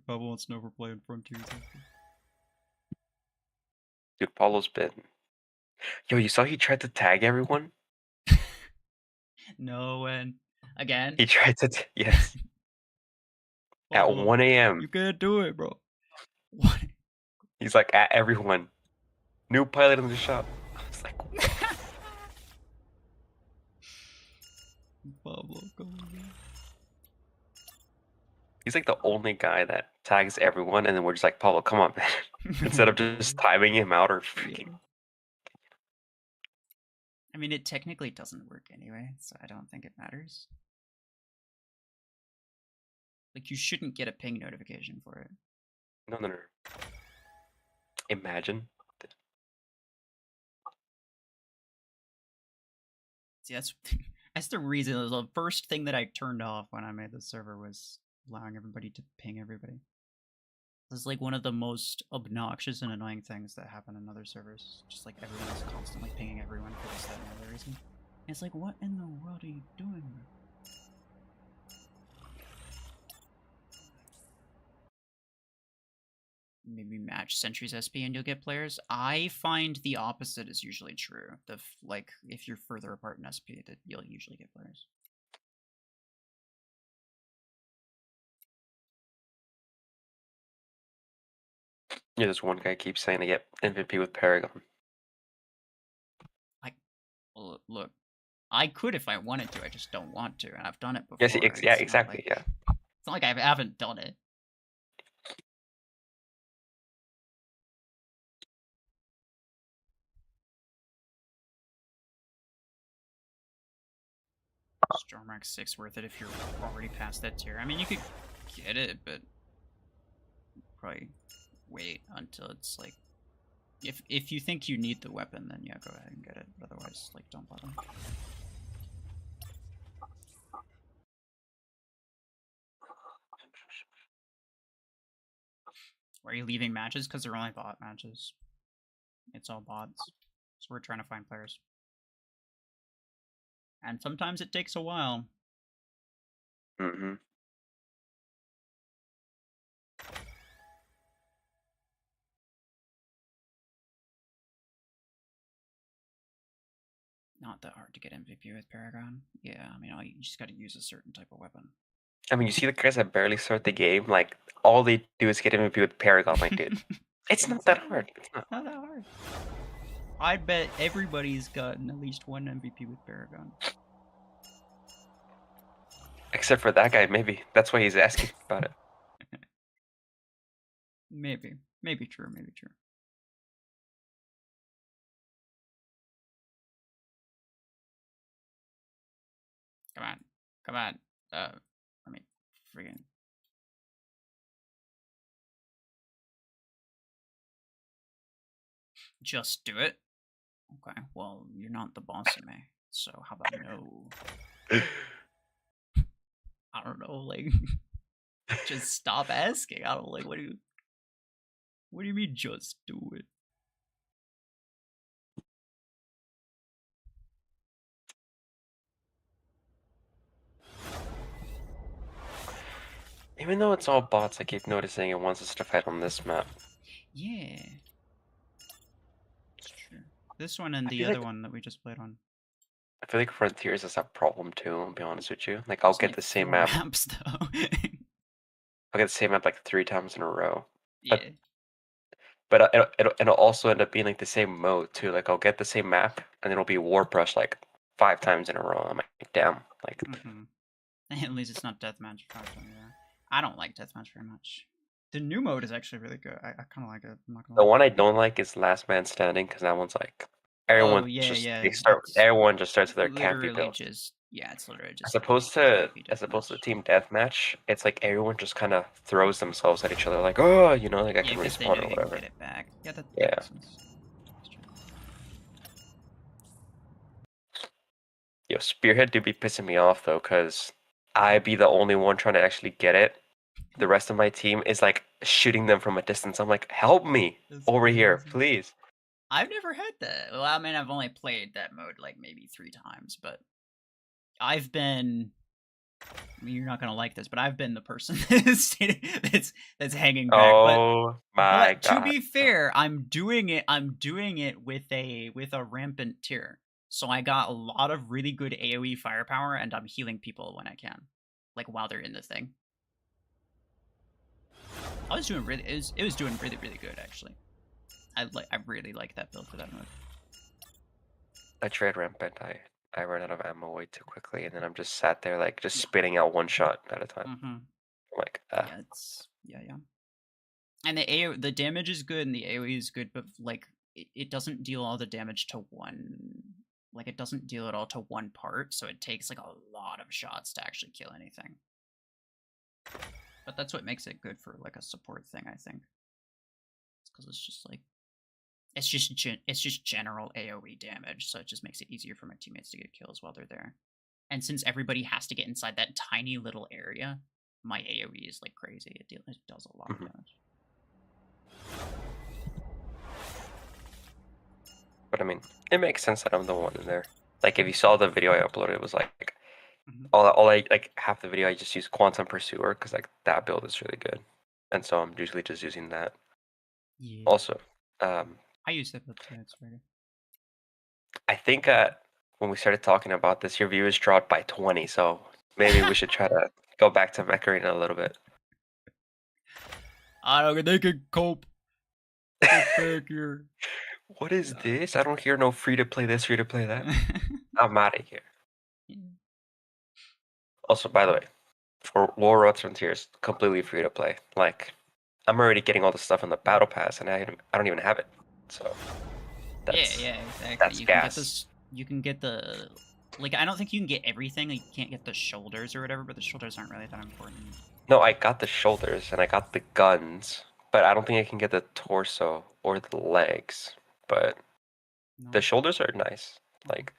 Bubble wants to know if we're playing Frontiers. Dude, Paulo's been. Yo, you saw he tried to tag everyone? No, and again? He tried to. Yes. At 1 a.m. You can't do it, bro. What? He's like, at everyone. New pilot in the shop. I was like, what? Pablo, come on. He's like the only guy that tags everyone, and then we're just like, Pablo, come on, man. Instead of just timing him out or freaking. I mean, it technically doesn't work anyway, so I don't think it matters. Like, you shouldn't get a ping notification for it. No. Imagine. See, that's the reason. The first thing that I turned off when I made the server was allowing everybody to ping everybody. This is like one of the most obnoxious and annoying things that happen in other servers. Just like everyone is constantly pinging everyone for this, that, and other reason. And it's like, what in the world are you doing? Maybe match Sentry's SP and you'll get players. I find the opposite is usually true. Like if you're further apart in SP, that you'll usually get players. Yeah, this one guy keeps saying to get MVP with Paragon. Look, I could if I wanted to. I just don't want to, and I've done it before. Yes, yeah, exactly. Yeah. It's not like I haven't done it. Stormark 6 worth it if you're already past that tier. I mean, you could get it, but probably wait until it's like... If you think you need the weapon, then yeah, go ahead and get it. But otherwise, like, don't bother. Why are you leaving matches? Because they're only bot matches. It's all bots. So we're trying to find players. And sometimes it takes a while. Mm-hmm. Not that hard to get MVP with Paragon. Yeah, I mean, you just gotta use a certain type of weapon. I mean, you see the guys that barely start the game, like, all they do is get MVP with Paragon, like, dude. It's not that hard. It's not that hard. I bet everybody's gotten at least one MVP with Paragon. Except for that guy, maybe. That's why he's asking about it. Maybe. Maybe true, maybe true. Come on. Come on. I mean, friggin'. Just do it? Okay, well, you're not the boss of me, so how about no? I don't know, like, just stop asking. I don't like, what do you mean just do it? Even though it's all bots, I keep noticing it wants us to fight on this map. Yeah. It's true. This one and the other one that we just played on. I feel like Frontiers is a problem too, I'll be honest with you. Like, I'll get the same map. Maps, though. I'll get the same map like 3 times in a row. Yeah. But it'll also end up being like the same mode too. Like, I'll get the same map and it'll be War Brush like 5 times in a row. I'm like, damn. Like, At least it's not Deathmatch. I don't like Deathmatch very much. The new mode is actually really good. I kind of like it. I'm not gonna the lie. one I don't like is Last Man Standing, because that one's like everyone everyone just starts with their campy build. Yeah, it's literally just as opposed to Team Deathmatch, it's like everyone just kind of throws themselves at each other, like, oh, you know, like I can respawn or whatever. Get it back. Yeah, that yeah. makes sense. Yo, Spearhead do be pissing me off though, cause I be the only one trying to actually get it. The rest of my team is like shooting them from a distance. I'm like, help me over here, please. I've never had that. Well, I mean, I've only played that mode like maybe 3 times, but I've been. I mean, you're not gonna like this, but I've been the person that's hanging back. Oh my But god. to be fair, I'm doing it with a rampant tier. So I got a lot of really good AoE firepower, and I'm healing people when I can, like while they're in the thing. I was doing really, it was doing really good actually. I really like that build for that mode. I tried rampant. I ran out of ammo way too quickly, and then I'm just sat there like just spitting out one shot at a time. I'm like, yeah, it's yeah. And the damage is good and the AoE is good, but like it doesn't deal all the damage to one. Like it doesn't deal it all to one part, so it takes like a lot of shots to actually kill anything. But that's what makes it good for like a support thing, I think. It's because it's just like it's just general AoE damage, so it just makes it easier for my teammates to get kills while they're there. And since everybody has to get inside that tiny little area, my AoE is like crazy. It does a lot of damage. But I mean, it makes sense that I'm the one in there. Like if you saw the video I uploaded, it was like all I like half the video I just use Quantum Pursuer because like that build is really good, and so I'm usually just using that. Yeah. Also, I use that build too. It's very good. I think when we started talking about this, your viewers dropped by 20, so maybe we should try to go back to Mech Arena a little bit. I don't think they can cope. Get back here. What is this? I don't hear no free to play this, free to play that. I'm out of here. Also, by the way, for War Road Frontiers, completely free to play. Like, I'm already getting all the stuff in the Battle Pass, and I don't even have it. So, that's, yeah, exactly. That's you gas. Can get this, you can get the, like, I don't think you can get everything. Like, you can't get the shoulders or whatever, but the shoulders aren't really that important. No, I got the shoulders, and I got the guns, but I don't think I can get the torso or the legs. But the shoulders are nice. Like,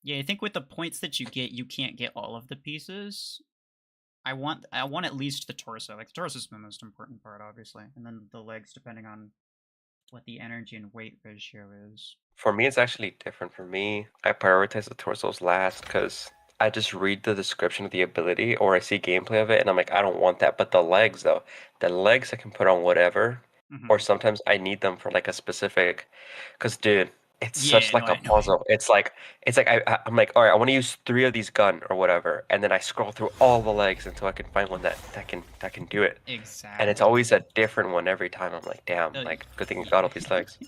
yeah, I think with the points that you get, you can't get all of the pieces. I want at least the torso. Like the torso is the most important part, obviously, and then the legs, depending on what the energy and weight ratio is. For me, it's actually different. For me, I prioritize the torsos last because I just read the description of the ability or I see gameplay of it, and I'm like, I don't want that. But the legs, though, the legs I can put on whatever, or sometimes I need them for like a specific. Because, dude, it's such like a puzzle. It's like I'm like, all right, I want to use 3 of these gun or whatever, and then I scroll through all the legs until I can find one that can do it. Exactly. And it's always a different one every time. I'm like, damn, like good thing I got all these legs.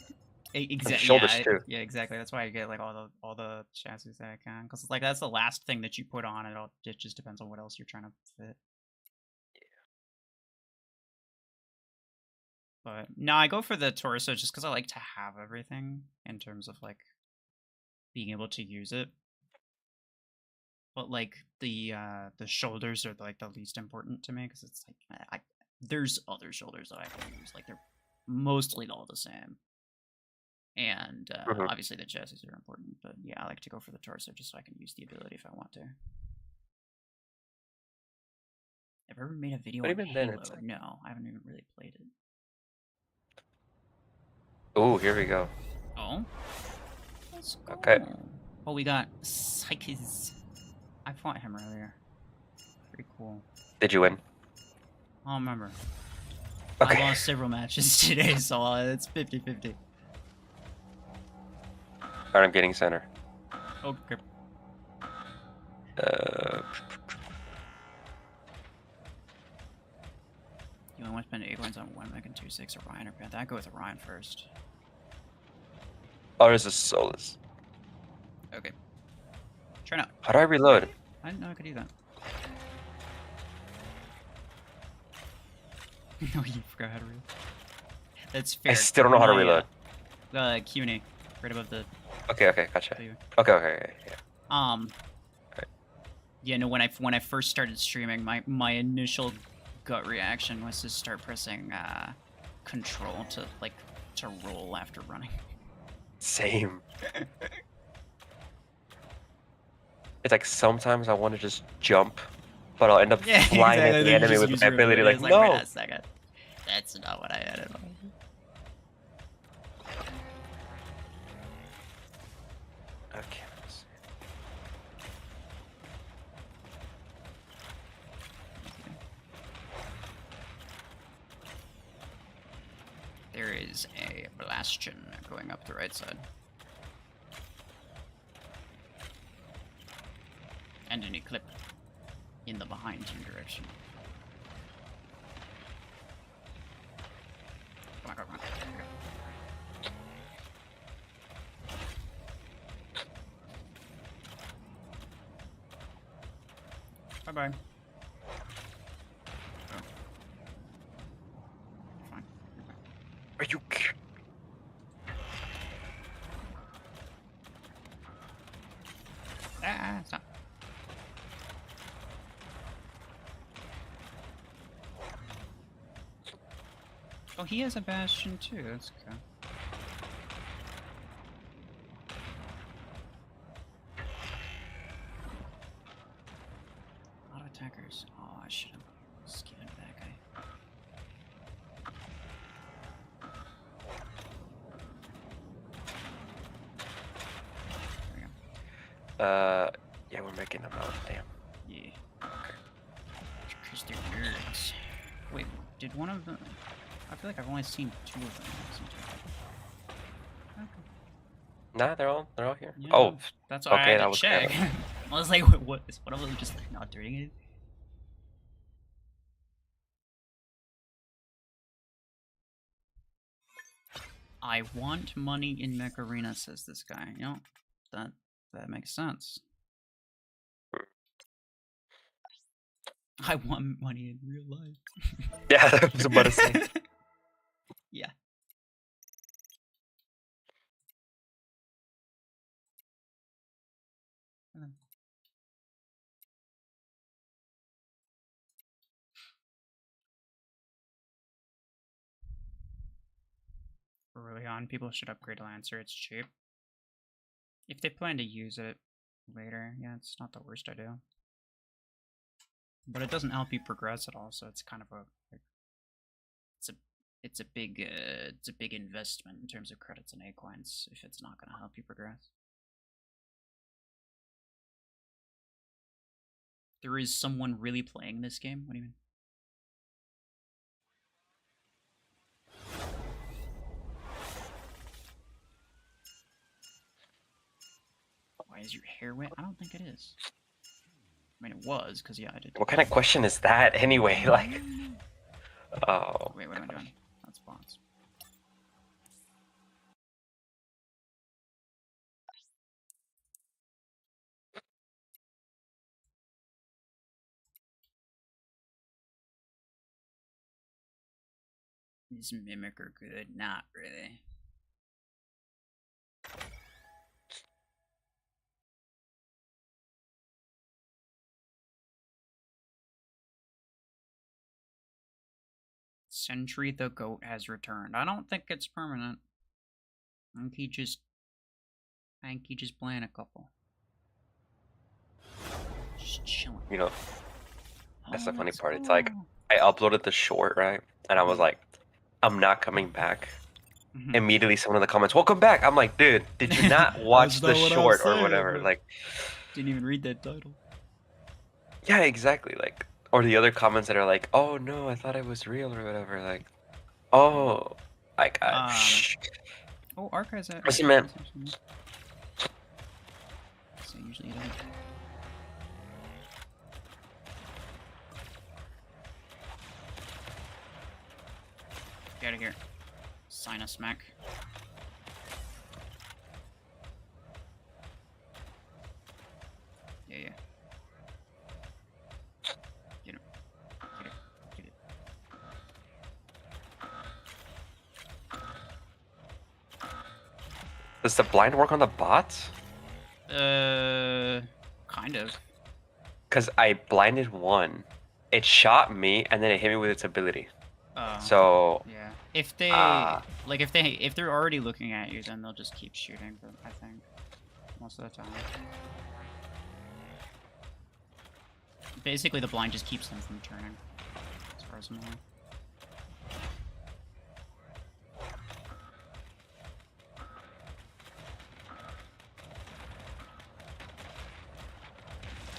Exactly. Shoulders too. Yeah, exactly. That's why I get like all the chassis that I can, because like that's the last thing that you put on. It just depends on what else you're trying to fit. But no, I go for the torso just because I like to have everything in terms of like being able to use it. But like the shoulders are like the least important to me because it's like there's other shoulders that I can use. Like they're mostly all the same. And obviously the chassis are important, but yeah, I like to go for the torso just so I can use the ability if I want to. Have you ever made a video on Halo? Like... No, I haven't even really played it. Oh, here we go. Oh? Let's go. Okay. Oh, we got Psyches. I fought him earlier. Pretty cool. Did you win? I don't remember. Okay. I lost several matches today, so it's 50-50. Alright, I'm getting center. Okay. You only want to spend 8 coins on 1 Mech and 2/6 Orion or Panther. I'd go with Orion first. Oh, there's a Solus. Okay. Try not. How do I reload? I didn't know I could do that. No, you forgot how to reload. That's fair. I still don't know how to reload. Q&A. Right above the... Okay, gotcha. Okay, yeah. Yeah, no, when I first started streaming, my initial gut reaction was to start pressing control to roll after running. Same. it's like sometimes I want to just jump, but I'll end up Yeah, flying at exactly. the Then you enemy just with use my your ability. ability. Like, It's like, wait no. a second. That's not what I had in mind. Okay. There is a bastion going up the right side. And an eclipse in the behind you direction. Come on, come on. Bye-bye. Oh. Fine. Are you? Stop. Oh, he has a bastion too. That's okay. Auto attackers. Oh, I should have skinned that guy. There we go. Yeah, we're making them out. Damn. Yeah. Because they're nerds. Wait, did one of them... I feel like I've only seen 2 of them. Okay. Nah, they're all here. Yeah, Oh, that's why I had that to was check. kind I was like, what? Is one of them just like not doing it? I want money in Mech Arena, says this guy. You know, that makes sense. I want money in real life. Yeah, I was about to say. Yeah. Early on, people should upgrade Lancer. It's cheap. If they plan to use it later, yeah, it's not the worst idea. But it doesn't help you progress at all, so it's kind of a it's a big investment in terms of credits and A-coins if it's not going to help you progress. There is someone really playing this game? What do you mean? Why is your hair wet? I don't think it is. I mean, it was, because yeah, I did. What kind of question is that anyway? Like, oh. Wait, what am I doing? That's bots. Is Mimic are good? Not really. Sentry the Goat has returned. I don't think it's permanent. I think he just playing a couple. Just chilling. You know, that's the funny part. It's like, I uploaded the short, right? And I was like, I'm not coming back. Immediately someone in the comments, welcome back. I'm like, dude, did you not watch the short or whatever? Like, didn't even read that title. Yeah, exactly. Like, or the other comments that are like, oh no, I thought it was real or whatever. Like, oh, like, shh. Oh, Archives at. Listen, man. So usually you don't. Get out of here. Sign a smack. Yeah, yeah. Get him. Get it. Get it. Does the blind work on the bots? Kind of. Because I blinded one. It shot me, and then it hit me with its ability. So yeah, if they if they're already looking at you, then they'll just keep shooting. But I think most of the time. basically the blind just keeps them from turning, as far as I'm aware.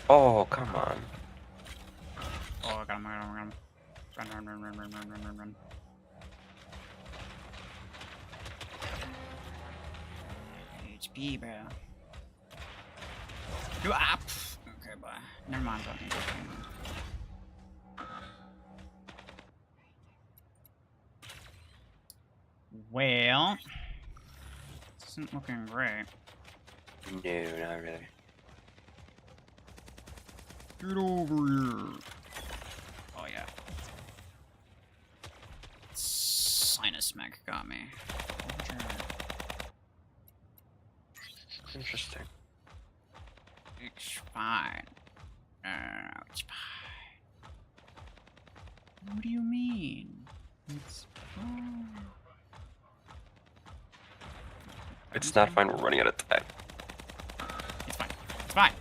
Oh, come on. Oh, I got him, I got him, I got him. Run, run, run, run, run, run, run, run, run. HP, bro. Ah, okay, bye. Never mind, fucking. Well, this isn't looking great. No, not really. Get over here. Oh, yeah. Sinus Mech got me. Interesting. It's fine. No, it's fine. What do you mean? It's fine. It's not fine, we're running out of time. It's fine. It's fine.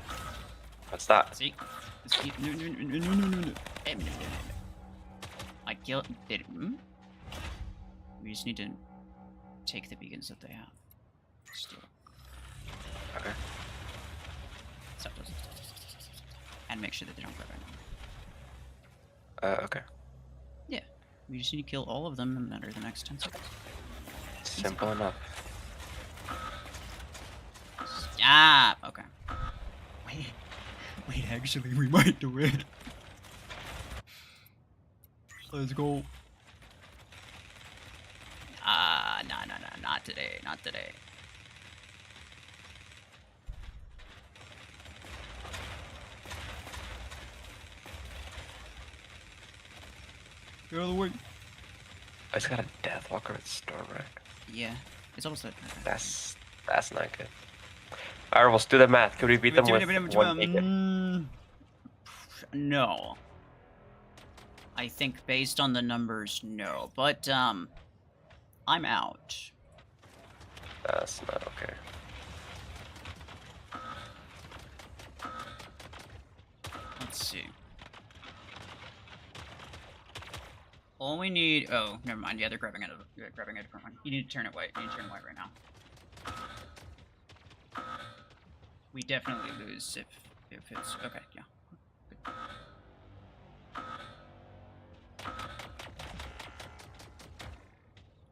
What's that? See? No. I killed it. We just need to take the beacons that they have. Steal. Okay. Stop. And make sure that they don't grab anyone. Okay. Yeah. We just need to kill all of them in under the next 10 seconds. Simple enough. Stop! Okay. Wait, actually, we might do it. Let's go. No, not today, not today. Get out of the way. I just got a Deathwalker at store rack. Yeah, it's almost that. That's not good. Alright, let's do the math. Could we beat them with one beacon? No. I think based on the numbers, no. But, I'm out. That's not okay. Let's see. All we need... Oh, never mind. Yeah, they're grabbing a different one. You need to turn it white. You need to turn it white right now. We definitely lose if it's... Okay, yeah. Good.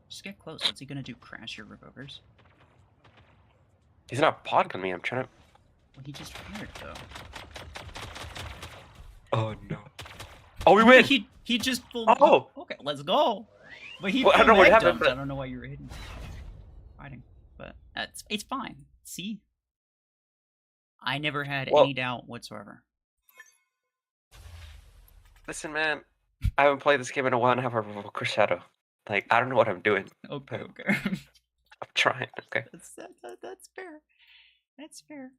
Just get close. What's he gonna do? Crash your revokers? He's not podking me. I'm trying to... Well, he just fired, though. Oh, no. Oh, we win! He just full... Oh! Okay, let's go! But he well, I don't know what happened, but... I don't know why you were hitting. Fighting. But it's fine. See? I never had any doubt whatsoever. Listen, man. I haven't played this game in a while and I have a Revoker Shadow. Like, I don't know what I'm doing. Okay. I'm trying, okay? That's fair. That's fair.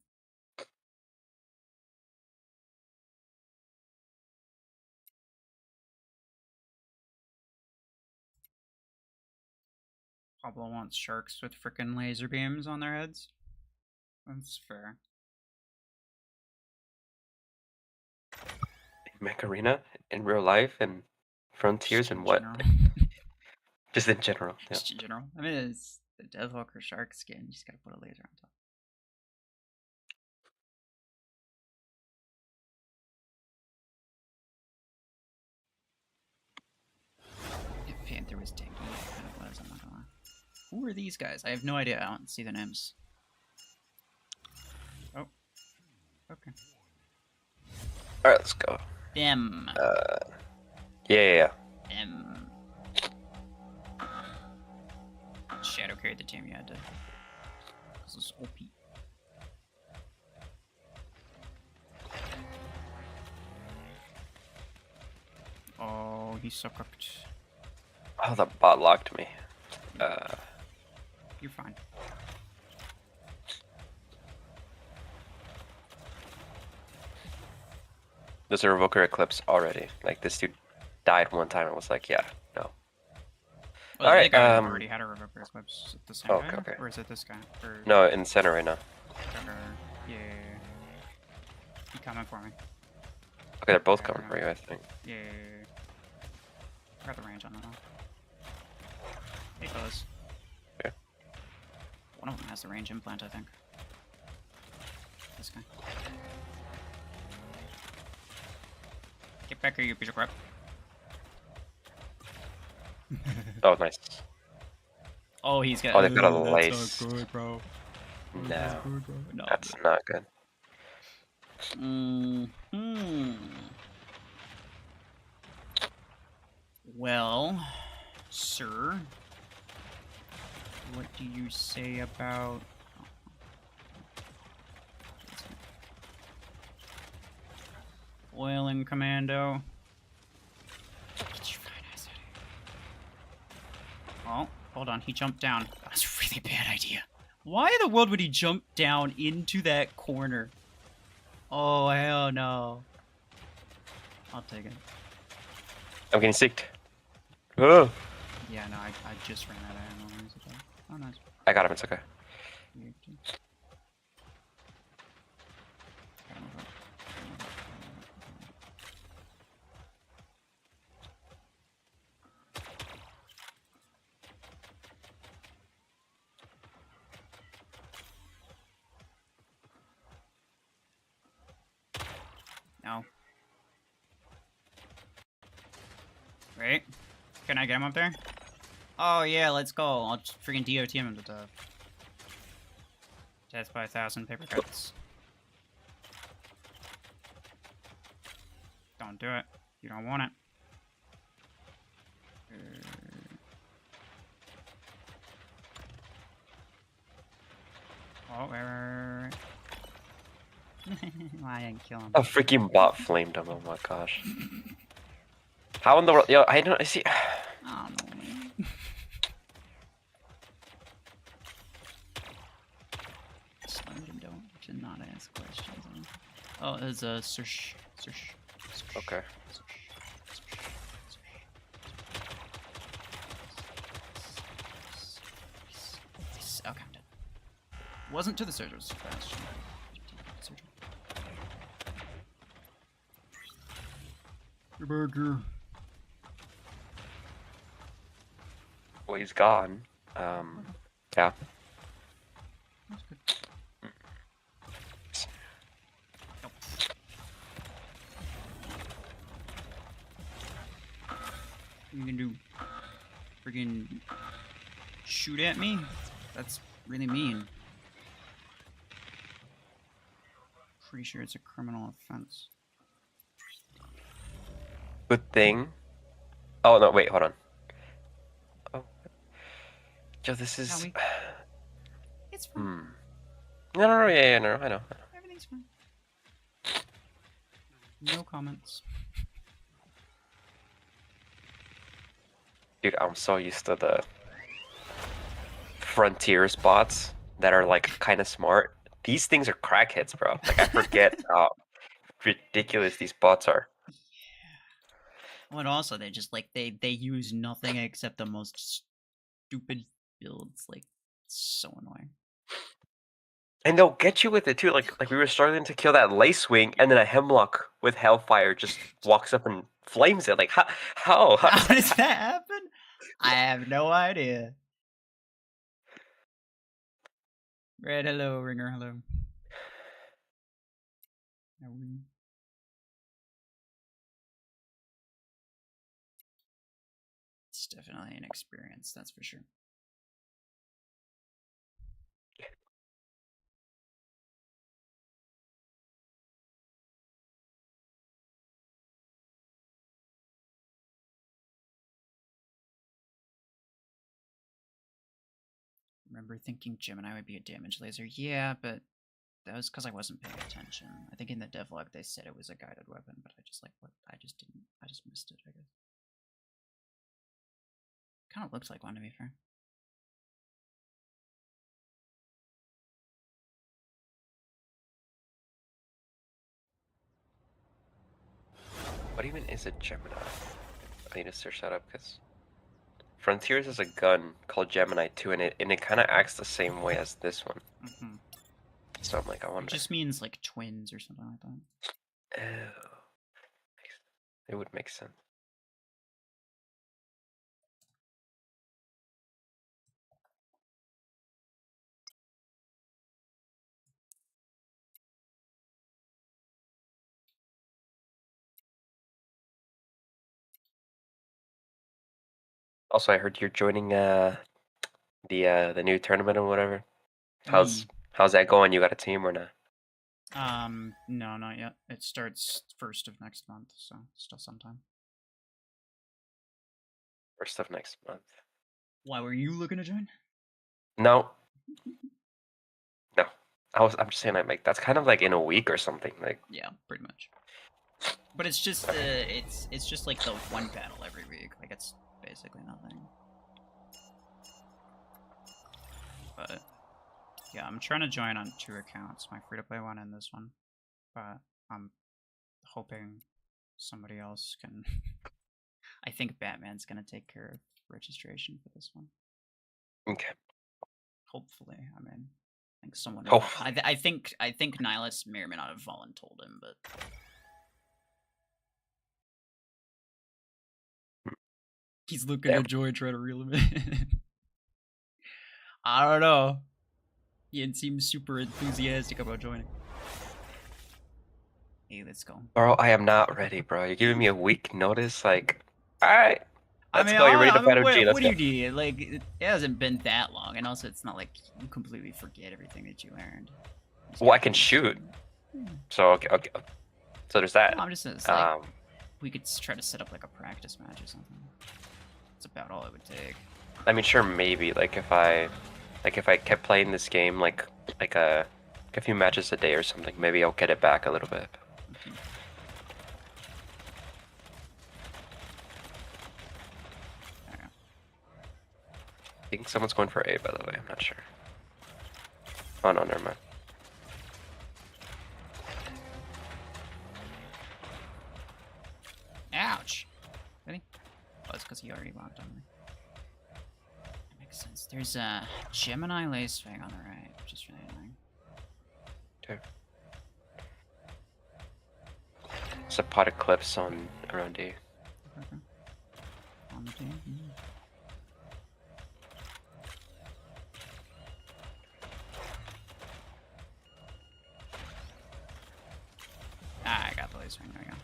Pablo wants sharks with frickin' laser beams on their heads. That's fair. Mech Arena in real life and Frontiers and what? Just in general. Yeah. Just in general. I mean, it's the Deathwalker shark skin. You just gotta put a laser on top. If Panther was tanky, it kind of was, I'm not gonna lie. Who are these guys? I have no idea. I don't see the names. Oh. Okay. Alright, let's go. Them. Yeah. Them. Shadow carried the team, you had to. This is OP. Oh, he's so cooked. Oh, the bot locked me. You're fine. There's a Revoker Eclipse already. Like, this dude died one time and was like, yeah, no. Well, alright, guy already had a Revoker Eclipse. Is it the same guy? Okay. Or is it this guy? Or... No, in the center right now. Yeah. He coming for me. Okay, they're both coming for you, I think. Yeah. I got the range on it now. Hey, fellas. Yeah. One of them has the range implant, I think. This guy. Get back here, you piece of crap. Oh, nice. Oh, he's got. Oh, they've got a that's lace. not good, bro. No, good, bro. No, that's not good. Well, sir, what do you say about? Oil and Commando. Get your fine ass out of here. Oh, hold on. He jumped down. That's a really bad idea. Why in the world would he jump down into that corner? Oh, hell no. I'll take it. I'm getting sick. Oh. Yeah, no, I just ran out of ammo. Oh, nice. I got him, it's okay. No. Wait. Can I get him up there? Oh, yeah, let's go. I'll just freaking DOT him to death. Death by 1,000 paper cuts. Don't do it. You don't want it. Oh, wait. Why I didn't kill him? A freaking bot flamed him, oh my gosh. How in the world? Yo, I don't see. I don't know, man. Slenderman don't not ask questions. Oh, there's a search. Okay. Okay, I'm dead. Wasn't to the surgeon's question. Burger. Well, he's gone. Yeah. That's good. Nope. You can do friggin' shoot at me? That's really mean. Pretty sure it's a criminal offense. Good thing. Oh no! Wait, hold on. Oh, Joe, this is. It's fine. No, yeah, no, I know. Everything's fine. No comments. Dude, I'm so used to the Frontiers bots that are like kind of smart. These things are crackheads, bro. Like I forget how ridiculous these bots are. Well, and also they just like they use nothing except the most stupid builds. Like, so annoying. And they'll get you with it too. Like we were starting to kill that lace wing, and then a hemlock with hellfire just walks up and flames it. Like how does that happen? I have no idea. Red, hello, Ringer, hello. It's definitely an experience, that's for sure. Remember thinking Gemini would be a damage laser? Yeah, but that was because I wasn't paying attention. I think in the devlog they said it was a guided weapon, but I just missed it, I guess. Kind of looks like one, to be fair. What even is a Gemini? I need to search that up because Frontiers is a gun called Gemini 2, and it kind of acts the same way as this one. So I'm like, I wonder. It just means like twins or something like that. Oh. It would make sense. Also, I heard you're joining the new tournament or whatever. How's that going? You got a team or not? No, not yet. It starts 1st of next month, so still some time. 1st of next month. Why were you looking to join? No. No. I'm just saying like that's kind of like in a week or something. Like yeah, pretty much. But it's just it's just like the one battle every week. Like it's basically nothing. But yeah, I'm trying to join on 2 accounts, my free-to-play one and this one. But I'm hoping somebody else can. I think Batman's gonna take care of registration for this one. okay. Hopefully, I mean, I think someone. Oh. I think Nihilus may or may not have voluntold him, but he's looking at Joy trying to reel him in. I don't know. He didn't seem super enthusiastic about joining. Hey, let's go. Bro, I am not ready, bro. You're giving me a week notice, like, alright. Let's go, you're ready to fight OG, let's go. What do you do? Like, it hasn't been that long, and also it's not like you completely forget everything that you learned. Well, I can shoot. So, okay. So there's that. No, I'm just like, we could try to set up like a practice match or something. That's about all it would take. I mean, sure, maybe, like, if I kept playing this game, like a few matches a day or something, maybe I'll get it back a little bit. I think someone's going for A, by the way. I'm not sure. Oh, no, never mind. Ouch! Really? Oh, it's because he already locked on me. That makes sense. There's a Gemini lace fang on the right, which is really annoying. Okay. It's a pot of clips on around D. Okay. On the team. Ah, I got the lace fang. There we go.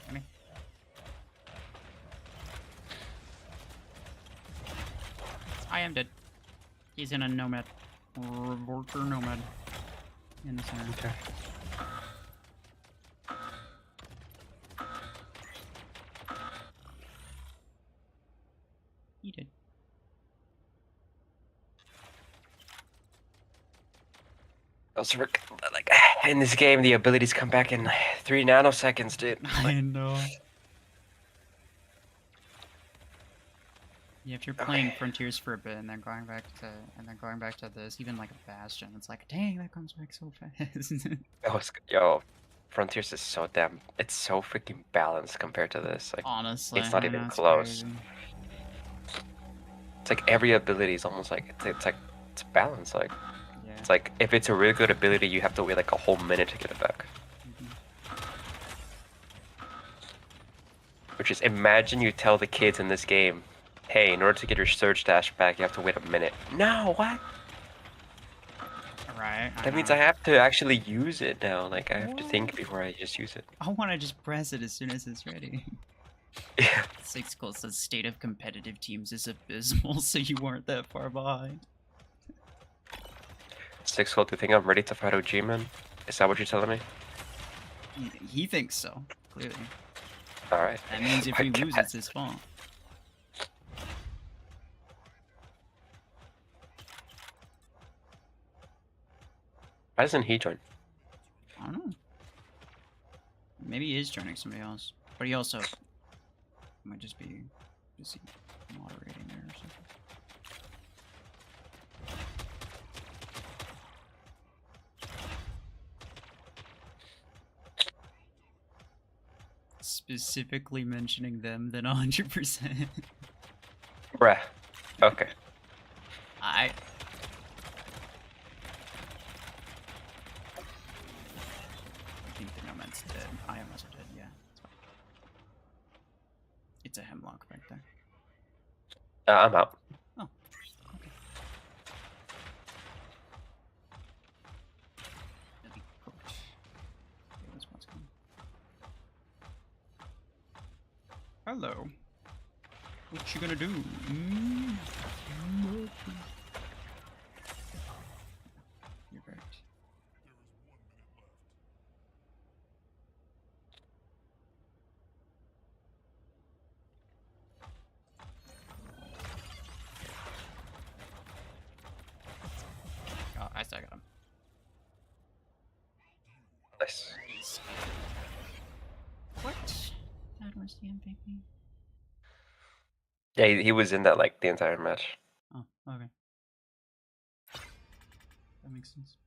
Come here. I am dead. He's in a nomad. Worker nomad. In the center. Okay. He did. Also, like, in this game, the abilities come back in 3 nanoseconds, dude. I know. Yeah, if you're playing Frontiers for a bit and then going back to this, even like a Bastion, it's like, dang, that comes back so fast. Yo, Frontiers is so damn. It's so freaking balanced compared to this. Like, honestly, it's not even close. Crazy. It's like every ability is almost like it's balanced. Like, yeah. It's like if it's a really good ability, you have to wait like a whole minute to get it back. Which is, imagine you tell the kids in this game, hey, in order to get your surge dash back, you have to wait a minute. No, what? Right. That means I have to actually use it now. Like, I have to think before I just use it. I want to just press it as soon as it's ready. Yeah. 6 goals says state of competitive teams is abysmal, so you weren't that far behind. 6 gold, do you think I'm ready to fight OG, man? Is that what you're telling me? He thinks so, clearly. Alright. That means if we lose, it's his fault. Why doesn't he join? I don't know. Maybe he is joining somebody else. But he also might just be busy moderating there or something. Specifically mentioning them, then 100%. Bruh. Okay. I think the nomad's dead. I am also dead, yeah. It's fine. It's a hemlock right there. I'm out. Oh, okay. That'd be cooked. Okay, this one's coming. Hello. What you gonna do? You're right. Oh, I still got him. Nice. What? That was the MVP. Yeah, he was in that like the entire match. Oh, okay. That makes sense.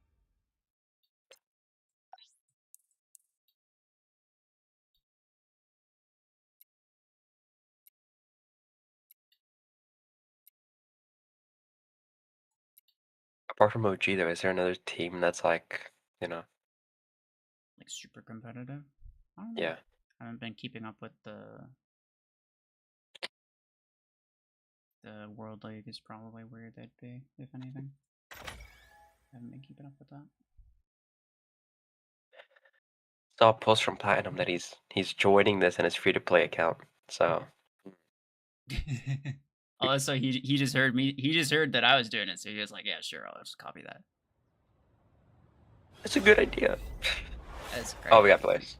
Apart from OG, though, is there another team that's like, you know? Like super competitive? I don't know. Yeah. I haven't been keeping up with the World League is probably where they'd be, if anything. I haven't been keeping up with that. Saw a post from Platinum that he's joining this in his free-to-play account. So. Oh, so he just heard me. He just heard that I was doing it, so he was like, "Yeah, sure, I'll just copy that." It's a good idea. That's great. Oh, we got players.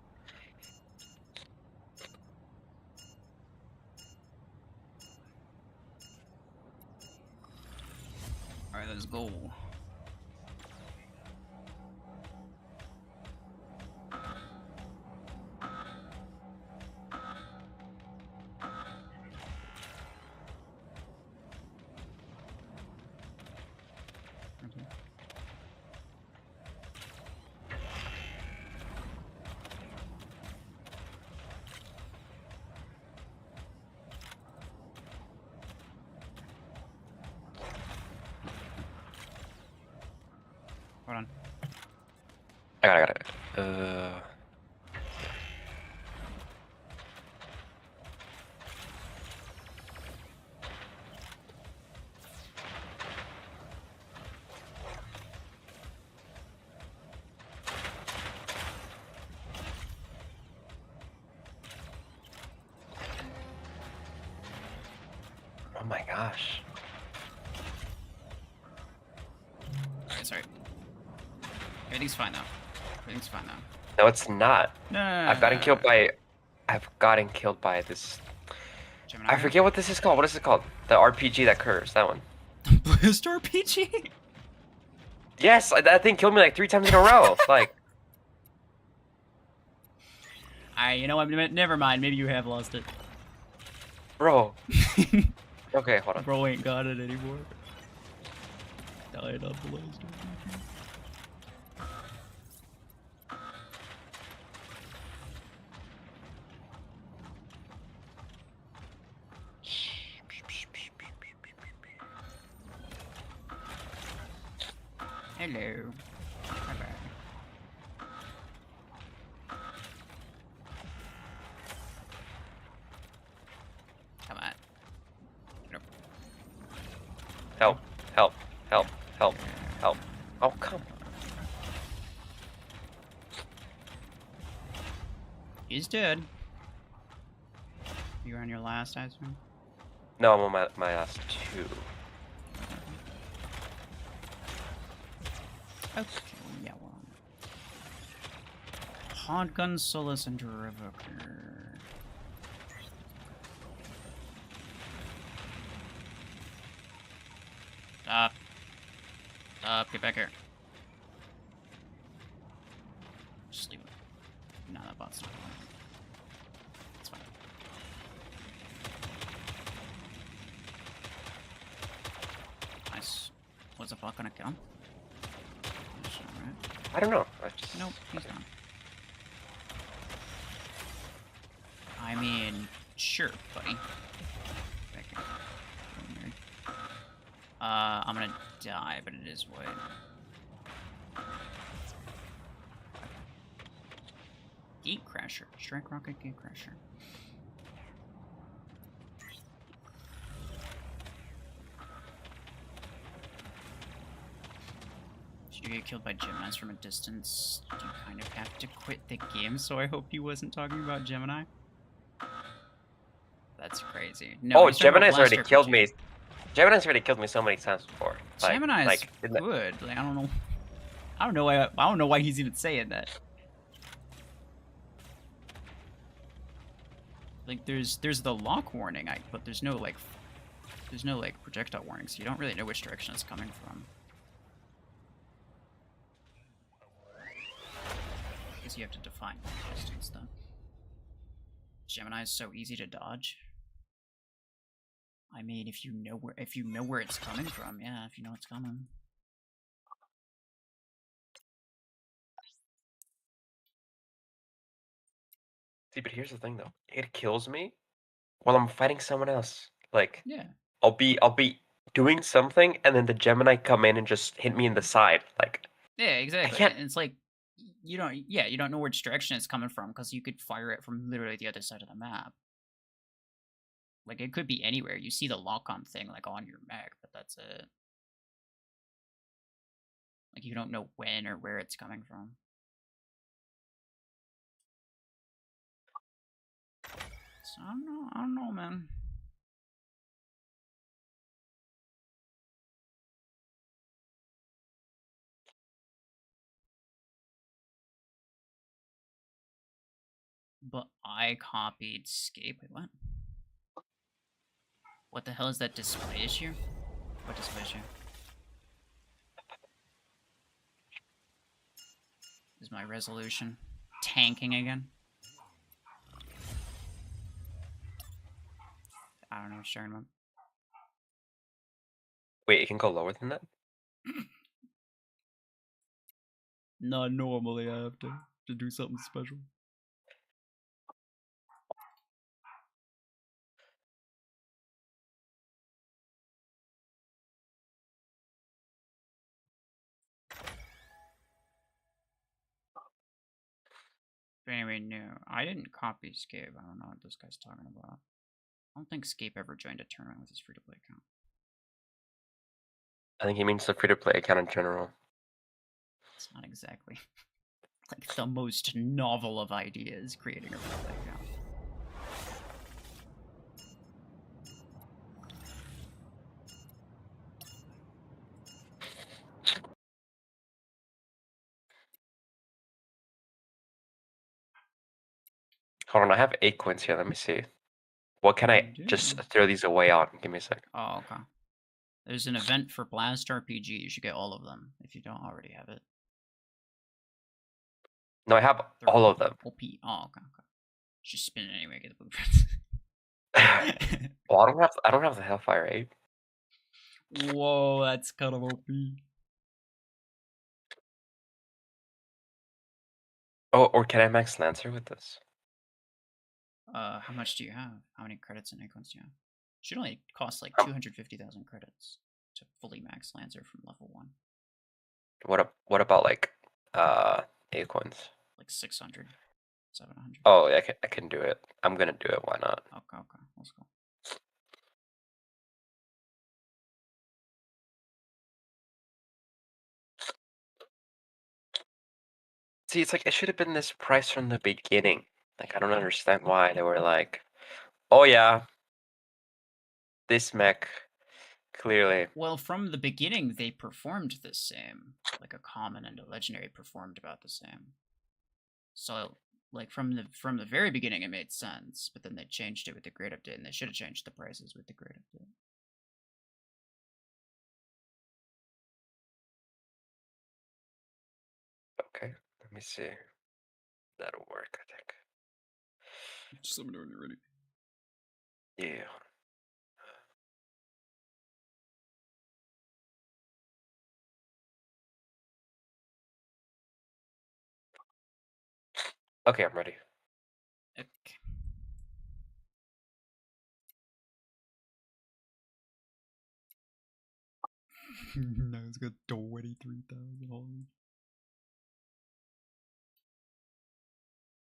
All right, let's go. Okay. Hold on. I got it. Oh my gosh. Okay, sorry. Everything's fine now. Everything's fine now. No, it's not. No. I've gotten killed by this. Gemini? I forget what this is called. What is it called? The RPG that curves. That one. Boost RPG? Yes, that thing killed me like 3 times in a row. Like. You know what? Never mind. Maybe you have lost it. Bro. Okay, hold on. Bro ain't got it anymore. Died off the last RPG. Hello. Bye-bye. Come on. Nope. Help, help, help, help, help. Oh, come. He's dead. You're on your last, I assume? No, I'm on my last 2. Okay, yeah, well. Hard Gun, Solus, and Revoker. Stop. Stop, get back here. Just leave it. No, that bot's not going. It's fine. Nice. Was the bot gonna kill him? Right. I don't know. Nope, he's gone. I mean, sure, buddy. Back here. I'm gonna die, but it is white. Gate Crasher. Strike Rocket Gate Crasher. If you get killed by Geminis from a distance, you kind of have to quit the game, so I hope he wasn't talking about Gemini. That's crazy. No, oh, Gemini's already killed me. Gemini's already killed me so many times before. Gemini's good. Like, I don't know. I don't know why he's even saying that. Like, there's the lock warning, but there's no like projectile warning, so you don't really know which direction it's coming from. I guess you have to define distance though. Gemini is so easy to dodge. I mean, if you know where it's coming from, yeah, if you know it's coming. See, but here's the thing though. It kills me while I'm fighting someone else. Like, yeah, I'll be doing something, and then the Gemini come in and just hit me in the side. Like, yeah, exactly. And it's like you don't know which direction it's coming from because you could fire it from literally the other side of the map. Like, it could be anywhere. You see the lock-on thing, like, on your mech, but that's it. Like, you don't know when or where it's coming from. So, I don't know, man. But I copied Scape. Wait, what? What the hell is that display issue? What display issue? Is my resolution tanking again? I don't know what you're talking about. wait, it can go lower than that? Not normally. I have to do something special. But anyway, no, I didn't copy Scape. I don't know what this guy's talking about. I don't think Scape ever joined a tournament with his free-to-play account. I think he means the free-to-play account in general. It's not exactly like the most novel of ideas, creating a free-to-play account. Hold on, I have 8 coins here. Let me see. What can I just throw these away on? Give me a sec. Oh, okay. There's an event for Blast RPG. You should get all of them if you don't already have it. No, I have all of them. OP. Oh, okay. Just spin it anyway. Get the blueprints. Well, I don't have the Hellfire 8. Whoa, that's kind of OP. Oh, or can I max Lancer with this? How much do you have? How many credits and icons do you have? Should only cost like 250,000 credits to fully max Lancer from level 1. What about like acorns? Like 600, 700. Oh, yeah, I can do it. I'm gonna do it. Why not? Okay, let's go. See, it's like it should have been this price from the beginning. Like, I don't understand why they were like, oh yeah, this mech, clearly. Well, from the beginning, they performed the same. Like, a common and a legendary performed about the same. So, like, from the very beginning, it made sense. But then they changed it with the grade update, and they should have changed the prices with the grade update. Okay, let me see. That'll work, I think. Just let me know when you're ready. Yeah. Okay, I'm ready. Okay. No, it's got 23,000.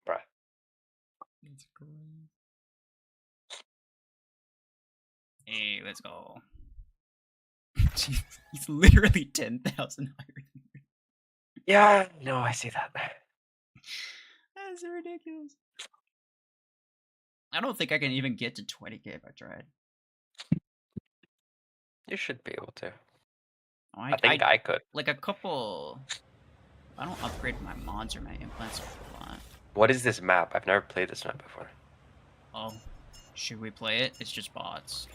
Bruh. That's great. Hey, let's go. He's literally 10,000 higher than me. Yeah, no, I see that. That's ridiculous. I don't think I can even get to 20k if I tried. You should be able to. Oh, I think I could. Like a couple. I don't upgrade my mods or my implants a lot. What is this map? I've never played this map before. Oh, should we play it? It's just bots.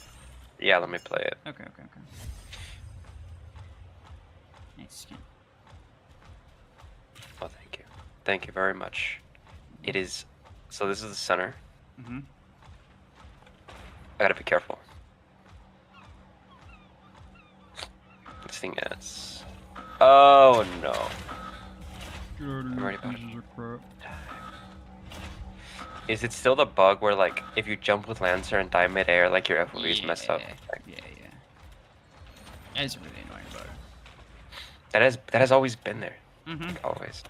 Yeah, let me play it. Okay. Nice skin. Oh, thank you. Thank you very much. It is... So this is the center. Mm-hmm. I gotta be careful. This thing is... Oh, no. I'm already about it. Is it still the bug where, like, if you jump with Lancer and die mid-air, like, your FOV is messed up? Like, yeah. That's really annoying about it. That has always been there. Mm-hmm. Like, always.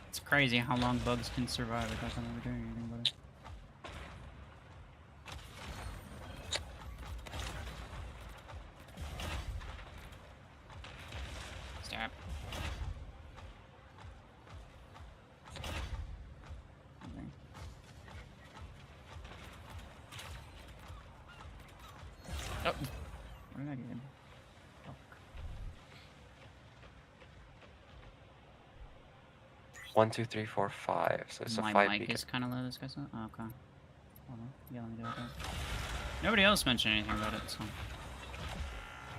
It's crazy how long bugs can survive without them ever doing anything about it. Stop. Okay. Oh, what did I get? Fuck. 1, 2, 3, 4, 5. So it's a 5 My mic beacon. is kind of low. This guy's not. Oh, okay. Hold on. Yeah, let me do it. Nobody else mentioned anything about it, so.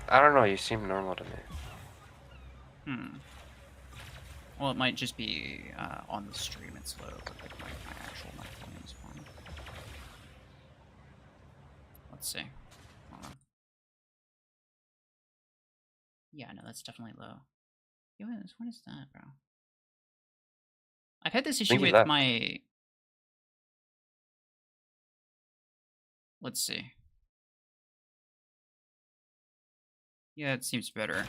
I don't know. You seem normal to me. Well, it might just be on the stream it's low, but like my actual mic volume is fine. Let's see. Hold on. Yeah, no, that's definitely low. Yo, what is that, bro? I've had this issue with my... Let's see. Yeah, it seems better.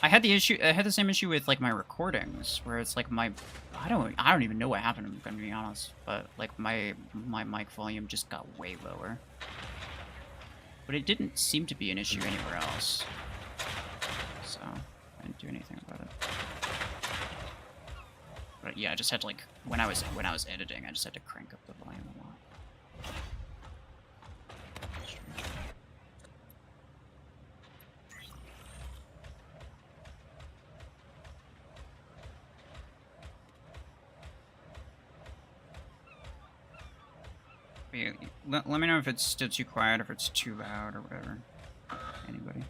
I had the same issue with like my recordings, where it's like my... I don't even know what happened, I'm gonna be honest. But like my mic volume just got way lower. But it didn't seem to be an issue anywhere else. So, I didn't do anything about it. But yeah, I just had to like, when I was editing, I just had to crank up the volume a lot. Yeah, let me know if it's still too quiet, if it's too loud, or whatever. Anybody?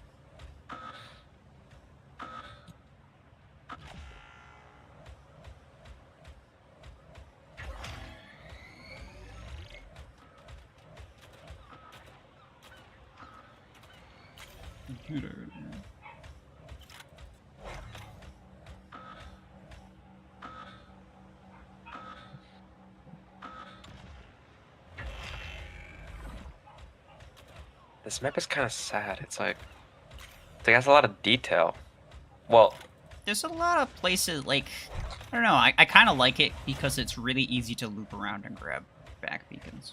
Computer. This map is kind of sad. It's like... It has a lot of detail. Well... There's a lot of places, like... I don't know, I kind of like it because it's really easy to loop around and grab back beacons.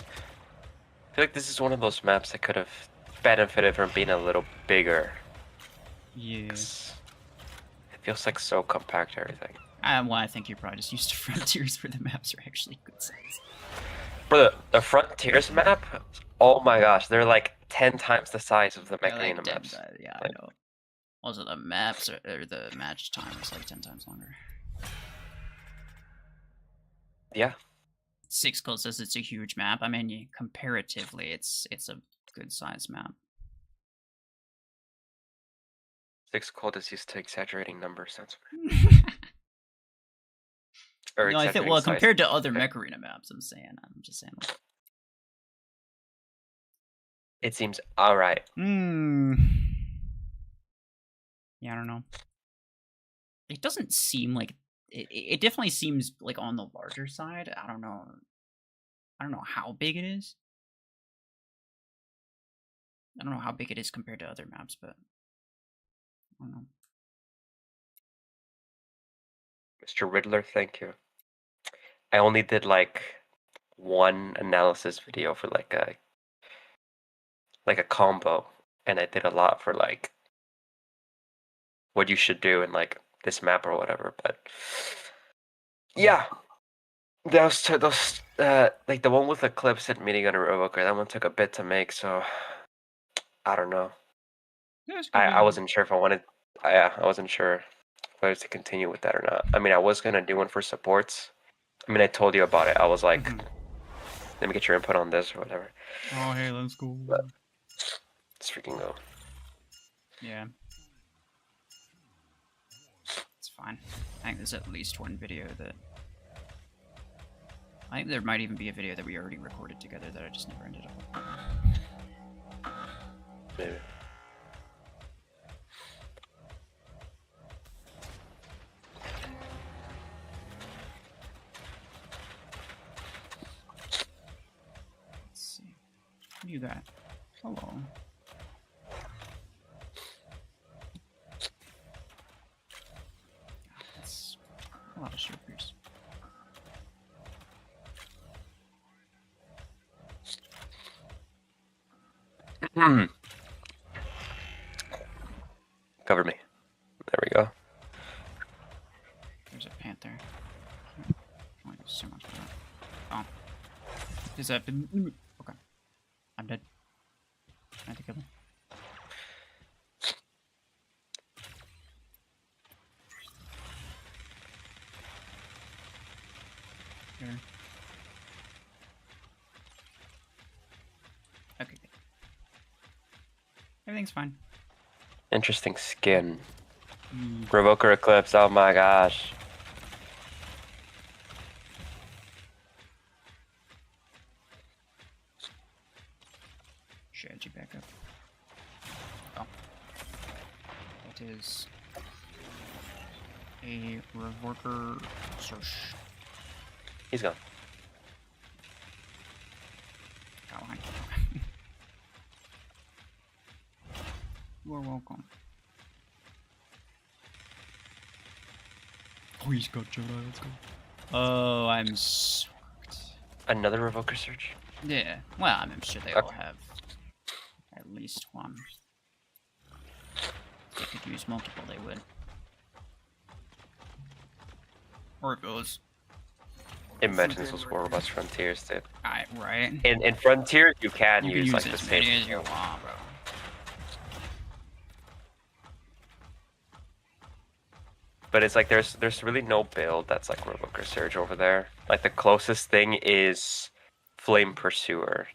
I feel like this is one of those maps that could have benefited from being a little bigger. Yeah. It feels like so compact, everything. Well, I think you're probably just used to Frontiers where the maps are actually good size. For the Frontiers map, oh my gosh, they're like 10 times the size of the Mech Arena maps. Yeah, I know. Also, the maps or the match time is like 10 times longer. Yeah. Six Cold says it's a huge map. I mean, comparatively, it's a good size map. Six Cold is used to exaggerating numbers. That's no, I think, well, compared to other Mech Arena maps, I'm just saying. It seems alright. Yeah, I don't know. It doesn't seem like it definitely seems like on the larger side. I don't know how big it is. I don't know how big it is compared to other maps, but I don't know. Mr. Riddler, thank you. I only did like one analysis video for like a combo, and I did a lot for like what you should do in like this map or whatever. But yeah, those like the one with Eclipse and meeting on a Revoker, that one took a bit to make, so I don't know. Yeah, it's I wasn't sure if I wanted. I wasn't sure if I was to continue with that or not. I mean, I was gonna do one for supports. I mean, I told you about it. I was like, let me get your input on this or whatever. Oh, hey, let's go. But let's freaking go. Yeah. It's fine. I think there's at least one video that... I think there might even be a video that we already recorded together that I just never ended up with. Maybe. Let's see. What do you got? Hello. That's a lot of strippers. Cover me. There we go. There's a panther. I don't so much for that. Oh. Is that... Okay. I'm dead. I have to kill him. Here. Okay, good. Everything's fine. Interesting skin. Revoker Eclipse, oh my gosh. Strategy back up. Oh. That is a Revoker search. He's gone. Got one. You are welcome. Oh, he's got Jedi, let's go. Oh, I'm sucked. Another Revoker Surge? Yeah, well, I'm sure they all have at least one. If they could use multiple, they would. Or it goes. Imagine this was War Robust Frontiers, dude. Right? In Frontiers, you can use like the as same. many as you want, bro. But it's like there's really no build that's like Revoker Surge over there. Like the closest thing is Flame Pursuer.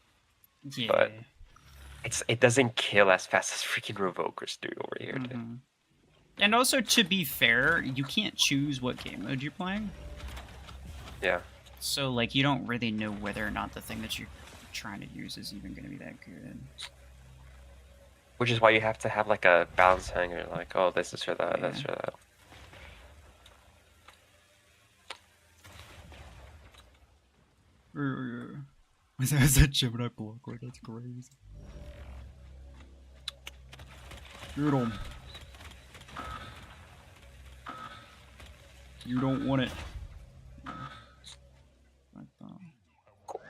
Yeah. But it doesn't kill as fast as freaking Revokers do over here, dude. And also, to be fair, you can't choose what game mode you're playing. Yeah. So, like, you don't really know whether or not the thing that you're trying to use is even going to be that good. Which is why you have to have, like, a balance hanger. Like, oh, this is for that, Yeah. that's for that. Is that Gemini block right? That's crazy. Shoot him. You don't want it. Cool.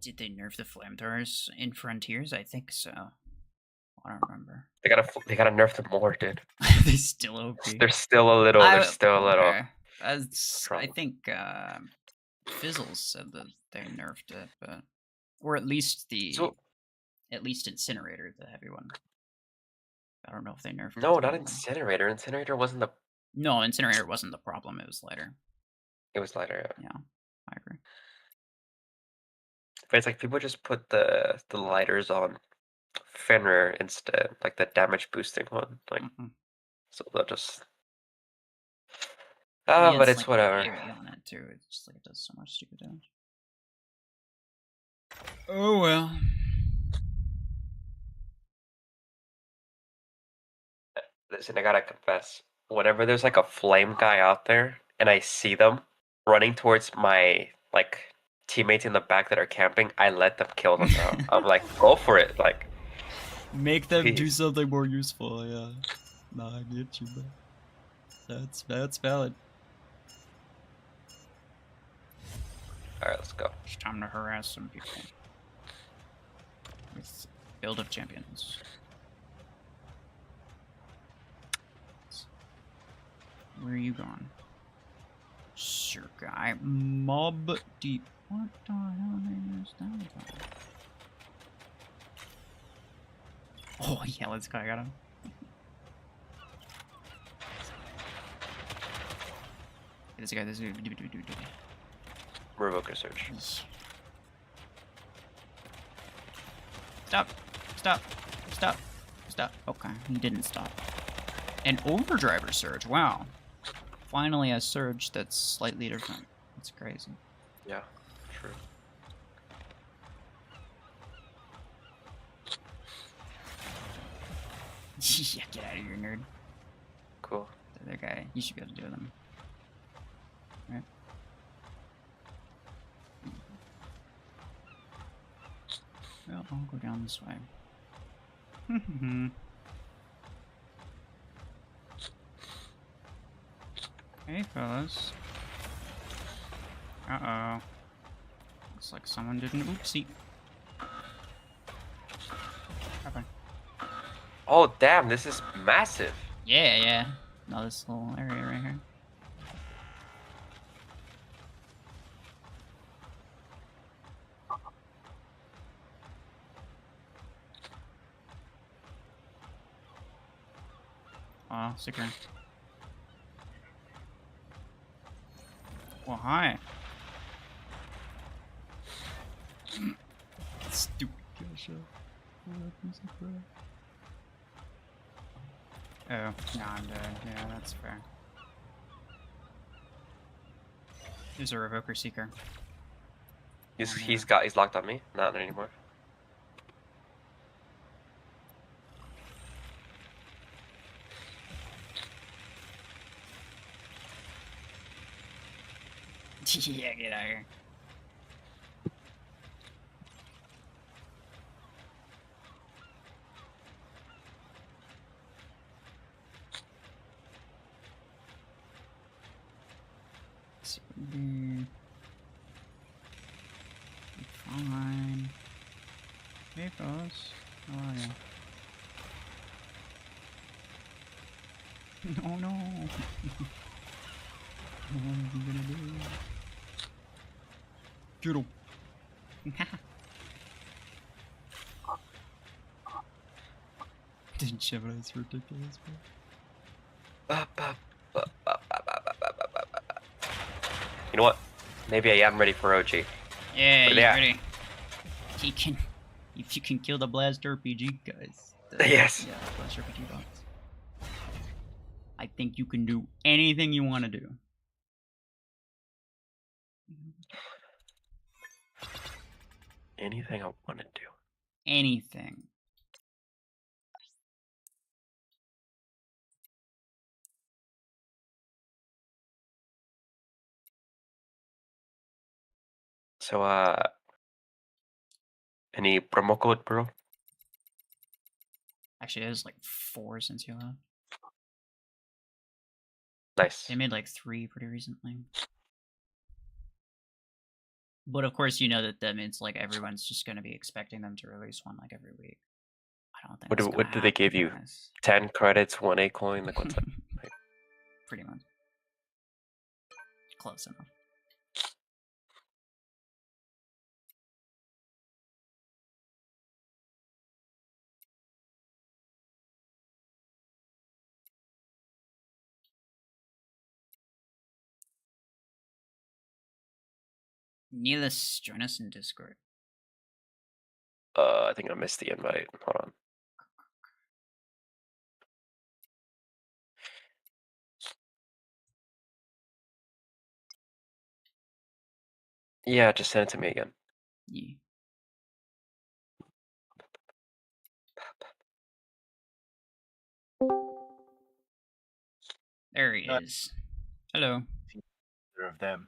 Did they nerf the flamethrowers in Frontiers? I think so. I don't remember. They gotta nerf them more, dude. They still OP. They're still a little. They're still a little. Okay. I think Fizzles said that they nerfed it, but or at least Incinerator, the heavy one. I don't know if they nerfed it. No, not Incinerator. Incinerator wasn't the. No, Incinerator wasn't the problem. It was lighter. It was lighter. Yeah, I agree. But it's like people just put the lighters on Fenrir instead, like the damage boosting one. Like, so they'll just. Ah, but it's like whatever. On it too. It's just like it does so much stupid damage. Oh well. Listen, I gotta confess. Whenever there's like a flame guy out there and I see them running towards my like teammates in the back that are camping, I let them kill them now. I'm like, go for it, like. Make them do Please. something more useful. Yeah. Nah, I get you, bro. That's valid. All right, let's go. It's time to harass some people with Build of Champions. Where are you going? Sure, guy. Mob deep. What the hell is that guy? Oh, yeah, let's go. I got him. This guy, this guy. Revoker search. Stop. Stop. Stop. Stop. Okay, he didn't stop. An overdriver surge. Wow. Finally a surge that's slightly different. That's crazy. Yeah, true. Yeah, get out of here, nerd. Cool. The other guy, you should be able to do them. Right? Well, I'll go down this way. Hey, fellas. Uh-oh. Looks like someone did an oopsie. Bye-bye. Oh, damn, this is massive. Yeah, yeah. No, this little area right here. Oh, sticker. Well, hi. Stupid Kesha. Oh, no, I'm dead. Yeah, that's fair. There's a Revoker Seeker. He's locked on me. Not anymore. Yeah, get out of here. Fine. Hey, boss. How are you? Oh no! What are you gonna do? Get him! Didn't shove it, it's ridiculous, bro. You know what? Maybe I am ready for OG. Yeah, Where he's they at? ready. He can. If you can kill the Blast RPG guys. Yes. Yeah, Blast RPG bots. I think you can do anything you want to do. Anything I want to do. Anything. So, any promo code, bro? Actually, there's like 4 since you left. Nice. They made like 3 pretty recently. But of course, you know that means like everyone's just going to be expecting them to release one like every week. I don't think. What do they give you? 10 credits, 1 A coin. Like what's that? Like, pretty much. Close enough. Neelis, join us in Discord. I think I missed the invite. Hold on. Yeah, just send it to me again. Yeah. There he is. Hello. Of them.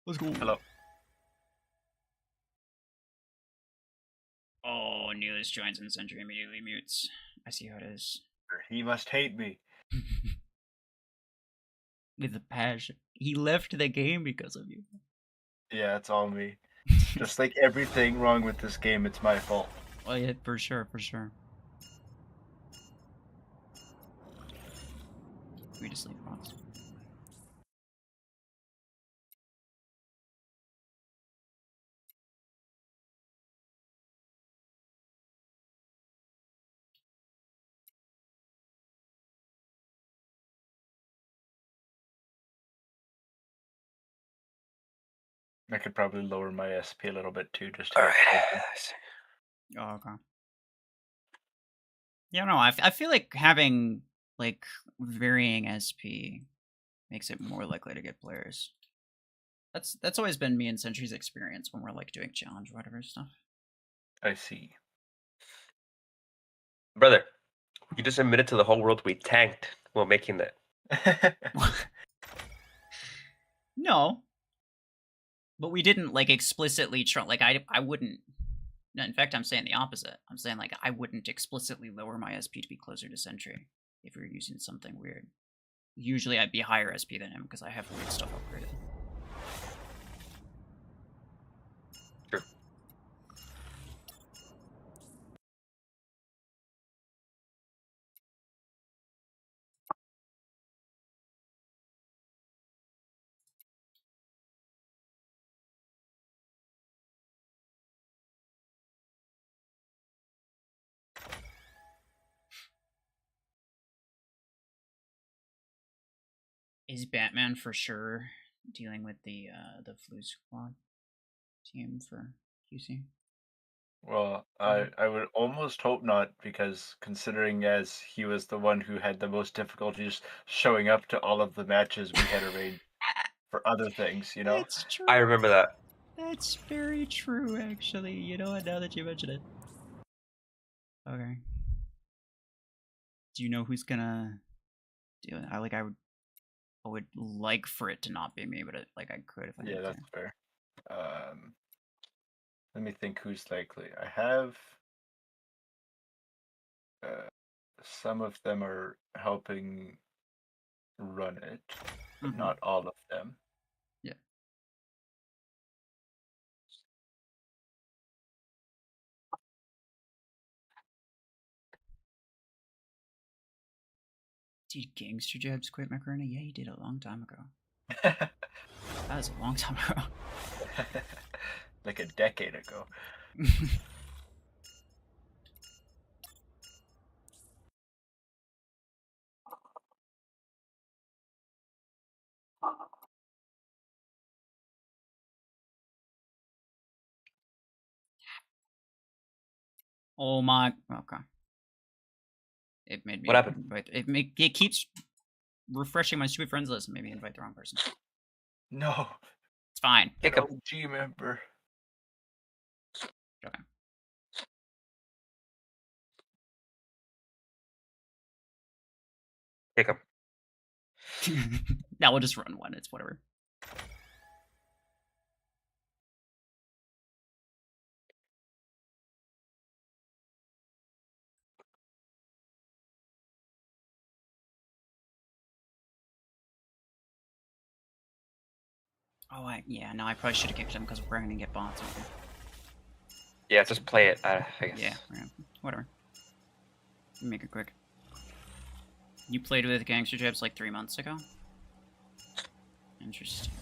Let's go. Hello. Oh, Neelis joins and Sentry immediately mutes. I see how it is. He must hate me. With a passion. He left the game because of you. Yeah, it's all me. Just like everything wrong with this game, it's my fault. Oh yeah, for sure, for sure. We just leave box. I could probably lower my SP a little bit too, just to All right. Oh, okay. Yeah, no, I feel like having like varying SP makes it more likely to get players. That's always been me and Sentry's experience when we're like doing challenge or whatever stuff. I see. Brother, you just admitted to the whole world we tanked while making that. No, but we didn't like explicitly try. Like I wouldn't. No, in fact, I'm saying the opposite. I'm saying like I wouldn't explicitly lower my SP to be closer to Sentry if we were using something weird. Usually, I'd be higher SP than him because I have weird stuff upgraded. True. Is Batman for sure dealing with the flu squad team for QC? Well, I would almost hope not, because considering as he was the one who had the most difficulties showing up to all of the matches we had arranged for other things, you know? That's true. I remember that. That's very true, actually. You know what? Now that you mention it. Okay. Do you know who's gonna do it? I would like for it to not be me, but I could if I Yeah, need that's to. fair. Let me think who's likely. I have some of them are helping run it, but not all of them. Yeah. Did Gangster Jabs quit Macarena? Yeah, he did a long time ago. That was a long time ago. Like a decade ago. Oh my. Okay. It made me. What happened? Invite, it keeps refreshing my stupid friends list and made me invite the wrong person. No. It's fine. Kick him. OG member. Okay. Kick him. Now we'll just run one. It's whatever. Oh, yeah. No, I probably should have kicked him because we're gonna get bots. Okay. Yeah, just play it. I guess. Yeah, whatever. Make it quick. You played with Gangster Jabs like 3 months ago? Interesting.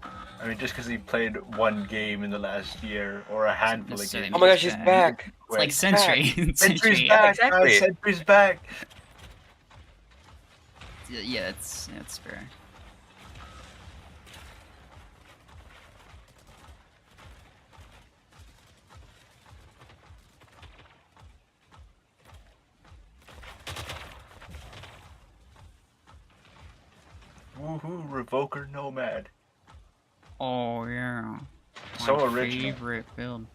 I mean, just because he played one game in the last year or a handful of games. Oh my gosh, he's back. It's like Sentry. Sentry's back. Exactly. Sentry's back. Yeah, that's fair. Woohoo, Revoker Nomad. Oh yeah. So My original. favorite build.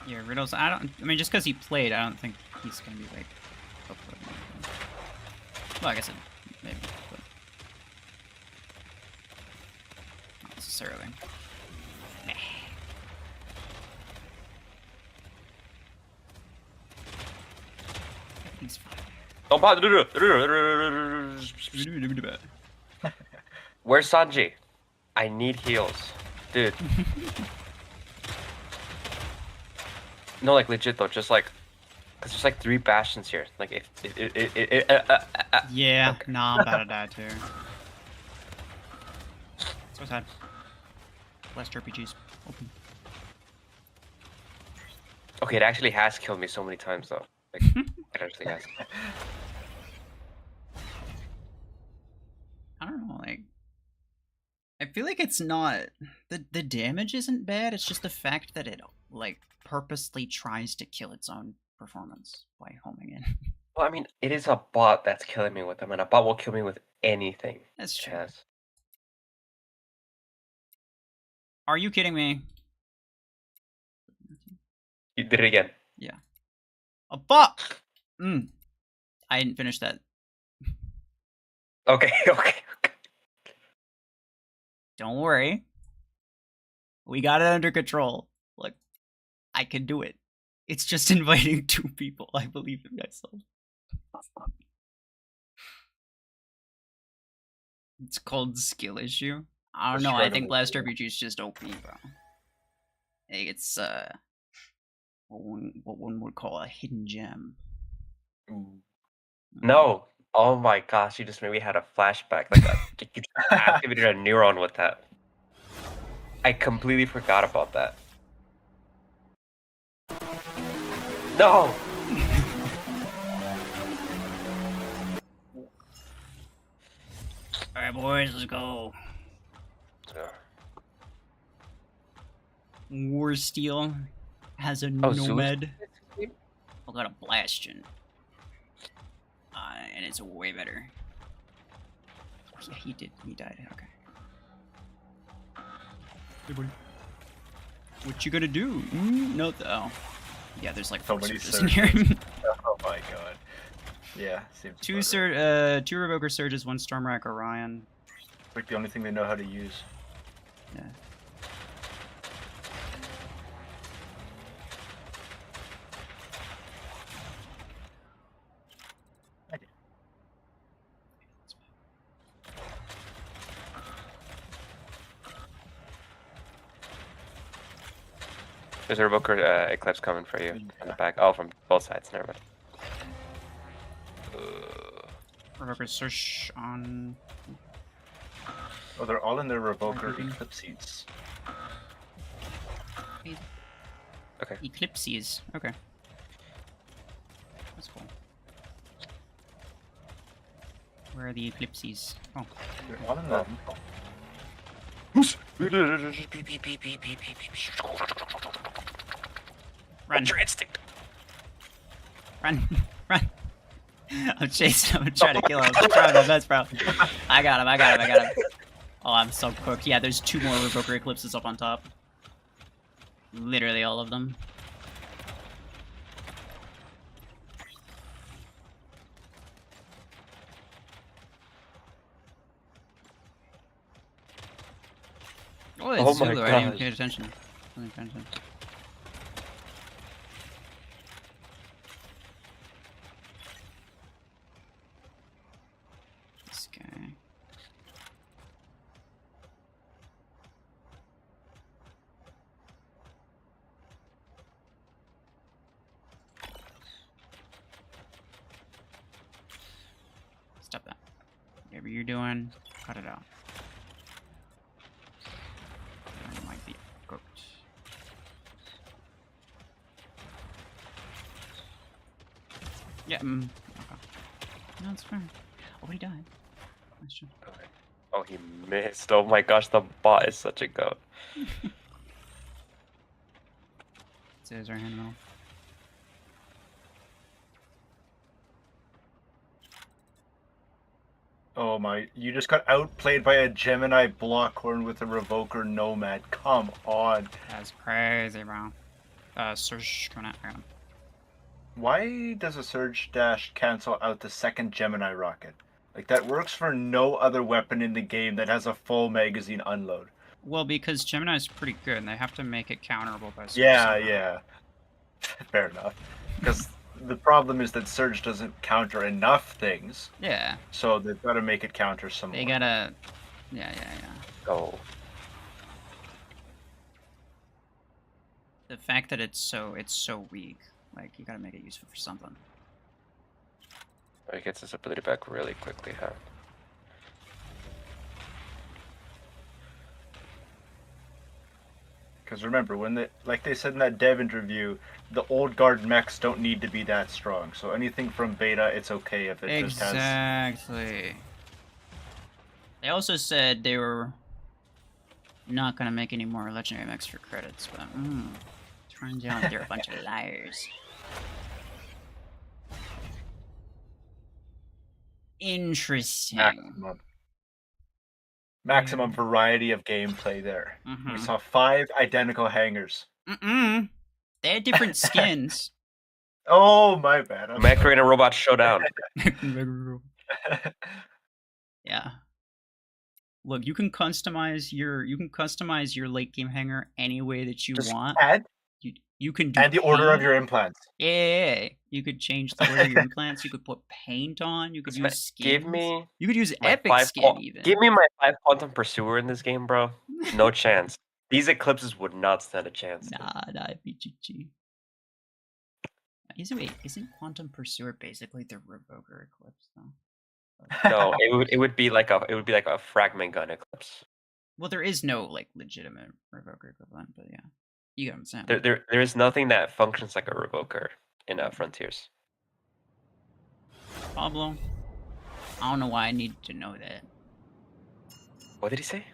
Yeah, Riddles. I mean, just because he played, I don't think he's gonna be like. Well, I guess maybe, but not necessarily. Meh. Everything's fine. Where's Sanji? I need heals, dude. No, like legit though, just like, cause there's like 3 bastions here. Like if yeah, okay. nah, I'm about to die too. So sad. Last RPGs open. Okay, it actually has killed me so many times though. Like it actually has. I don't know, like I feel like it's not the damage isn't bad, it's just the fact that it like purposely tries to kill its own performance by homing in. Well, I mean, it is a bot that's killing me with them, and a bot will kill me with anything. That's true. Yes. Are you kidding me? You did it again. Yeah. A bot! I didn't finish that. Okay, okay. Don't worry. We got it under control. Look, I can do it. It's just inviting 2 people. I believe in myself. It's called skill issue. I don't know. I think Blast RPG is just OP, bro. It's what one would call a hidden gem. No. Oh my gosh, you just maybe had a flashback. Like you just activated a neuron with that. I completely forgot about that. No! Alright, boys, let's go. War Steel has a Nomad. I got a Bastion. And it's way better. Yeah, he died. Okay. Hey, buddy. What you gonna do? No, oh. Yeah, there's like 4 surges in here. Oh my god. Yeah, seems 2 Revoker Surges, 1 Stormrack Orion. Like the only thing they know how to use. Yeah. There's a Revoker Eclipse coming for you in the back. Oh, from both sides. Never mind. Revoker Surge on. Oh, they're all in their Revoker Eclipses. Okay. Eclipses. Okay. That's cool. Where are the Eclipses? Oh. They're all in the... Run. Your instinct. Run. Run. I'm chasing him. I'm trying to kill him. I'm trying my best, bro. I got him. Oh, I'm so cooked. Yeah, there's 2 more Revoker Eclipses up on top. Literally all of them. Oh, it's Zulu. I didn't even pay attention. This guy. Stop that. Whatever you're doing, cut it out. That might be cooked. Yeah, okay. No, it's fine. Oh, he died. Nice job. Oh, he missed. Oh my gosh, the bot is such a goat. There's our handle. Oh my, you just got outplayed by a Gemini Blockhorn with a Revoker Nomad. Come on. That's crazy, bro. Surge coming out. I got him. Why does a Surge Dash cancel out the second Gemini rocket? Like, that works for no other weapon in the game that has a full magazine unload. Well, because Gemini's pretty good, and they have to make it counterable by Surge Yeah, somehow. yeah. Fair enough. Because the problem is that Surge doesn't counter enough things. Yeah. So they've got to make it counter some They more. gotta... Yeah. Oh. The fact that it's so weak, like, you gotta make it useful for something. He gets his ability back really quickly, huh? Because remember, when like they said in that dev interview, the old guard mechs don't need to be that strong. So anything from beta, it's okay if it just has... Exactly. They also said they were not gonna make any more legendary mechs for credits, but turns out they're a bunch of liars. Interesting. Maximum variety of gameplay there. We saw 5 identical hangers. They had different skins. Oh, my bad. Mech Arena Robot Showdown. Yeah. Look, you can customize your late game hanger any way that you Just want. add You can do and the order of paint. your implants. Yeah. You could change the order of your implants. You could put paint on. You could use skins. Give me. You could use my epic skin even. Give me my 5 Quantum Pursuer in this game, bro. No chance. These eclipses would not stand a chance. Nah, it'd be GG. Isn't Quantum Pursuer basically the Revoker Eclipse though? No, it would be like a fragment gun eclipse. Well, there is no like legitimate Revoker equivalent, but yeah, you get what I'm saying. There is nothing that functions like a Revoker in Frontiers. Pablo, I don't know why I need to know that. What did he say?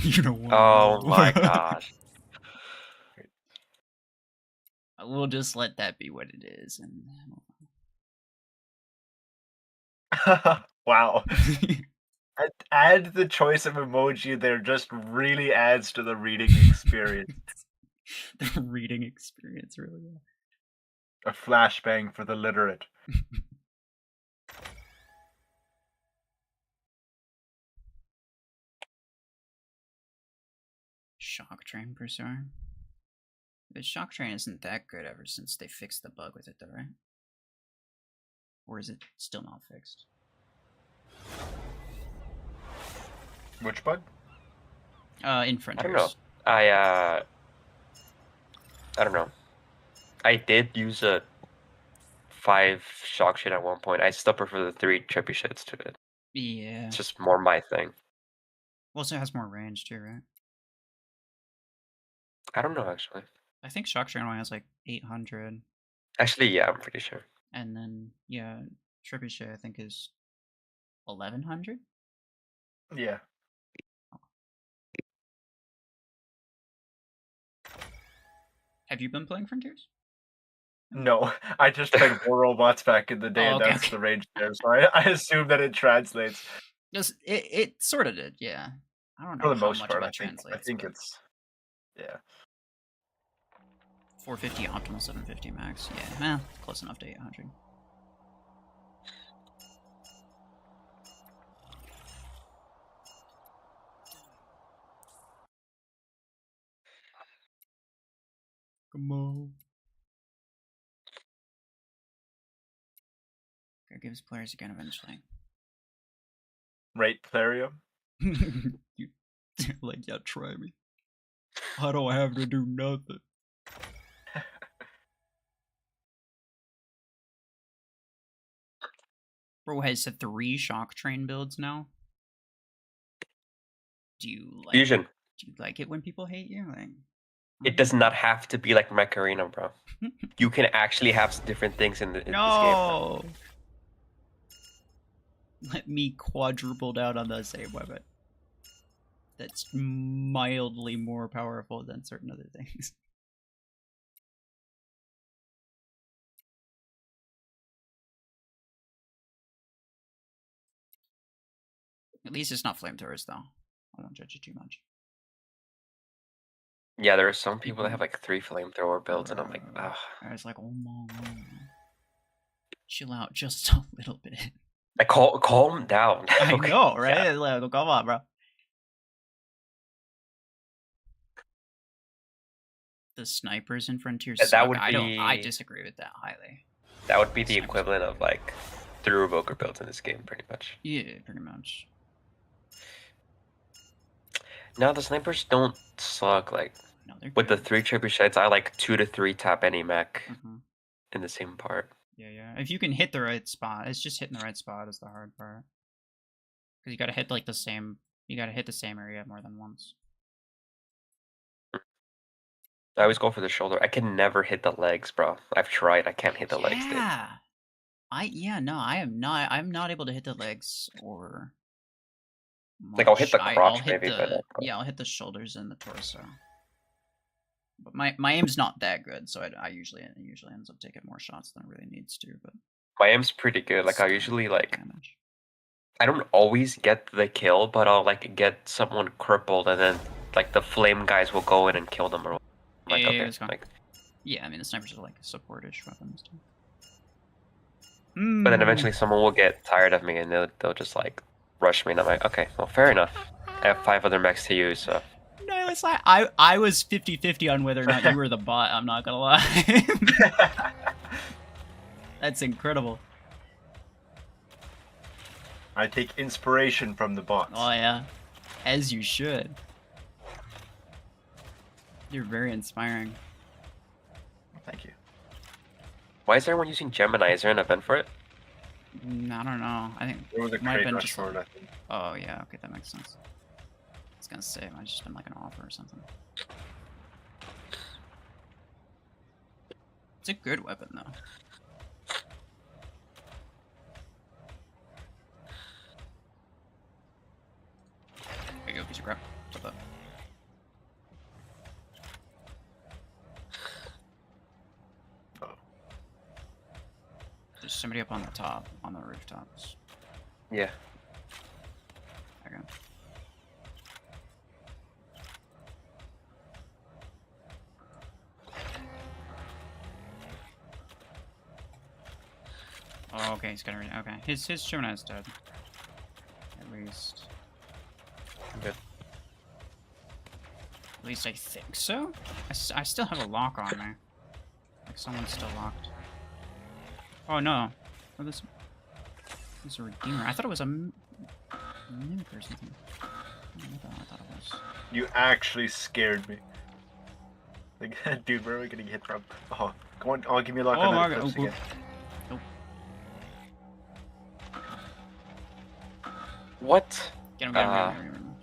You don't want. Oh my gosh. We'll just let that be what it is, and Wow. Add the choice of emoji there just really adds to the reading experience. The reading experience, really. A flashbang for the literate. Shock Train Pursuer. The Shock Train isn't that good ever since they fixed the bug with it, though, right? Or is it still not fixed? Which bug? In Frontiers. I don't know. I don't know. I did use a 5 shock shit at one point. I still prefer the 3 trippy shits to it. Yeah. It's just more my thing. Also, it has more range too, right? I don't know actually. I think Shock Train only has like 800. Actually, yeah, I'm pretty sure. And then, yeah, Trebuchet I think is 1100? Yeah. Have you been playing Frontiers? No, I just played War Robots back in the day, and that's the range there, so I assume that it translates. Just, it sort of did, yeah. I don't know For the how most much part, of I it think translates. it's... Yeah. 450 optimal, 750 max. Yeah, close enough to 800. Come on. Gotta give his players again eventually. Right, Plarium? Like, yeah, try me. I don't have to do nothing. Bro has 3 Shock Train builds now. Do you like Fusion? Do you like it when people hate you? Like, it does not have to be like Mech Arena, bro. You can actually have different things in this game. No. Let me quadrupled out on the same weapon. That's mildly more powerful than certain other things. At least it's not flamethrowers, though. I won't judge you too much. Yeah, there are some people that have like 3 flamethrower builds, and I'm like, ugh. I was like, oh my god. Chill out just a little bit. Like, calm down. I Okay, know, right? yeah. Like, come on, bro. The snipers in Frontier That suck. would I be disagree with that highly. that would be the Snipers. equivalent of like 3 revoker builds in this game, pretty much. Yeah, pretty much. No, the snipers don't suck. Like No, they're with the good. 3 trebuchets, I like 2 to 3 tap any mech Mm-hmm. in the same part. Yeah. If you can hit the right spot, it's just hitting the right spot is the hard part. Because you gotta hit like the same. You gotta hit the same area more than once. I always go for the shoulder. I can never hit the legs, bro. I've tried. I can't hit the legs, dude. I'm not able to hit the legs or Like I'll hit the much. crotch maybe, but I'll hit the shoulders and the torso. But my aim's not that good, so I usually ends up taking more shots than it really needs to. But my aim's pretty good. Like I still usually like damage. I don't always get the kill, but I'll like get someone crippled, and then like the flame guys will go in and kill them. Or like Yeah, okay, it's fine. like Yeah, I mean the snipers are like support-ish weapons too. but then eventually someone will get tired of me, and they'll just like rush me, and I'm like, okay, well, fair enough. I have 5 other mechs to use, so. No, it's like I was 50-50 on whether or not you were the bot. I'm not gonna lie. That's incredible. I take inspiration from the bots. Oh yeah, as you should. You're very inspiring. Thank you. Why is everyone using Gemini? Is there an event for it? I don't know. I think There was a it might have crate been rush just. for it, I think. Oh yeah, okay, that makes sense. I was gonna say it might have just been like an offer or something. It's a good weapon though. There you go, piece of crap. What's up? Oh. There's somebody up on the top, on the rooftops. Yeah. There you go. Oh, okay, he's got everything. Okay, his Gemini's dead. At least. I'm good. At least I think so. I still have a lock on me. Like someone's still locked. Oh no. Oh, this is a Redeemer. I thought it was a mimic or something. I don't know what I thought it was. You actually scared me. Like, dude, where are we getting hit from? Oh, go on. Oh, give me a lock Oh on my that god. Eclipse again. What? Get him, get him, get him, get him.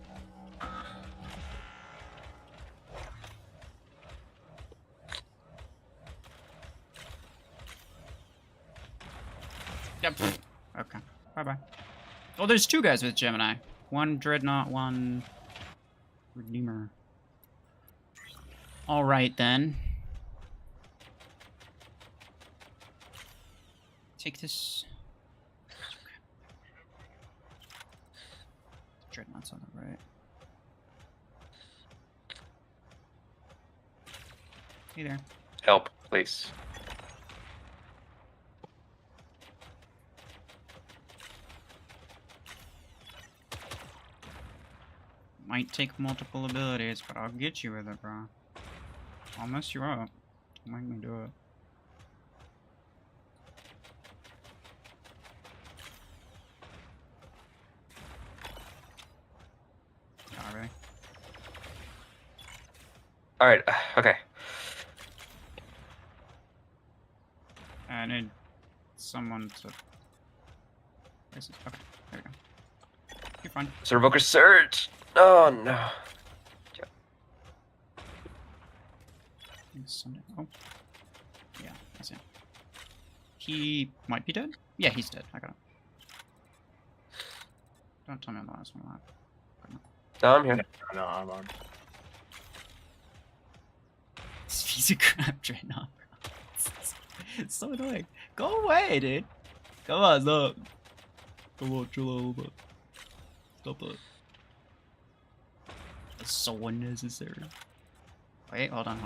Yep. Okay. Bye-bye. Oh, there's 2 guys with Gemini. One Dreadnought, one Redeemer. Alright then. Take this. Dreadnought's on the right. Hey there. Help, please. Might take multiple abilities, but I'll get you with it, bro. I'll mess you up. Don't make me do it. Oh, really? Alright, okay. I need someone to... This is... Okay, there we go. You're fine. So Revoker Surge! Oh no. Sunday. Oh. Yeah, I see him. He might be dead? Yeah, he's dead. I got him. Don't tell me I'm the last one alive. No, I'm here. No, I'm on. This piece of crap Dreadnought, bro. It's so annoying. Go away, dude. Come on, look. Come on, chill a little bit. Stop it. It's so unnecessary. Wait, hold on.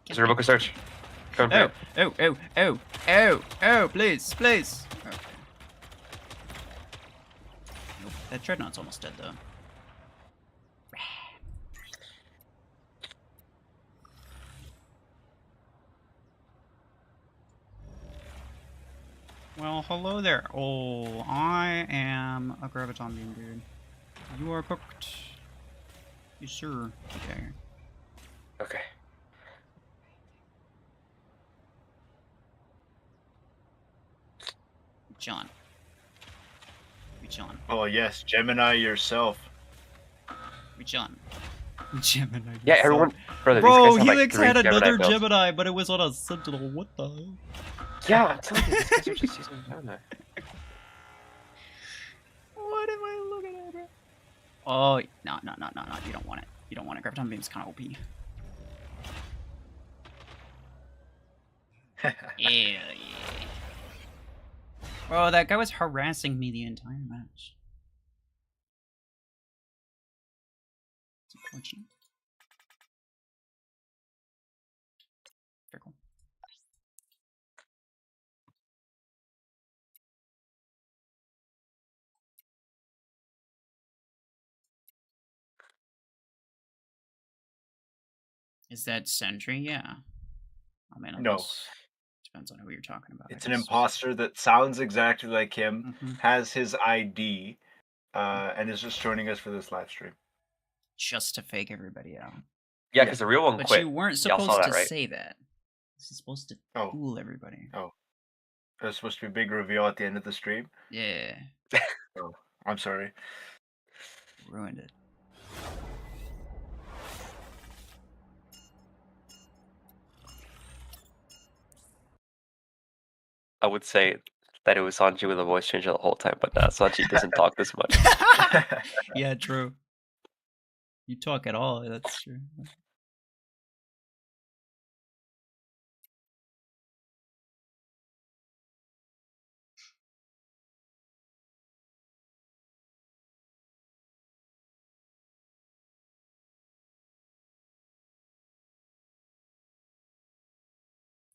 Is there a book of search? Come Oh, please. Okay. Nope, that Dreadnought's almost dead, though. Well, hello there. Oh, I am a Graviton Beam, dude. You are cooked. Yes, sir. Okay. Okay. John. John. Oh yes, Gemini yourself. John. Gemini. Yeah, everyone. Brother, Bro, these guys have, like, Helix 3 had Gemini another builds. Gemini, but it was on a Sentinel. What the hell? Yeah, I'm telling you, these guys are just using Gemini. What am I looking at, bro? Oh, no. You don't want it. You don't want it. Graviton Beam's kind of OP. Yeah. Bro, that guy was harassing me the entire match. It's unfortunate. Very cool. Is that Sentry? Yeah. Oh man, No. Depends on who you're talking about. It's an imposter that sounds exactly like him, Mhm. has his ID, and is just joining us for this live stream. Just to fake everybody out. Yeah, because the real one But quit. you weren't Y'all supposed saw to that, right? say that. This is supposed to Oh. fool everybody. Oh. There's supposed to be a big reveal at the end of the stream. Yeah. Oh, I'm sorry. Ruined it. I would say that it was Sanji with a voice changer the whole time, but nah, Sanji doesn't talk this much. Yeah, true. You talk at all, that's true.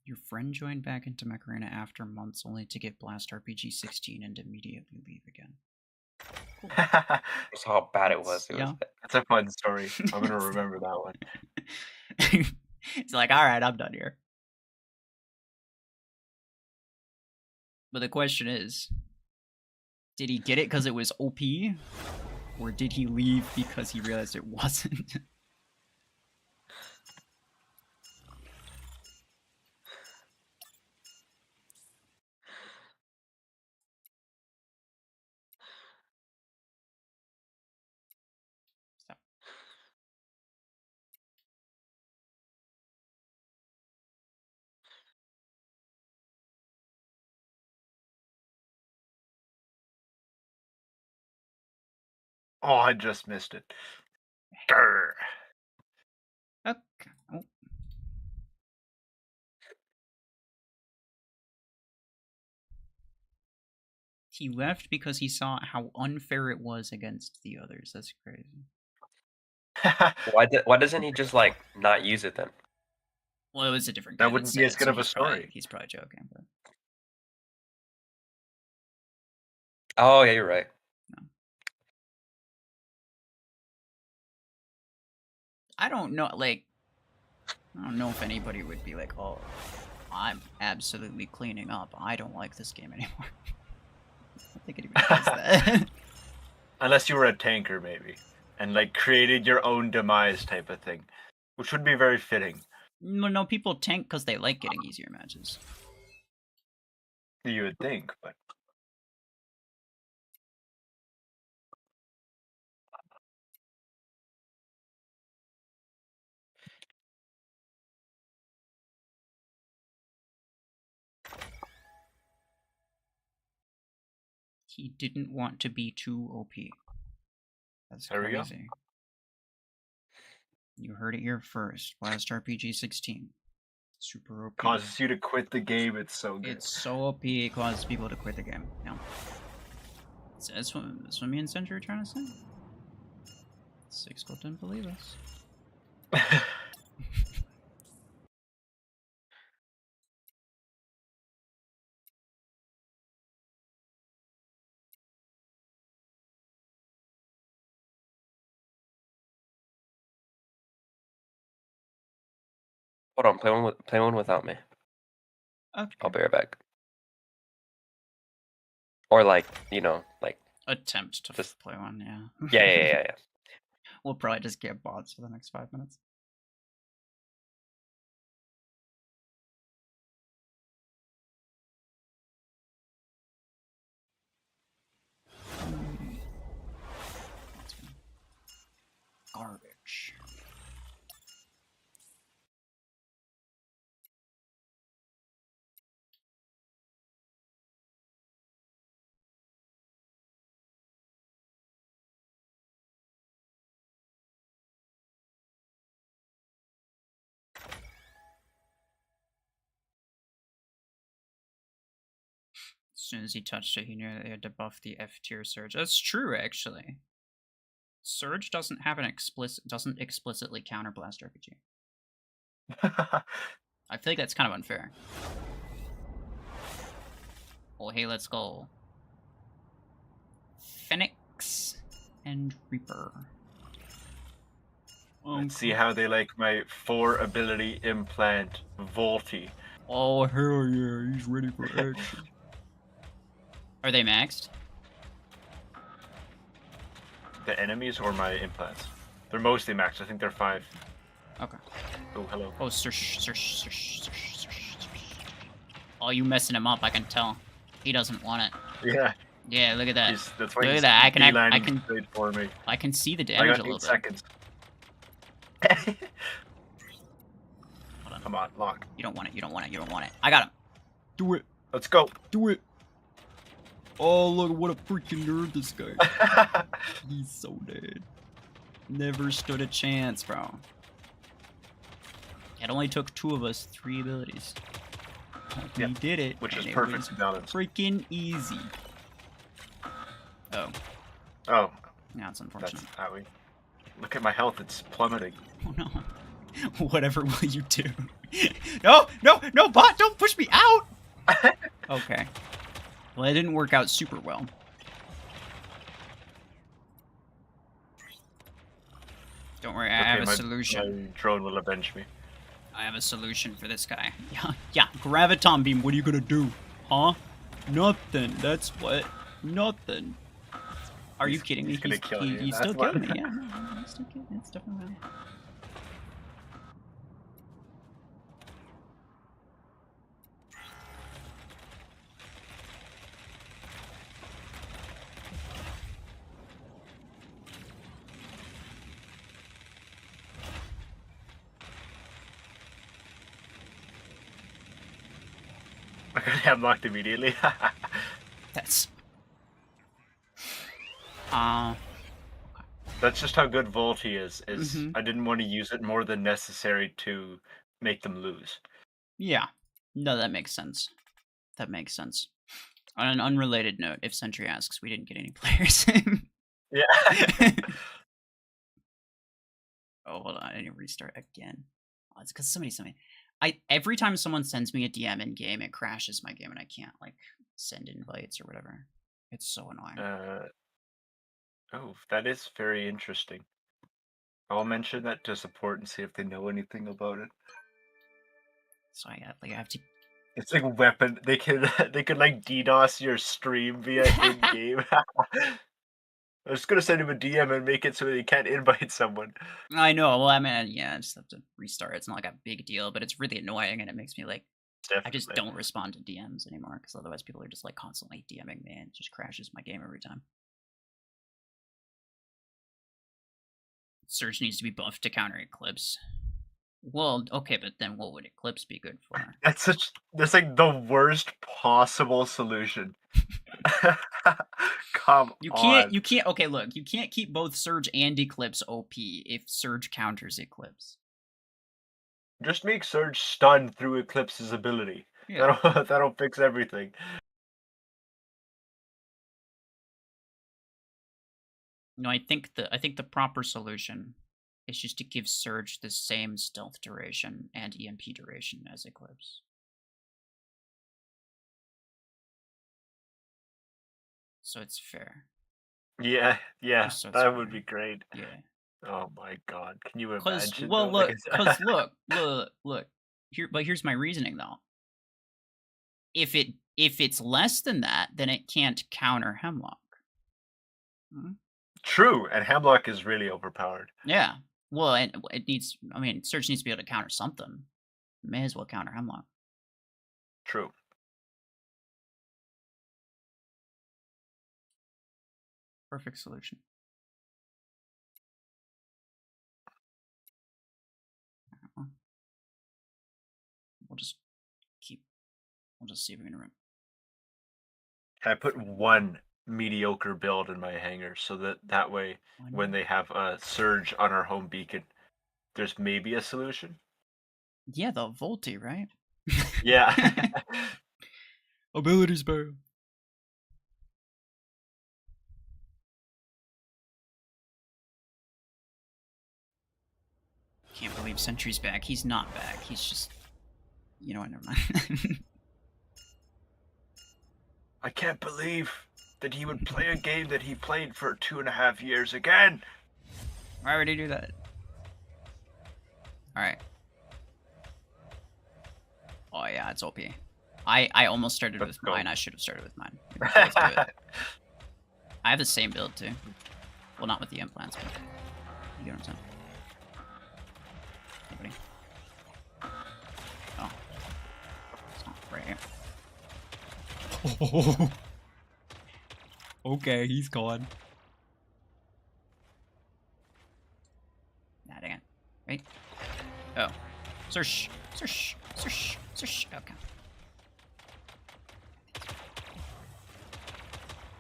Your friend joined back into Mech Arena after months only to get Blast RPG 16 and immediately leave again. Cool. That's how bad it was. Yeah. That's a fun story. I'm gonna remember that one. It's like, alright, I'm done here. But the question is, did he get it because it was OP? Or did he leave because he realized it wasn't? Oh, I just missed it. Grr. Okay. Oh. He left because he saw how unfair it was against the others. That's crazy. Why doesn't he just, like, not use it then? Well, it was a different guy. That wouldn't be as good of a story. He's probably joking, but Oh, yeah, you're right. no. I don't know. Like, I don't know if anybody would be like, "Oh, I'm absolutely cleaning up. I don't like this game anymore." I don't think anybody does that. Unless you were a tanker, maybe, and like created your own demise type of thing, which would be very fitting. No, people tank because they like getting easier matches. You would think, but He didn't want to be too OP. That's there we go. crazy. You heard it here first. Blast RPG 16. Super OP. Causes you to quit the game. It's so good. It's so OP, it causes people to quit the game. Yeah. That's what me and Sentry are trying to say. Six people didn't believe us. Hold on, play one without me. Okay. I'll be right back. Or like, like attempt to just play one, yeah. yeah. We'll probably just get bots for the next 5 minutes. Garbage. As soon as he touched it, he knew that they had to buff the F tier Surge. That's true, actually. Surge doesn't have an explicitly counterblast RPG. I feel like that's kind of unfair. Well, hey, let's go. Phoenix and Reaper. Let's see how they like my 4 ability implant, Volty. Oh, hell yeah, he's ready for action. Are they maxed? The enemies or my implants? They're mostly maxed. I think they're 5. Okay. Oh, hello. Oh, search. Oh, you messing him up, I can tell. He doesn't want it. Yeah. Yeah, look at that. That's why Look he's at that. straight for me. I can see the I damage got a little 8 bit. seconds. Hold on. Come on, lock. You don't want it. You don't want it. You don't want it. I got him. Do it. Let's go. Do it. Oh, look, what a freaking nerd this guy. He's so dead. Never stood a chance, bro. It only took 2 of us 3 abilities. We did it. Which is and perfect to balance. Freaking easy. Oh. Oh. Yeah, it's unfortunate. That's how we... Look at my health, it's plummeting. Oh no. Whatever will you do? No, bot, don't push me out! Okay. Well, it didn't work out super well. Don't worry, I have a solution. My drone will avenge me. I have a solution for this guy. Yeah, Graviton Beam, what are you gonna do? Huh? Nothing, that's what. Nothing. Are you kidding me? He's kill you. He's still killing me, yeah. No, he's still killing me. It's definitely valid. I got unlocked immediately. That's... That's just how good Volty is. I didn't want to use it more than necessary to make them lose. Yeah. No, that makes sense. That makes sense. On an unrelated note, if Sentry asks, we didn't get any players. Yeah. Oh, hold on. I need to restart again. Oh, it's because somebody sent me... Every time someone sends me a DM in game, it crashes my game and I can't like send invites or whatever. It's so annoying. Oh, that is very interesting. I'll mention that to support and see if they know anything about it. So I have to. It's like weapon. They could like DDoS your stream via in-game. I was gonna send him a DM and make it so that he can't invite someone. I know. Well, I mean, yeah, I just have to restart. It's not like a big deal, but it's really annoying, and it makes me like, Definitely. I just don't respond to DMs anymore because otherwise people are just like constantly DMing me and it just crashes my game every time. Surge needs to be buffed to counter Eclipse. Well, okay, but then what would Eclipse be good for? That's like the worst possible solution. Come on. You can't. Okay, look, you can't keep both Surge and Eclipse OP if Surge counters Eclipse. Just make Surge stun through Eclipse's ability. Yeah. That'll fix everything. No, I think the proper solution It's just to give Surge the same stealth duration and EMP duration as Eclipse. So it's fair. Yeah, Just so it's that would fair. be great. Yeah. Oh my god, can you Cause imagine? well, though? Like, look. Here's my reasoning though. If it's less than that, then it can't counter Hemlock. Hmm? True, and Hemlock is really overpowered. Yeah. Well, and it needs. I mean, Surge needs to be able to counter something. May as well counter Hemlock. True. Perfect solution. We'll just keep. We'll just see if we can run. I put one mediocre build in my hangar so that way when they have a Surge on our home beacon, there's maybe a solution. Yeah, the Volti, right? Yeah. Abilities bar. Can't believe Sentry's back. He's not back. He's just. You know what? Never mind. I can't believe that he would play a game that he played for 2.5 years again. Why would he do that? Alright. Oh yeah, it's OP. I almost started Let's with go. mine. I should have started with mine. We both do it. I have the same build too. Well, not with the implants, but you get what I'm saying. Nobody. Oh. It's not right. Oh. Okay, he's gone. Nah, dang it. Wait. Oh. Search. Search. Search. Search. Okay.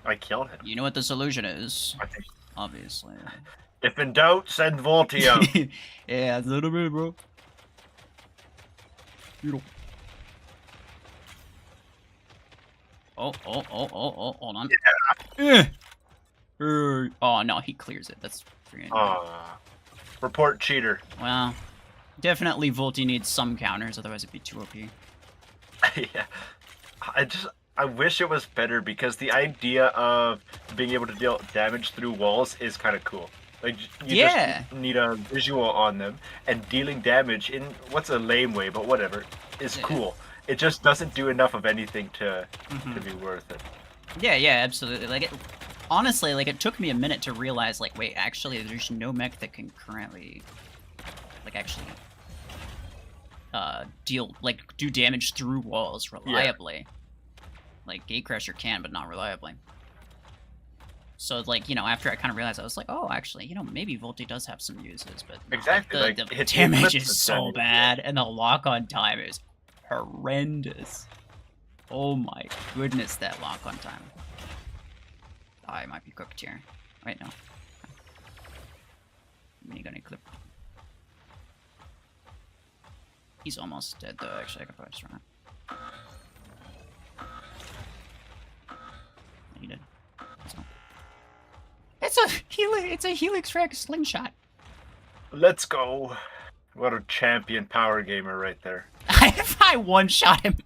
I killed him. You know what the solution is. I think. Obviously. If in doubt, send Voltio. Yeah, it's a little bit, bro. You don't. Oh, hold on. Yeah. Oh, no, he clears it. That's freaking Report cheater. Well, definitely Volti needs some counters, otherwise it'd be too OP. Yeah. I wish it was better because the idea of being able to deal damage through walls is kind of cool. Like, you just need a visual on them, and dealing damage in what's a lame way, but whatever, is cool. It just doesn't do enough of anything to be worth it. Yeah, absolutely. Like, honestly, like, it took me a minute to realize, like, wait, actually, there's no mech that can currently, like, actually, do damage through walls reliably. Yeah. Like, Gatecrasher can, but not reliably. So, like, you know, after I kind of realized, I was like, oh, actually, you know, maybe Volti does have some uses, but exactly, the damage is so bad, and the lock-on time is horrendous. Oh my goodness, that lock-on time. I might be cooked here. Wait, no. Minigun clip. He's almost dead, though. Actually, I could probably just run it. He did. It's a Helix Frag slingshot. Let's go. What a champion power gamer right there. I one-shot him.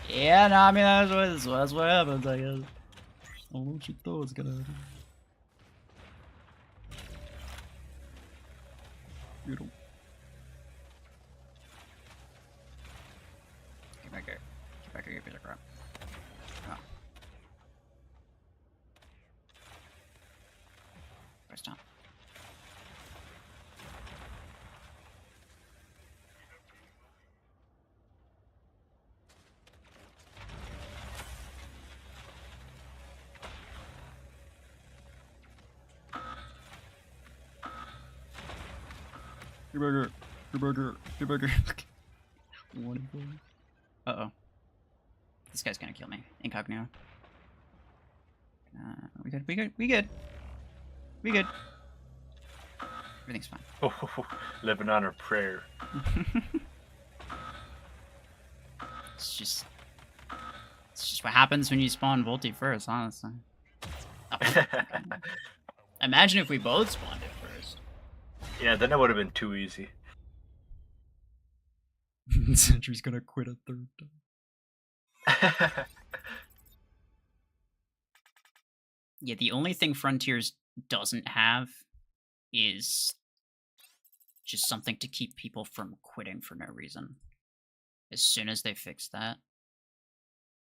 Yeah, no, I mean, that's what happens, I guess. I don't know what you thought was gonna happen. You don't. Get back here. Get back here, you piece of crap. Oh. First time. Get back here. Uh-oh. This guy's gonna kill me. Incognito. We good. Everything's fine. Oh, living on a prayer. It's just what happens when you spawn Volti first, honestly. Oh, Imagine if we both spawned it first. Yeah, then it would have been too easy. Sentry's gonna quit a third time. Yeah, the only thing Frontiers doesn't have is just something to keep people from quitting for no reason. As soon as they fix that,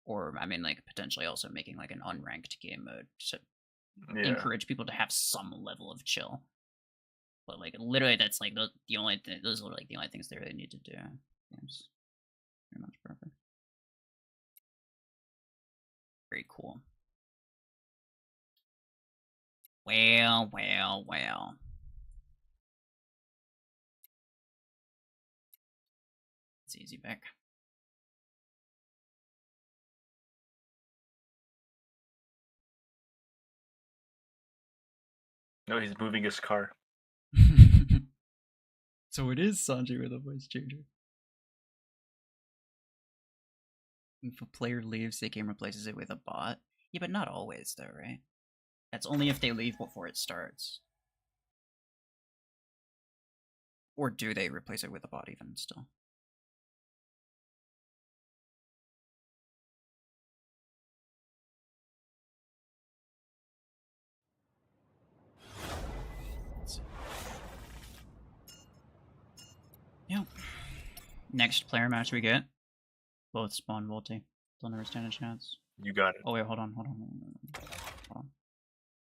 or I mean, like potentially also making like an unranked game mode to encourage people to have some level of chill. But like literally, that's like the only those are like the only things they really need to do. Game's pretty much perfect. Very cool. Well. It's easy back. No, he's moving his car. So it is Sanji with a voice changer. If a player leaves, the game replaces it with a bot. Yeah, but not always, though, right? That's only if they leave before it starts. Or do they replace it with a bot even still? Yep. Next player match we get. Both spawn multi. They'll never stand a chance. You got it. Oh wait, hold on.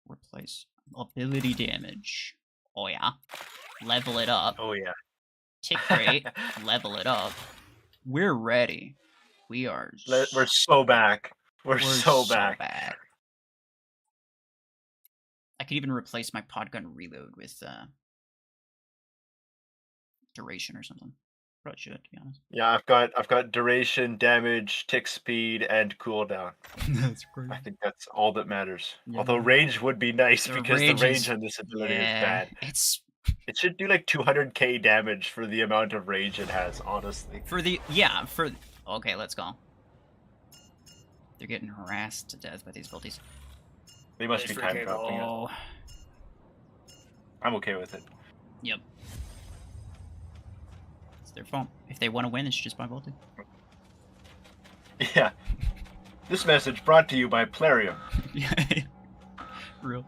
Replace. Ability damage. Oh yeah. Level it up. Oh yeah. Tick rate. Level it up. We're ready. We are. We're so back. We're so back. I could even replace my podgun reload with duration or something. Probably should, to be honest. Yeah, I've got duration, damage, tick speed, and cooldown. That's great. I think that's all that matters. Yeah. Although range would be nice because the range on this ability is bad. It should do like 200k damage for the amount of range it has, honestly. Okay, let's go. They're getting harassed to death by these abilities. They must be time dropping it. I'm okay with it. Yep. It's their fault. If they want to win, it's just by volting. Yeah. This message brought to you by Plarium. Yeah. Real.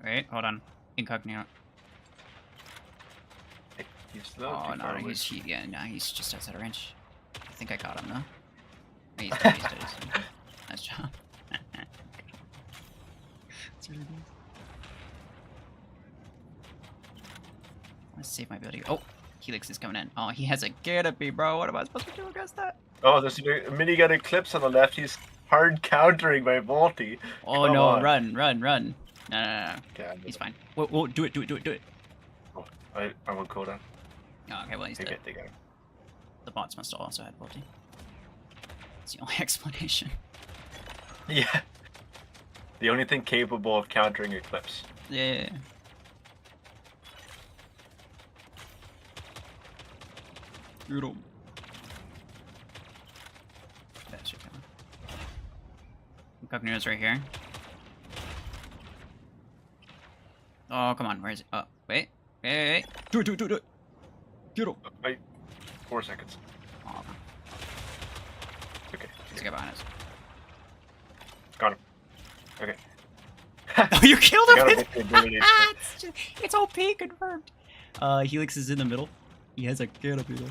Wait, hold on. Incognito. He's slow. Oh no, he's just outside of range. I think I got him though. He's dead. Nice job. That's really good. Let's save my ability. Oh, Helix is coming in. Oh, he has a canopy, bro. What am I supposed to do against that? Oh, there's a minigun Eclipse on the left. He's hard countering my Volty. Oh Come no, on. run. No. Okay, He's fine. Whoa, do it. Oh, I won't cooldown. Oh, okay, well he's dead. They got him. The bots must also have multi. That's the only explanation. Yeah. The only thing capable of countering Eclipse. Yeah. Brutal. That should come. Incognito's right here. Oh, come on, where is it? Oh, wait. Do it. Get him. Wait. 4 seconds. Oh, okay. let's get behind us. Got him. Okay. Oh, you killed him! Got him. It's OP confirmed. Helix is in the middle. He has a canopy though.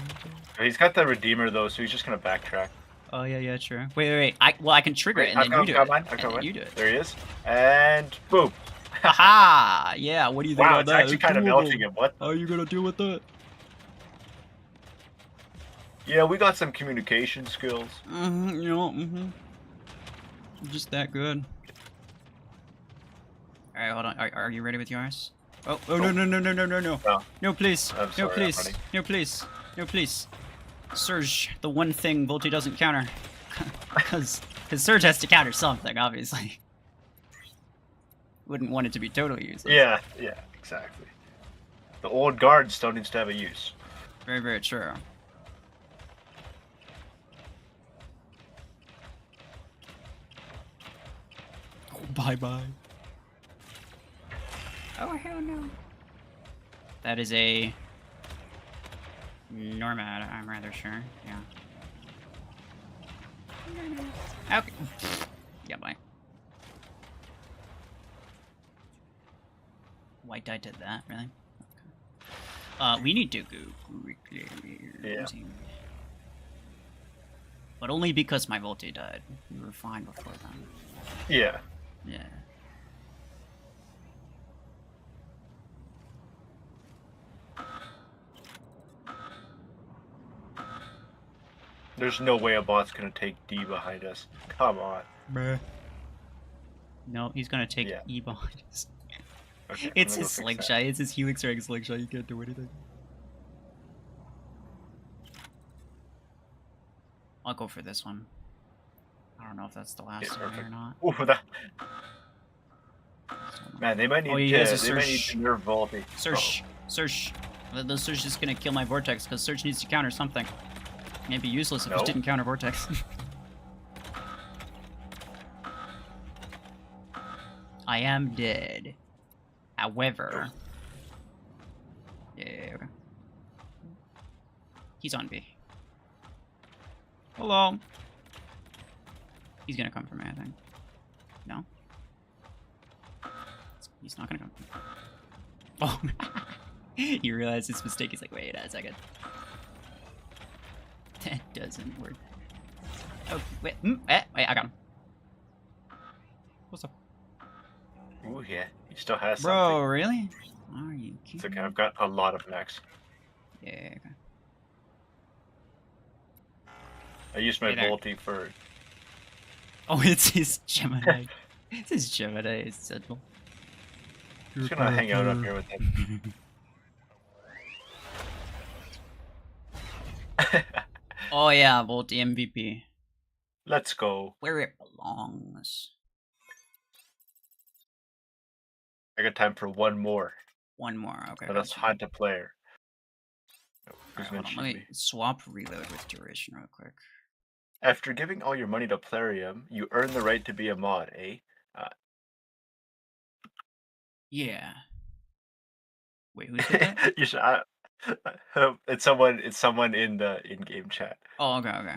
He's got the Redeemer though, so he's just gonna backtrack. Oh yeah, sure. Wait. I can trigger it and then you do it. You do it. There he is. And boom. Haha! Yeah, what do you think Wow, about it's that? actually kind of melting him. What? How are you gonna deal with that? Yeah, we got some communication skills. Just that good. Alright, hold on. Are you ready with yours? Oh no. No, please. I'm sorry, No, please. Surge, the one thing Volty doesn't counter. Because Because Surge has to counter something, obviously. Wouldn't want it to be totally useless. Yeah, exactly. The old guard still needs to have a use. Very, very true. Oh, bye-bye. Oh, hell no. That is a... Normad, I'm rather sure. Yeah. Okay. Yeah, bye. White die did that, really? Okay. We need to go quickly. Yeah. But only because my Volti died. We were fine before then. Yeah. Yeah. There's no way a bot's gonna take D behind us. Come on. Bruh. No, he's gonna take Yeah. E behind us. Okay, It's I'm gonna his go fix slingshot. that. It's his Helix Ring slingshot. You can't do anything. I'll go for this one. I don't know if that's the last Yeah, one perfect. or not. Ooh, that. Man, they might need he to. has a They might need Surge. to nerf Volti. Search. Search. The Search is gonna kill my Vortex because Search needs to counter something. It'd be useless if No. it didn't counter Vortex. I am dead. However. Yeah, okay. He's on B. Hello. He's gonna come for me, I think. No? He's not gonna come for me. Oh, he realized his mistake. He's like, wait a second. That doesn't work. Oh, wait. Wait, I got him. What's up? Ooh, yeah. He still has Bro, something. really? Are you It's kidding okay. me? I've got a lot of mechs. Yeah, okay. I used my Hey there. Volti for. Oh, it's his Gemini. It's his Gemini, his Sentinel. Just gonna hang out up here with him. Oh yeah, Volt the MVP. Let's go. Where it belongs. I got time for one more. One more, okay. Let us gotcha. hunt a player. Oh, Alright, who's hold on, mentioned let me me? swap reload with duration real quick. After giving all your money to Plarium, you earn the right to be a mod, eh? Yeah. Wait, who said that? You should. It's someone. It's someone in the in-game chat. Oh, okay, okay.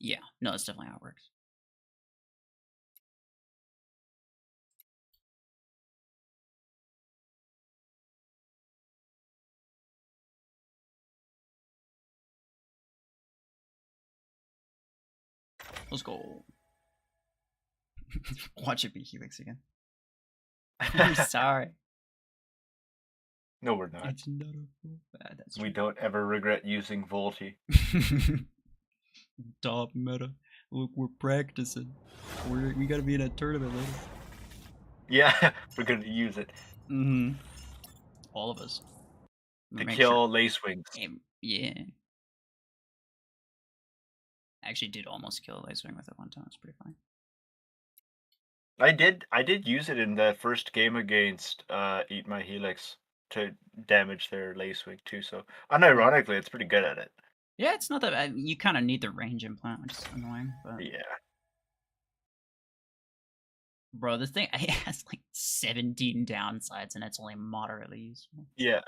Yeah, no, that's definitely how it works. Let's go. Watch it be Helix again. I'm sorry. No, we're not. It's not a full bad. That's We true. don't ever regret using Volti. Top meta. Look, we're practicing. We gotta be in a tournament later. Yeah, we're gonna use it Mm-hmm. All of us. to Make kill Lacewings. Yeah. I actually did almost kill a Lacewing with it one time. It's pretty funny. I did use it in the first game against Eat My Helix to damage their Lacewing too. So unironically, it's pretty good at it. Yeah, it's not that bad. You kind of need the range implant, which is annoying. But Yeah. bro, this thing it has like 17 downsides, and it's only moderately useful. Yeah.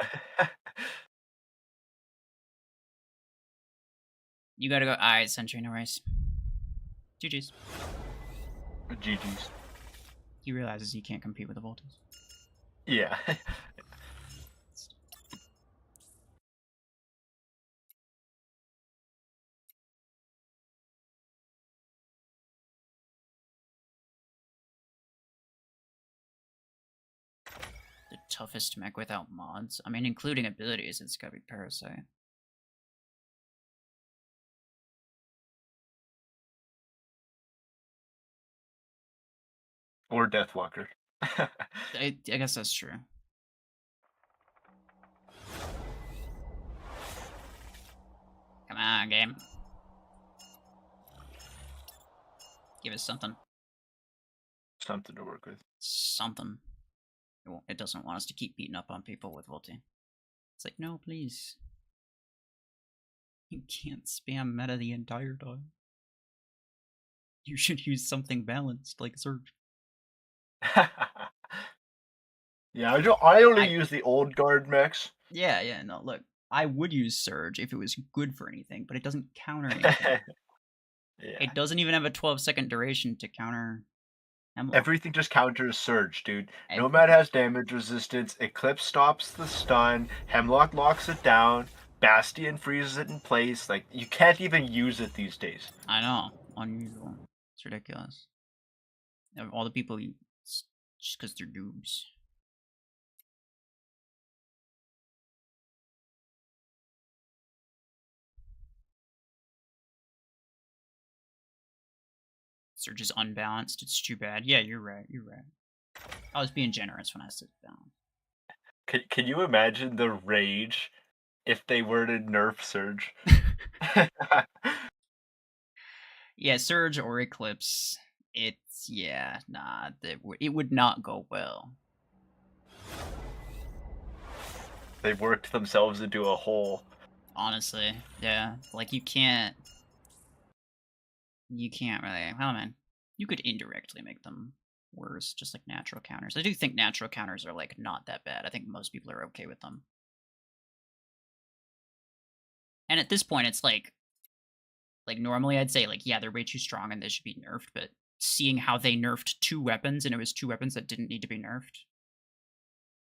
You gotta go. Alright, Sentry, no worries. GG's. GG's. He realizes he can't compete with the Voltas. Yeah. The toughest mech without mods. I mean, including abilities, it's gotta be Parasite. Or Deathwalker. I guess that's true. Come on, game. Give us something. Something to work with. Something. It doesn't want us to keep beating up on people with Volti. It's like, no, please. You can't spam meta the entire time. You should use something balanced, like Surge. Yeah, I only use the old guard mechs. Yeah, no, look. I would use Surge if it was good for anything, but it doesn't counter anything. Yeah. It doesn't even have a 12-second duration to counter Hemlock. Everything just counters Surge, dude. Nomad has damage resistance, Eclipse stops the stun, Hemlock locks it down, Bastion freezes it in place. Like, you can't even use it these days. I know. Unusual. It's ridiculous. All the people use just because they're noobs. Surge is unbalanced. It's too bad. Yeah, you're right. I was being generous when I said down. Can you imagine the rage if they were to nerf Surge? Yeah, Surge or Eclipse. It would not go well. They worked themselves into a hole. Honestly, yeah. Like, you can't really. Well, man, you could indirectly make them worse, just like natural counters. I do think natural counters are, like, not that bad. I think most people are okay with them. And at this point, it's like normally I'd say, like, yeah, they're way too strong and they should be nerfed, but seeing how they nerfed 2 weapons, and it was 2 weapons that didn't need to be nerfed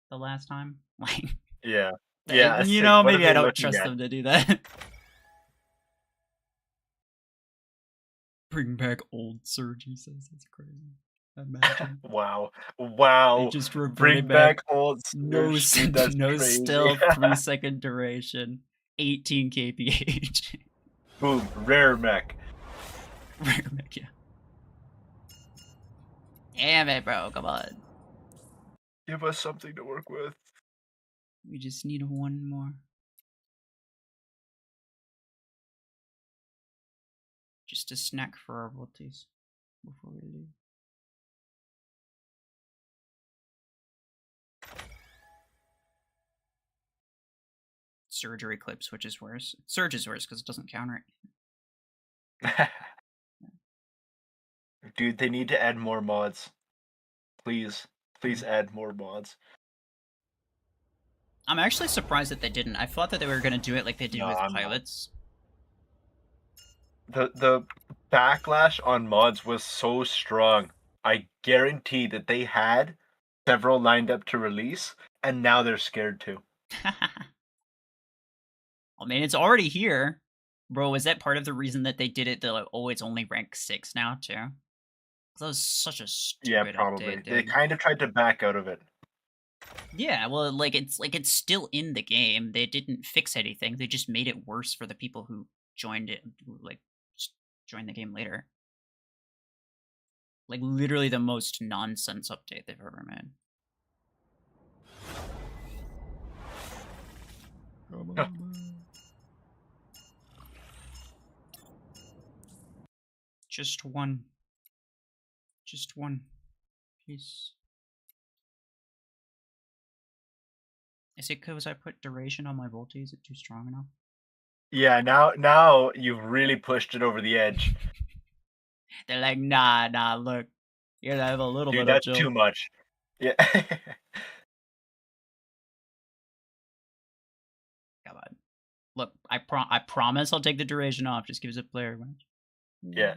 the last time, like... Yeah. Yeah, you know, maybe I don't trust them to do that. Bring back old Surge, he says. That's crazy. Imagine. Wow. They just Bring back old Surge. No stealth, 3-second duration, 18 kph. Boom, rare mech. Rare mech, yeah. Damn it, bro, come on. Give us something to work with. We just need one more. Just a snack for our Voltis before we leave. Surge or Eclipse, which is worse? Surge is worse because it doesn't counter it. Dude, they need to add more mods. Please add more mods. I'm actually surprised that they didn't. I thought that they were going to do it like they did with pilots. The backlash on mods was so strong. I guarantee that they had several lined up to release, and now they're scared too. I mean, it's already here. Bro, is that part of the reason that they did it? They're like, oh, it's only rank 6 now, too? That was such a stupid probably. update, They kind of tried to back out of it. Yeah, well, it's still in the game. They didn't fix anything. They just made it worse for the people who joined it, who, like, just joined the game later. Like, literally the most nonsense update they've ever made. Come on, Just one. Just one. Please. Is it because I put duration on my Volti? Is it too strong enough? Yeah, now you've really pushed it over the edge. They're like, nah, look. You gotta have a little bit of chill. Too much. Yeah. Come on. Look, I promise I'll take the duration off. Just give us a player match. Yeah.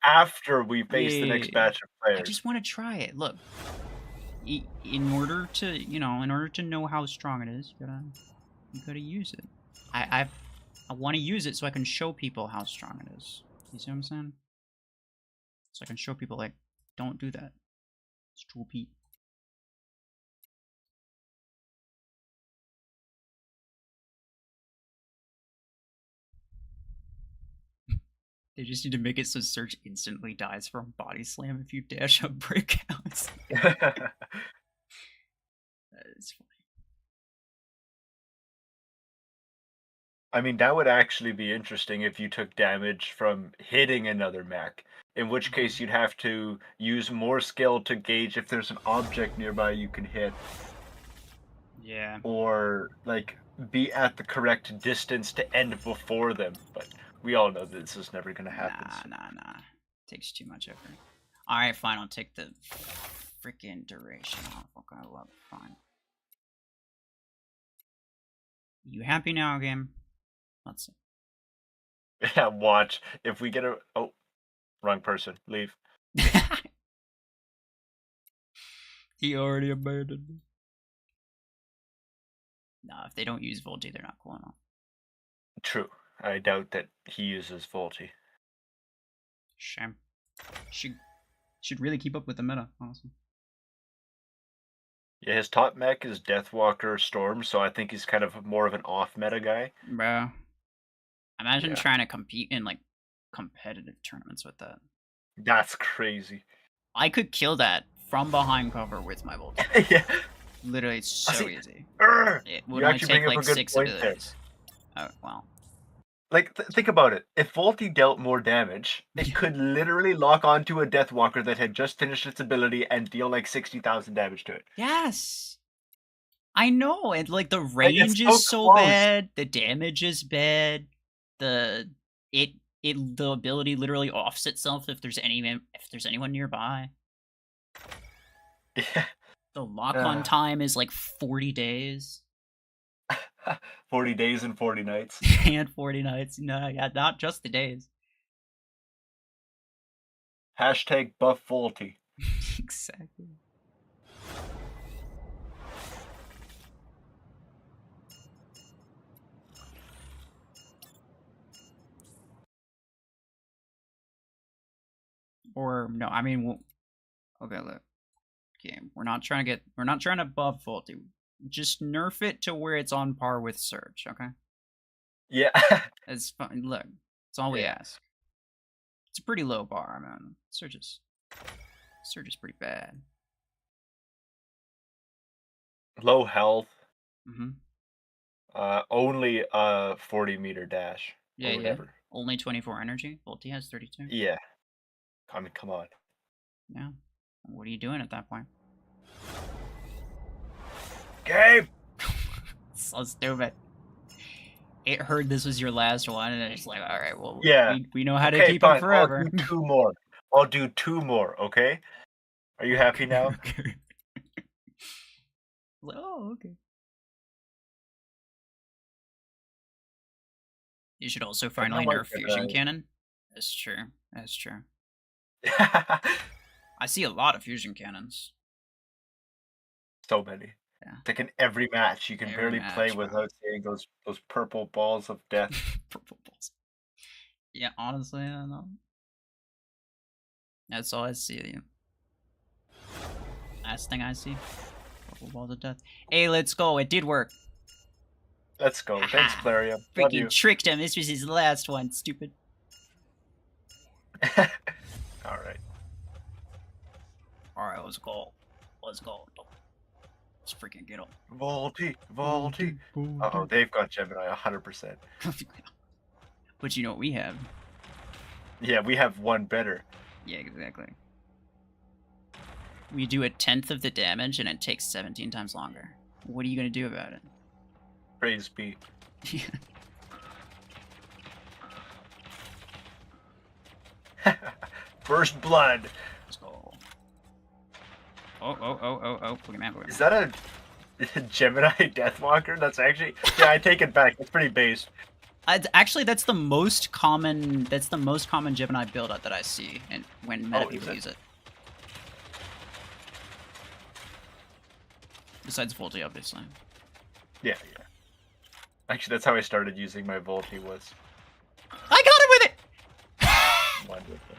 After we face the next batch of players. I just want to try it. Look. In order to know how strong it is, you gotta use it. I want to use it so I can show people how strong it is. You see what I'm saying? So I can show people, like, don't do that. It's too OP. They just need to make it so Surge instantly dies from body slam if you dash up breakouts. That is funny. I mean, that would actually be interesting if you took damage from hitting another mech. In which case, you'd have to use more skill to gauge if there's an object nearby you can hit. Yeah. Or, like, be at the correct distance to end before them. But we all know that this is never going to happen. Nah. Takes too much effort. Alright, fine. I'll take the freaking duration. Oh, fuck, I love it. Fine. You happy now, game? Let's see. Yeah, watch. If we get a... Oh, wrong person. Leave. He already abandoned me. Nah, if they don't use Volti, they're not cool enough. True. I doubt that he uses Volti. Shame. Should really keep up with the meta, honestly. Yeah, his top mech is Deathwalker Storm, so I think he's kind of more of an off-meta guy. Bro. Imagine Yeah. trying to compete in, like, competitive tournaments with that. That's crazy. I could kill that from behind cover with my Volti. Yeah. Literally, it's so See, easy. It you would only actually take, bring up like, a good 6 point there. abilities. Oh, well. Like, think about it. If Volti dealt more damage, it could literally lock onto a Deathwalker that had just finished its ability and deal like 60,000 damage to it. Yes! I know, and, like, the range so is so close. bad, the damage is bad, the ability literally offs itself if there's anyone nearby. Yeah. The lock-on time is like 40 days. 40 days and 40 nights. And 40 nights. No, yeah, not just the days. Hashtag buff Volti. Exactly. Or no, I mean, okay, look. Okay, we're not trying to buff Volti. Just nerf it to where it's on par with Surge, okay? Yeah. It's fine. Look, it's all we ask. It's a pretty low bar, man. Surge is pretty bad. Low health. Mm-hmm. Only a 40-meter dash. Yeah, or whatever. Only 24 energy. Volti has 32. Yeah. I mean, come on. Yeah. What are you doing at that point? Game! So stupid. It heard this was your last one, and it's like, all right, well, Yeah. we know how to keep it forever. I'll do 2 more. I'll do 2 more, okay? Are you happy now? Okay. Like, oh, okay. You should also finally nerf fusion cannon. That's true. That's true. I see a lot of fusion cannons. So many. Yeah. It's like in every match, you can barely play without seeing those purple balls of death. Purple balls. Yeah, honestly, I don't know. That's all I see. Last thing I see. Purple balls of death. Hey, let's go. It did work. Let's go. Thanks, Plarium. Freaking tricked him. This was his last one. Stupid. Alright. Alright, let's go. Let's go. Let's freaking get him. Volti. Uh-oh, they've got Gemini 100%. But you know what we have? Yeah, we have one better. Yeah, exactly. We do 1/10 of the damage and it takes 17 times longer. What are you gonna do about it? Praise be. First blood. Let's go. Oh. Look at that. Is that a Gemini Deathwalker? That's actually... Yeah, I take it back. It's pretty based. Actually, that's the most common Gemini build out that I see, and when meta people use it. Besides Volti, obviously. Yeah. Actually, that's how I started using my Volti was. I got it with it! Wonderful.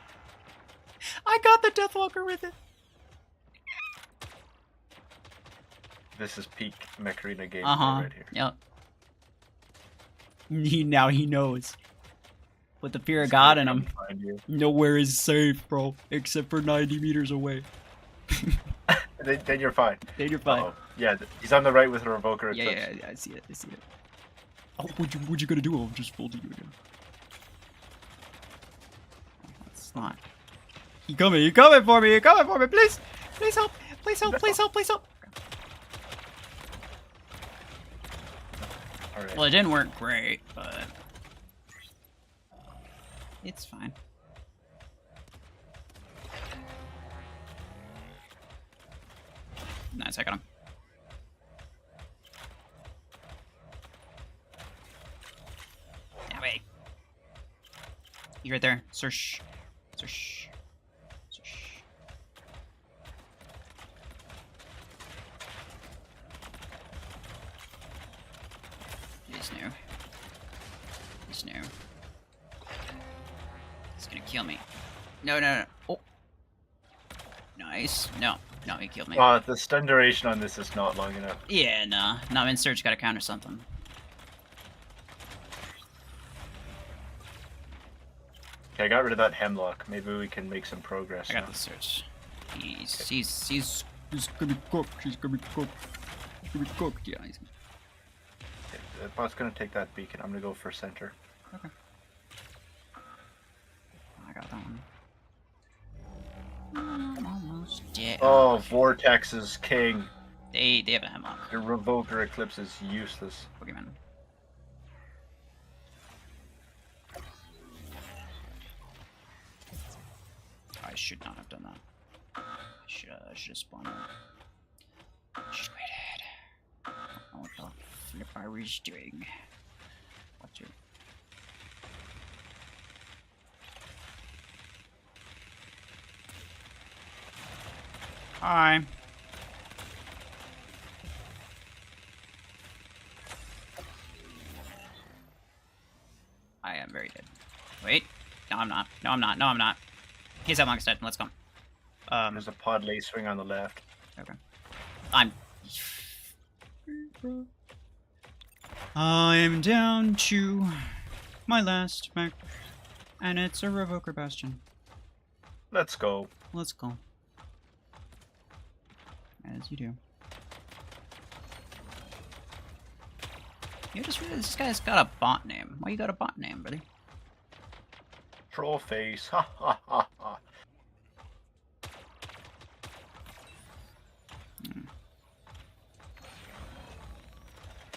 I got the Deathwalker with it! This is peak Mech Arena gameplay right here. Yep. Now he knows. With the fear of God in him. Nowhere is safe, bro. Except for 90 meters away. Then you're fine. Then you're fine. Uh-oh. Yeah, he's on the right with a Revoker. Yeah, I see it. Oh, what you gonna do? I'll just fold you again. That's not. You coming for me, please! Please help! Please help! Please help! Please help! Alright. Well, it didn't work great, but it's fine. Nice, I got him. Yeah, wait. He's right there. Search. Search. Search. He's new. He's new. He's gonna kill me. No, no, no. Oh. Nice. No. No, he killed me. The stun duration on this is not long enough. Yeah, nah. Not in search, gotta counter something. Okay, I got rid of that hemlock. Maybe we can make some progress. I got the search. He's gonna be cooked. He's gonna be cooked. He's gonna be cooked. Yeah, he's. Okay, the bot's gonna take that beacon. I'm gonna go for center. Okay. I got that one. I'm almost dead. Oh, Vortex is king. They have a hemlock. The Revoker Eclipse is useless. Pokemon. I should not have done that. I should have spawned out. Just waited. I don't know what the flip I was doing. What to? Hi. I am very dead. Wait. No, I'm not. No, I'm not. No, I'm not. He's at dead. Let's go. There's a pod lace swing on the left. Okay. I'm down to my last mech, and it's a Revoker Bastion. Let's go. Let's go. As you do. You just realized this guy's got a bot name. Why you got a bot name, buddy? Troll face. Ha ha ha ha.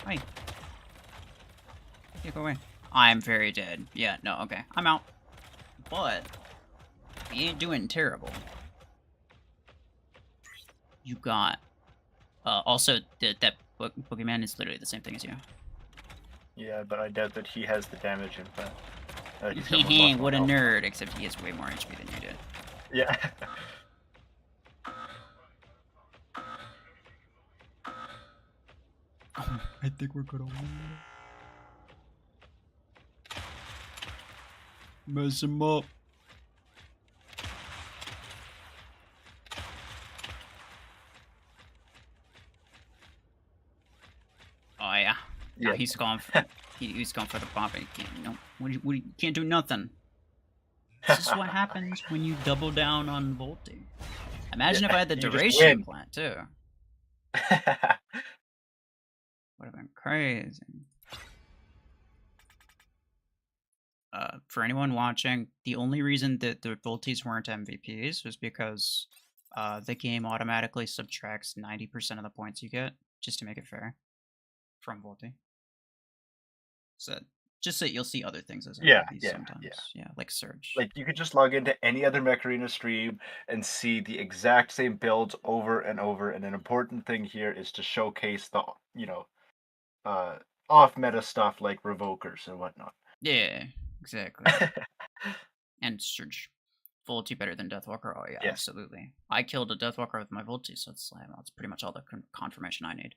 Hi. Yeah, go away. I'm very dead. Yeah, no, okay. I'm out. But he ain't doing terrible. You got also that Pokemon is literally the same thing as you. Yeah, but I doubt that he has the damage impact. What a nerd, except he has way more HP than you did. Yeah. I think we're gonna win. Mess him up. Oh yeah. No, Yeah. he's gone. He's gone for the pop. He can't. No, you can't do nothing. This is what happens when you double down on Volti. Imagine if I had the you just duration win. plant too. Would have been crazy. For anyone watching, the only reason that the Voltis weren't MVPs was because the game automatically subtracts 90% of the points you get, just to make it fair, from Volti. So just so you'll see other things as MVPs sometimes. Yeah, like Surge. Like, you could just log into any other Mech Arena stream and see the exact same builds over and over, and an important thing here is to showcase the, off-meta stuff like Revokers and whatnot. Yeah, exactly. And Surge. Volti better than Deathwalker? Oh yeah, Yes. absolutely. I killed a Deathwalker with my Volti, so that's pretty much all the confirmation I need.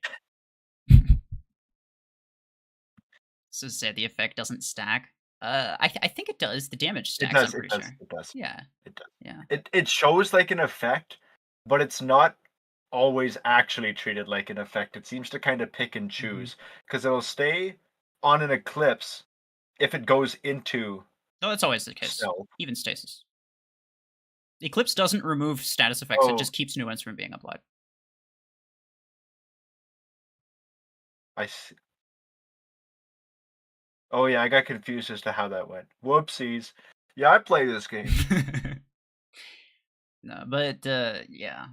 So say the effect doesn't stack. I think it does. The damage stacks. I'm pretty sure. It does. Yeah. It does. Yeah. It shows like an effect, but it's not always actually treated like an effect. It seems to kind of pick and choose, because it'll stay on an eclipse if it goes into. No, that's always the case. Stealth. Even stasis. Eclipse doesn't remove status effects. It just keeps new ones from being applied. I see. Oh yeah, I got confused as to how that went. Whoopsies. Yeah, I play this game. No, but yeah,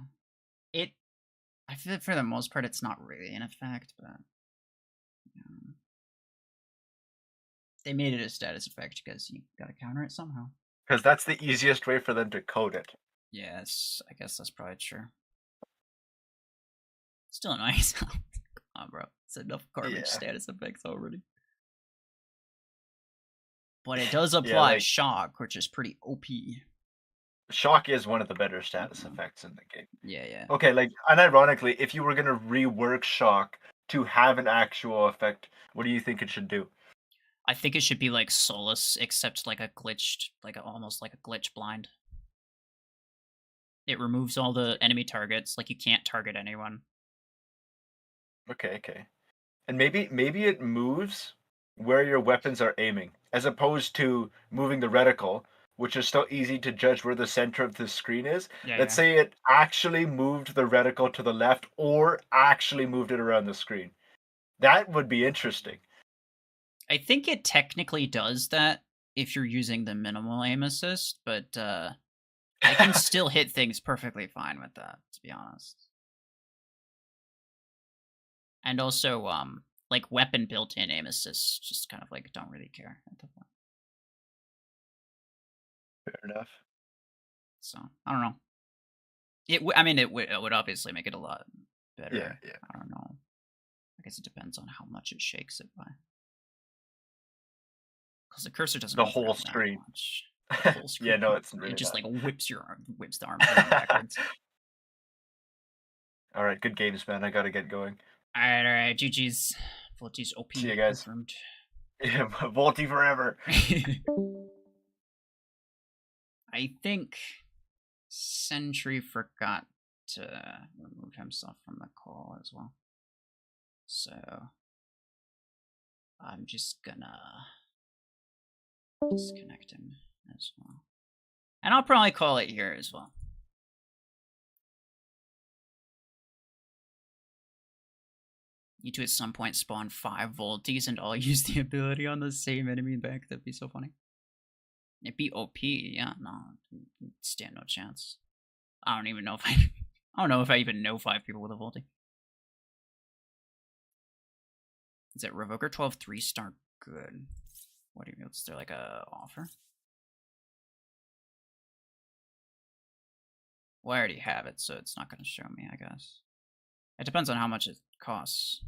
I feel like for the most part it's not really an effect, but they made it a status effect because you gotta counter it somehow. Because that's the easiest way for them to code it. Yes, I guess that's probably true. Still a nice sound. Come on, bro. It's enough garbage status effects already. But it does apply shock, which is pretty OP. Shock is one of the better status effects in the game. Yeah. Okay, like, unironically, if you were gonna rework shock to have an actual effect, what do you think it should do? I think it should be like Solus, except like a glitched, almost like a glitch blind. It removes all the enemy targets, like you can't target anyone. Okay. And maybe it moves where your weapons are aiming, as opposed to moving the reticle, which is still easy to judge where the center of the screen is. Let's say it actually moved the reticle to the left or actually moved it around the screen. That would be interesting. I think it technically does that if you're using the minimal aim assist, but I can still hit things perfectly fine with that, to be honest. And also, like weapon built-in aim assists, just kind of like don't really care at the point. Fair enough. So I don't know. It would obviously make it a lot better. Yeah. I don't know. I guess it depends on how much it shakes it by. Because the cursor doesn't. The whole screen. The whole screen. Yeah, no, it's really it just not. like whips the arm backwards. All right, good games, man. I gotta get going. All right. GG's. Volti's OP. See you guys. Confirmed. Yeah, Volti forever. I think Sentry forgot to remove himself from the call as well. So I'm just gonna disconnect him as well. And I'll probably call it here as well. You two at some point spawn 5 Volties and all use the ability on the same enemy back. That'd be so funny. It'd be OP, yeah, no. Stand no chance. I don't even know if I don't know if I even know 5 people with a Volti. Is it Revoker 12 3-star good? What do you mean? Is there like a offer? Well, I already have it, so it's not going to show me, I guess. It depends on how much it costs.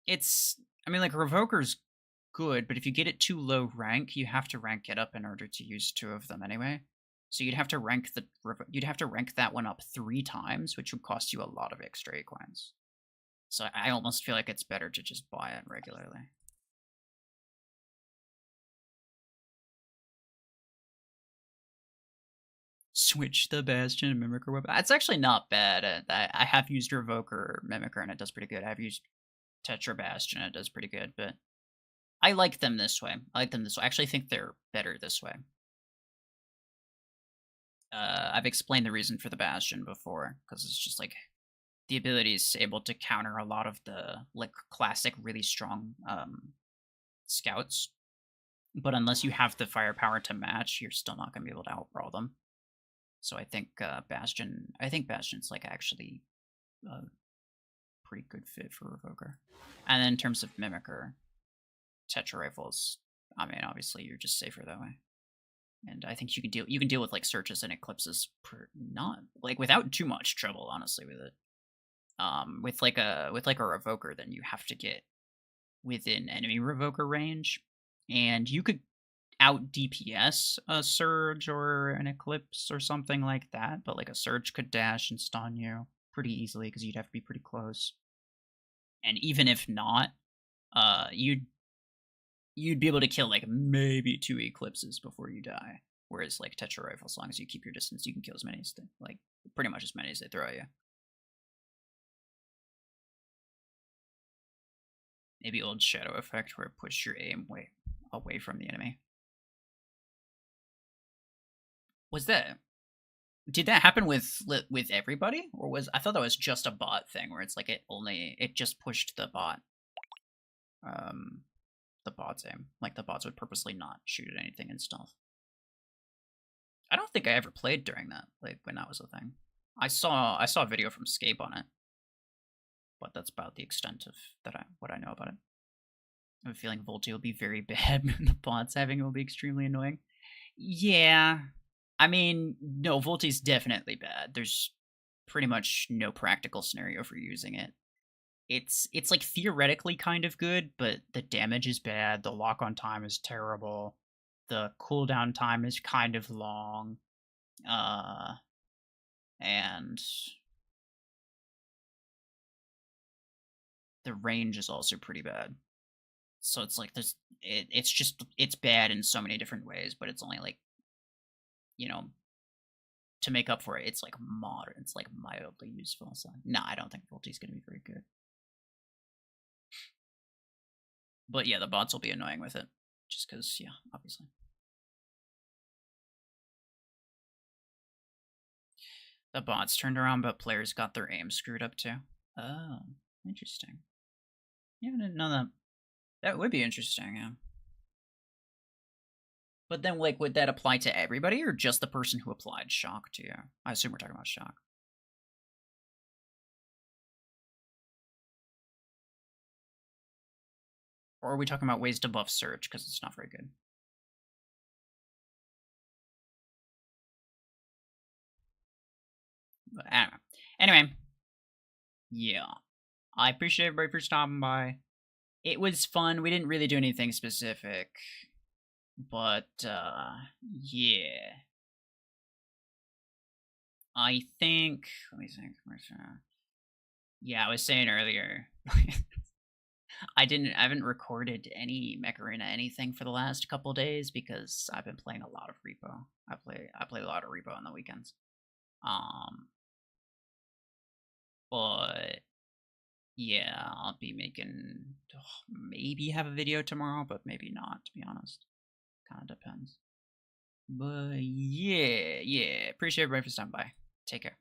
I mean, like, Revoker's good, but if you get it too low rank, you have to rank it up in order to use 2 of them anyway. So you'd have to rank that one up 3 times, which would cost you a lot of extra coins. So I almost feel like it's better to just buy it regularly. Switch the Bastion and Mimicker weapon. That's actually not bad. I have used Revoker Mimicker and it does pretty good. I've used Tetra Bastion and it does pretty good, but I like them this way. I actually think they're better this way. I've explained the reason for the Bastion before, because it's just like the ability is able to counter a lot of the like classic really strong scouts. But unless you have the firepower to match, you're still not going to be able to outbrawl them. So I think Bastion's like actually a pretty good fit for Revoker. And then in terms of Mimicker, Tetra Rifles, I mean, obviously you're just safer that way. And I think you can deal with like searches and eclipses not like without too much trouble, honestly, with it. With like a Revoker, then you have to get within enemy Revoker range, and you could out DPS a Surge or an Eclipse or something like that, but like a Surge could dash and stun you pretty easily because you'd have to be pretty close. And even if not, you'd be able to kill like maybe 2 Eclipses before you die. Whereas like Tetra Rifle, as long as you keep your distance, you can kill as many as like pretty much as many as they throw at you. Maybe old Shadow Effect where it pushed your aim way away from the enemy. Did that happen with everybody, or I thought that was just a bot thing where it's like it just pushed the bot the bots aim. Like, the bots would purposely not shoot at anything in stealth. I don't think I ever played during that, like, when that was a thing. I saw a video from Scape on it, but that's about the extent of what I know about it. I have a feeling Volty will be very bad, and the bots having it will be extremely annoying. Yeah, I mean, no, Volty's definitely bad. There's pretty much no practical scenario for using it. It's like theoretically kind of good, but the damage is bad, the lock-on time is terrible, the cooldown time is kind of long, and the range is also pretty bad. So it's like it's bad in so many different ways, but it's only like, you know, to make up for it, it's like modern, it's like mildly useful. So no, I don't think Volty's gonna be very good. But yeah, the bots will be annoying with it. Just because, yeah, obviously. The bots turned around, but players got their aim screwed up too. Oh, interesting. Yeah, I didn't know that. That would be interesting, yeah. But then, like, would that apply to everybody, or just the person who applied shock to you? I assume we're talking about shock. Or are we talking about ways to buff Surge, because it's not very good? But, I don't know. Anyway. Yeah. I appreciate everybody for stopping by. It was fun. We didn't really do anything specific. But, yeah. I think... Let me think. Yeah, I was saying earlier... I haven't recorded any Mech Arena anything for the last couple days because I've been playing a lot of Repo. I play a lot of Repo on the weekends. But yeah, I'll be making maybe have a video tomorrow, but maybe not, to be honest. Kind of depends. But yeah, appreciate everybody for stopping by. Take care.